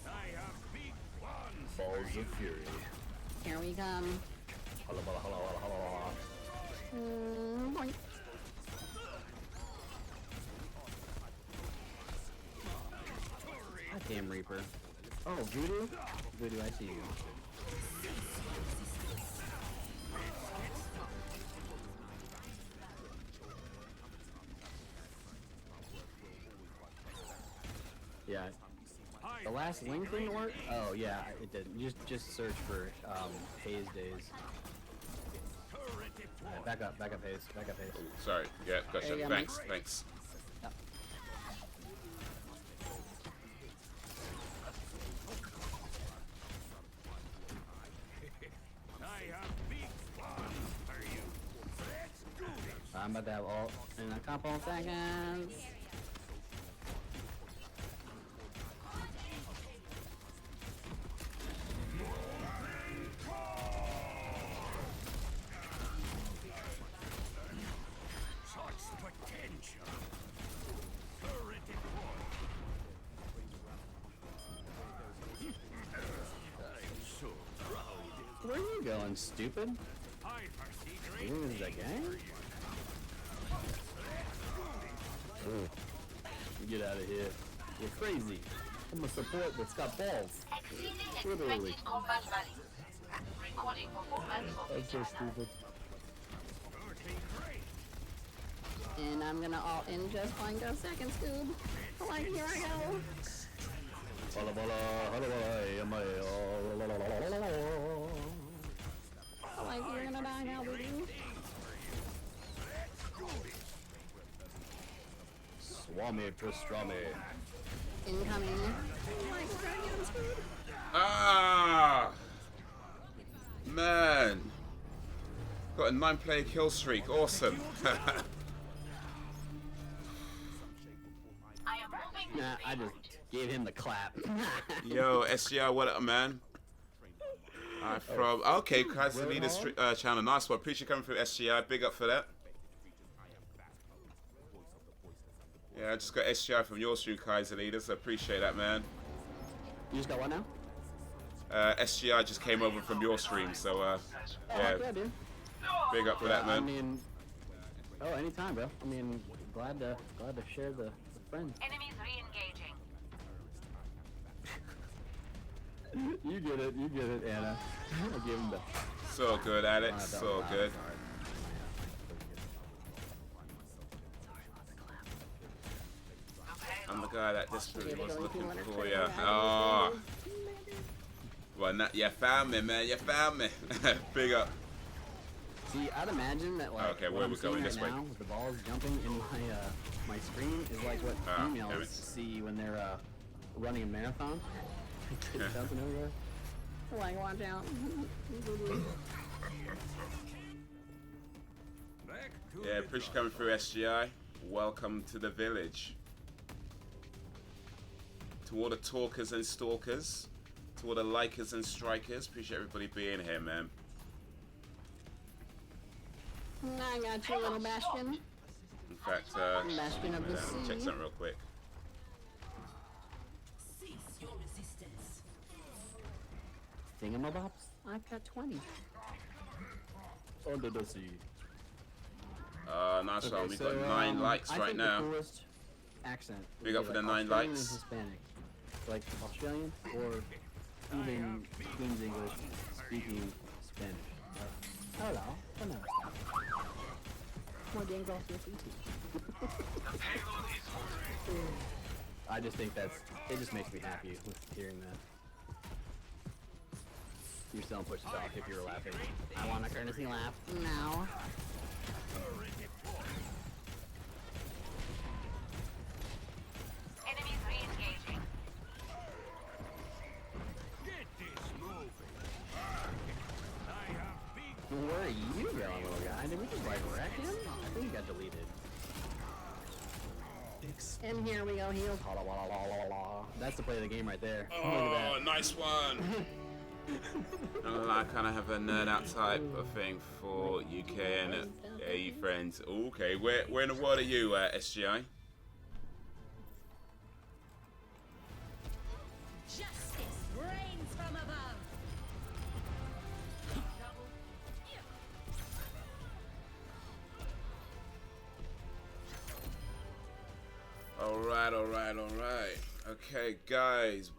I have big plans.
Balls of fury.
Here we come. Boink.
Goddamn Reaper. Oh, Voodoo? Voodoo, I see you. Yeah. The last link didn't work? Oh yeah, it didn't. Just search for Haze Days. Alright, back up Haze,
Sorry. Yeah, gotcha.
There you go,
Thanks,
mate.
thanks.
Yep.
I have big plans for you. Let's do this.
I'm about to have ult in a couple seconds.
Such potential. Turret deployed. I'm so proud.
Where are you going, stupid?
I foresee great
You is that gang? Get out of here. You're crazy. I'm a support that's got balls.
Exceeding
Literally.
expected combat value. Recording performance of
That's so stupid.
looking great.
And I'm gonna ult in just 1 second, Scoob. Like, here I go. Like, you're gonna die now, baby.
Swami pastrami.
Incoming. Like, we're gonna get him, Scoob.
Ah! Man. Got a 9-player kill streak. Awesome.
I am moving
Nah, I just gave him the clap.
Yo, SGI, what up, man? From okay, Kaiser Leaders channel. Nice one. Appreciate you coming through SGI. Big up for that. Yeah, I just got SGI from your stream, Kaiser Leaders. I appreciate that, man.
You just got one now?
SGI just came over from your stream, so yeah,
Yeah, dude.
big up for that,
I
man.
mean, oh, anytime, bro. I mean, glad to share the friends.
enemies re-engaging.
You get it, Anna. I'll give him the.
So good, Alex. So good. I'm the guy that desperately was looking for you. Oh. Well, you found me, man. You found me. Big up.
See, I'd imagine that like
Okay,
what
where
I'm
we going
seeing
this way?
right now with the balls jumping in my screen is like what
damn
females
it.
see when they're running a marathon. Kids jumping everywhere.
Like, watch out.
Back to
Yeah, appreciate you coming through SGI. Welcome to the village. To all the talkers and stalkers, to all the likers and strikers, appreciate everybody being here, man.
I got you, little Bastion.
In fact,
Bastion of the
check
sea.
something real quick.
Cease your resistance.
Thingamabobs?
I've got 20.
Under the sea.
Nice one. We've got 9 likes
I
right
think
now.
The coolest accent. would
Big
be
up for the 9
Australian
likes.
And Hispanic. Like Australian or even Queen's English speaking Spanish. Like, hola, buenas tardes. Muy bien, gracias. I just think it just makes me happy with hearing that. You're still on push to talk if you were laughing. I want a courtesy laugh. No.
Enemies re-engaging.
Get this moving. I have big
Where are you going, little guy? Did we just like wreck him? I think he got deleted. And here we go, heals. That's the play of the game right there. Look
Oh,
at
nice one. I kind of have a nerd out type of thing for UK and AE friends. Okay, where in the world are you, SGI?
Justice reigns from above.
Alright. Okay, guys.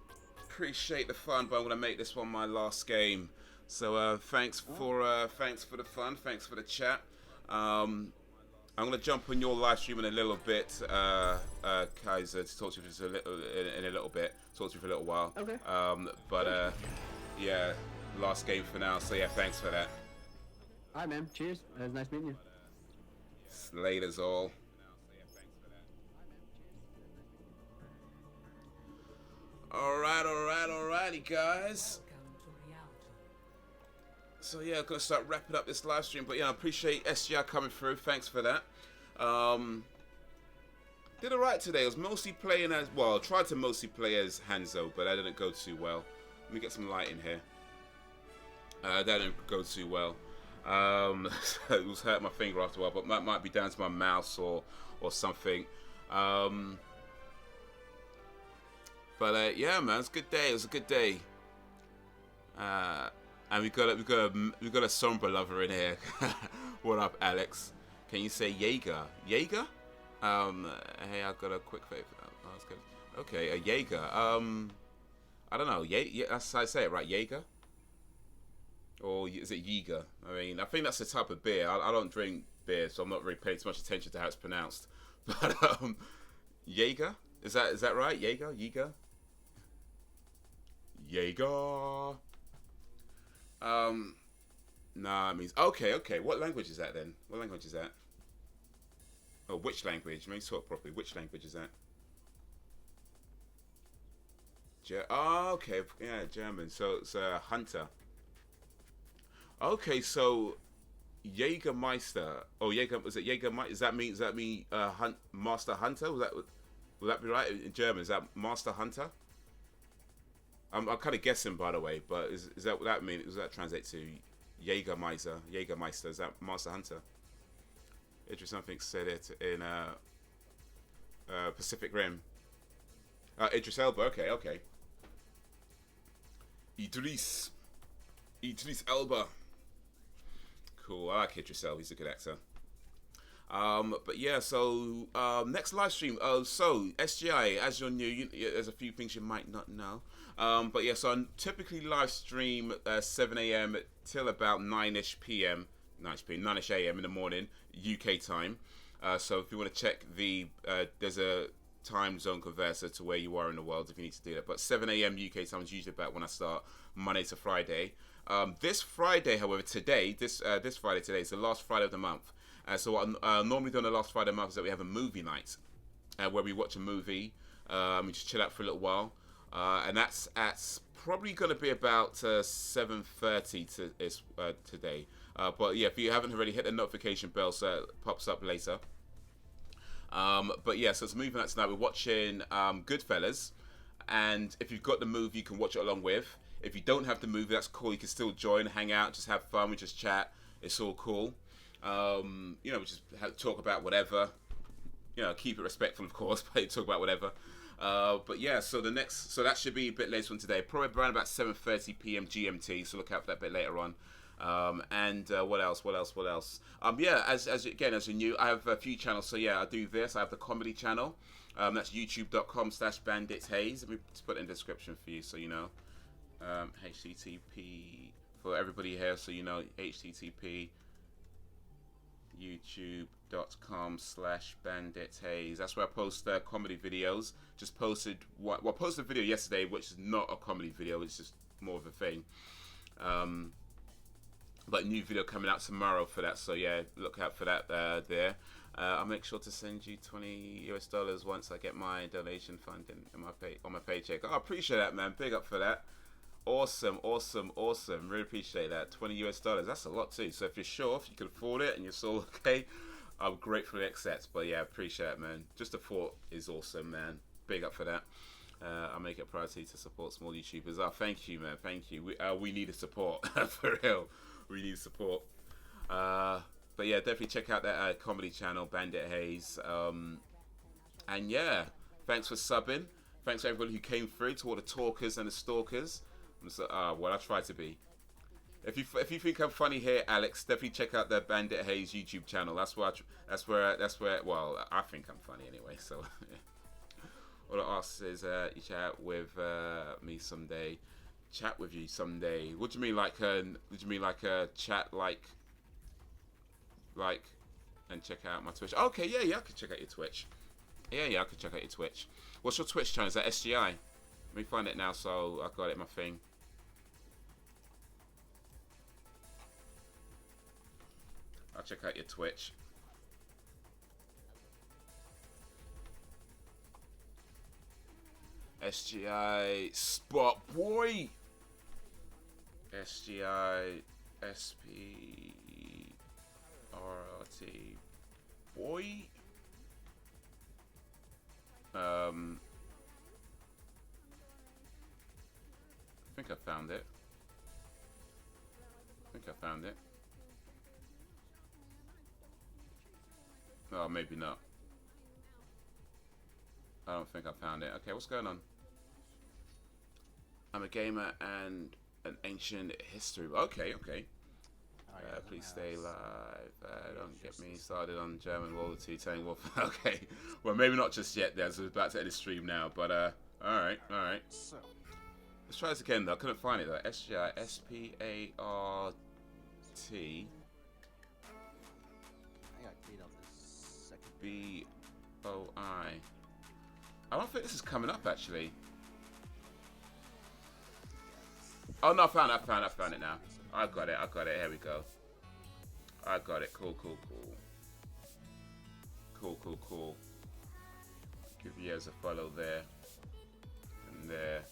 Appreciate the fun, but I'm gonna make this one my last game. So thanks for the fun, thanks for the chat. I'm gonna jump on your live stream in a little bit, Kaiser, to talk to you just a little in a little bit. Talk to you for a little while.
Okay.
But yeah, last game for now. So yeah, thanks for that.
Alright, man. Cheers. It was nice meeting you.
Laters all. Alrighty, guys. So yeah, I'm gonna start wrapping up this live stream. But yeah, I appreciate SGI coming through. Thanks for that. Did alright today. I was mostly playing as well. Tried to mostly play as Hanzo, but that didn't go too well. Let me get some light in here. That didn't go too well. It was hurting my finger after a while, but that might be down to my mouse or something. But yeah, man, it's a good day. It was a good day. And we got a Sombra lover in here. What up, Alex? Can you say Jaeger? Jaeger? Hey, I got a quick favor. Oh, that's good. Okay, a Jaeger. I don't know. That's how I say it, right? Jaeger? Or is it Jaeger? I mean, I think that's the type of beer. I don't drink beer, so I'm not really paying too much attention to how it's pronounced. But Jaeger? Is that right? Jaeger? Jaeger. Nah, it means okay. What language is that then? What language is that? Oh, which language? Let me talk properly. Which language is that? Okay, yeah, German. So it's hunter. Okay, so Jägermeister. Oh, was it Jägermeister? Does that mean Master Hunter? Will that be right in German? Is that Master Hunter? I'm kind of guessing, by the way, but is that what that means? Does that translate to Jägermeister? Is that Master Hunter? Idris something said it in Pacific Rim. Idris Elba. Okay. Idris Elba. Cool. I like Idris Elba. He's a good actor. But yeah, so next live stream. So SGI, as you're new, there's a few things you might not know. But yeah, so I typically live stream 7 a.m. till about 9ish p.m. 9ish a.m. in the morning, UK time. So if you want to check there's a time zone converter to where you are in the world if you need to do that. But 7 a.m. UK time is usually about when I start, Monday to Friday. This Friday, however, this Friday today is the last Friday of the month. So what I normally do on the last Friday of the month is that we have a movie night where we watch a movie, we just chill out for a little while. And that's probably going to be about 7:30 today. But yeah, if you haven't already, hit the notification bell so it pops up later. But yeah, so it's a movie night tonight. We're watching Goodfellas. And if you've got the movie, you can watch it along with. If you don't have the movie, that's cool. You can still join, hang out, just have fun. We just chat. It's all cool. We just talk about whatever. Keep it respectful, of course, but talk about whatever. But yeah, so that should be a bit later on today, probably around about 7:30 p.m. GMT. So look out for that bit later on. And what else? Yeah, as you're new, I have a few channels. So yeah, I do this. I have the comedy channel. That's youtube.com/banditshaze. Let me just put it in the description for you, so you know. HTTP for everybody here, so you know. HTTP youtube.com/banditshaze. That's where I post comedy videos. Just posted a video yesterday, which is not a comedy video. It's just more of a thing. But new video coming out tomorrow for that, so yeah, look out for that there. I'll make sure to send you $20 once I get my donation funding on my paycheck. I appreciate that, man. Big up for that. Awesome, awesome, awesome. Really appreciate that. $20. That's a lot too. So if you're sure, if you can afford it and you're still okay, I'm gratefully accept. But yeah, appreciate it, man. Just the thought is awesome, man. Big up for that. I'll make it a priority to support small YouTubers. Oh, thank you, man. Thank you. We need the support for real. We need support. But yeah, definitely check out that comedy channel, Bandit Haze. And yeah, thanks for subbing. Thanks to everybody who came through, to all the talkers and the stalkers. Well, I try to be. If you think I'm funny here, Alex, definitely check out the Bandit Haze YouTube channel. That's where. Well, I think I'm funny anyway. So all I ask is you chat with me someday. Chat with you someday. What do you mean, like? Did you mean like chat like? And check out my Twitch. Okay, yeah, I can check out your Twitch. Yeah, I can check out your Twitch. What's your Twitch channel? Is that SGI? Let me find it now, so I've got it in my thing. I'll check out your Twitch. SGI Spot Boy. SGI SP RRT Boy. I think I found it. Oh, maybe not. I don't think I found it. Okay, what's going on? I'm a gamer and an ancient history. Okay. Please stay live. Don't get me started on German World War II telling Wolf. Okay. Well, maybe not just yet. There's about to end the stream now. But all right.
So,
let's try this again though. I couldn't find it though. SGI SPART.
I got keyed out this second.
BOI. I don't think this is coming up actually. Oh no, I found it now. I got it. Here we go. I got it. Cool. Give you as a follow there. And there.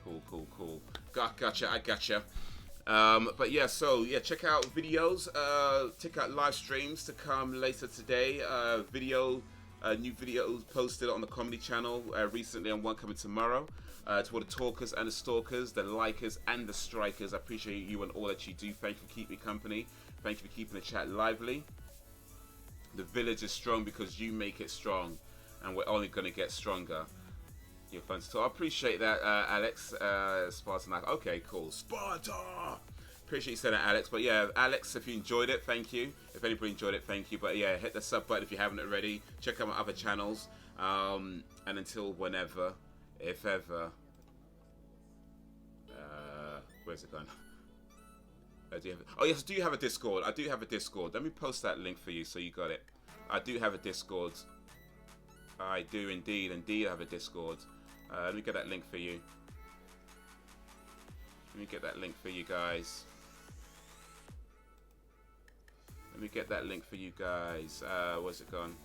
Cool. Gotcha. I gotcha. But yeah, so yeah, check out videos. Check out live streams to come later today. New videos posted on the comedy channel recently, and one coming tomorrow. To all the talkers and the stalkers, the likers and the strikers, I appreciate you and all that you do. Thank you for keeping me company. Thank you for keeping the chat lively. The village is strong because you make it strong, and we're only going to get stronger. You're fun to talk. I appreciate that, Alex. Spartan, like, okay, cool. Sparta! Appreciate you saying that, Alex. But yeah, Alex, if you enjoyed it, thank you. If anybody enjoyed it, thank you. But yeah, hit the sub button if you haven't already. Check out my other channels. And until whenever, if ever. Where's it gone? Oh yes, I do have a Discord. Let me post that link for you so you got it. I do have a Discord. I do indeed have a Discord. Let me get that link for you. Let me get that link for you guys. Where's it gone?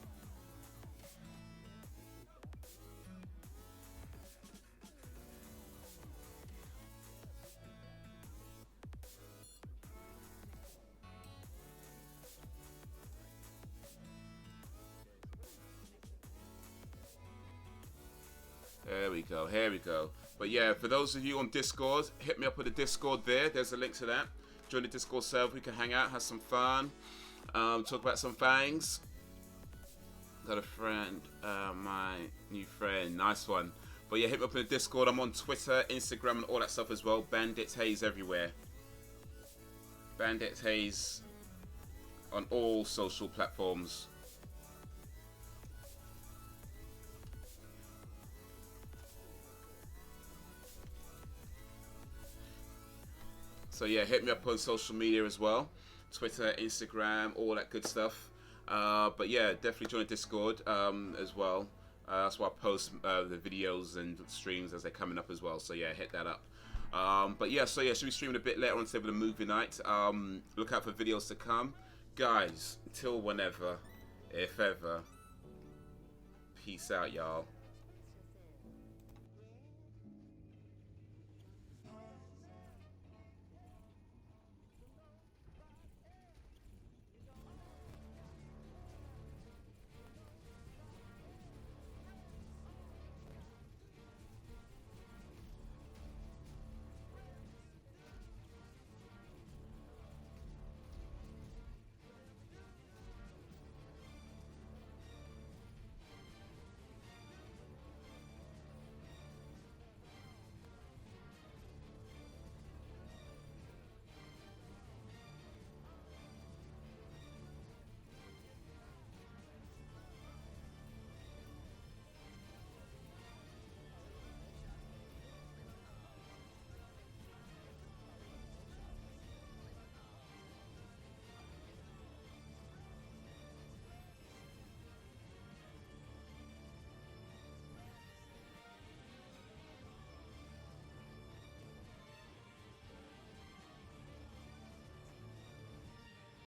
Here we go. But yeah, for those of you on Discord, hit me up with the Discord there. There's a link to that. Join the Discord server. We can hang out, have some fun, talk about some things. Got a friend, my new friend. Nice one. But yeah, hit me up in the Discord. I'm on Twitter, Instagram, and all that stuff as well. Bandit Haze everywhere. Bandit Haze on all social platforms. So yeah, hit me up on social media as well. Twitter, Instagram, all that good stuff. But yeah, definitely join the Discord as well. That's why I post the videos and streams as they're coming up as well. So yeah, hit that up. But yeah, so yeah, should be streaming a bit later on today with a movie night. Look out for videos to come. Guys, until whenever, if ever, peace out, y'all.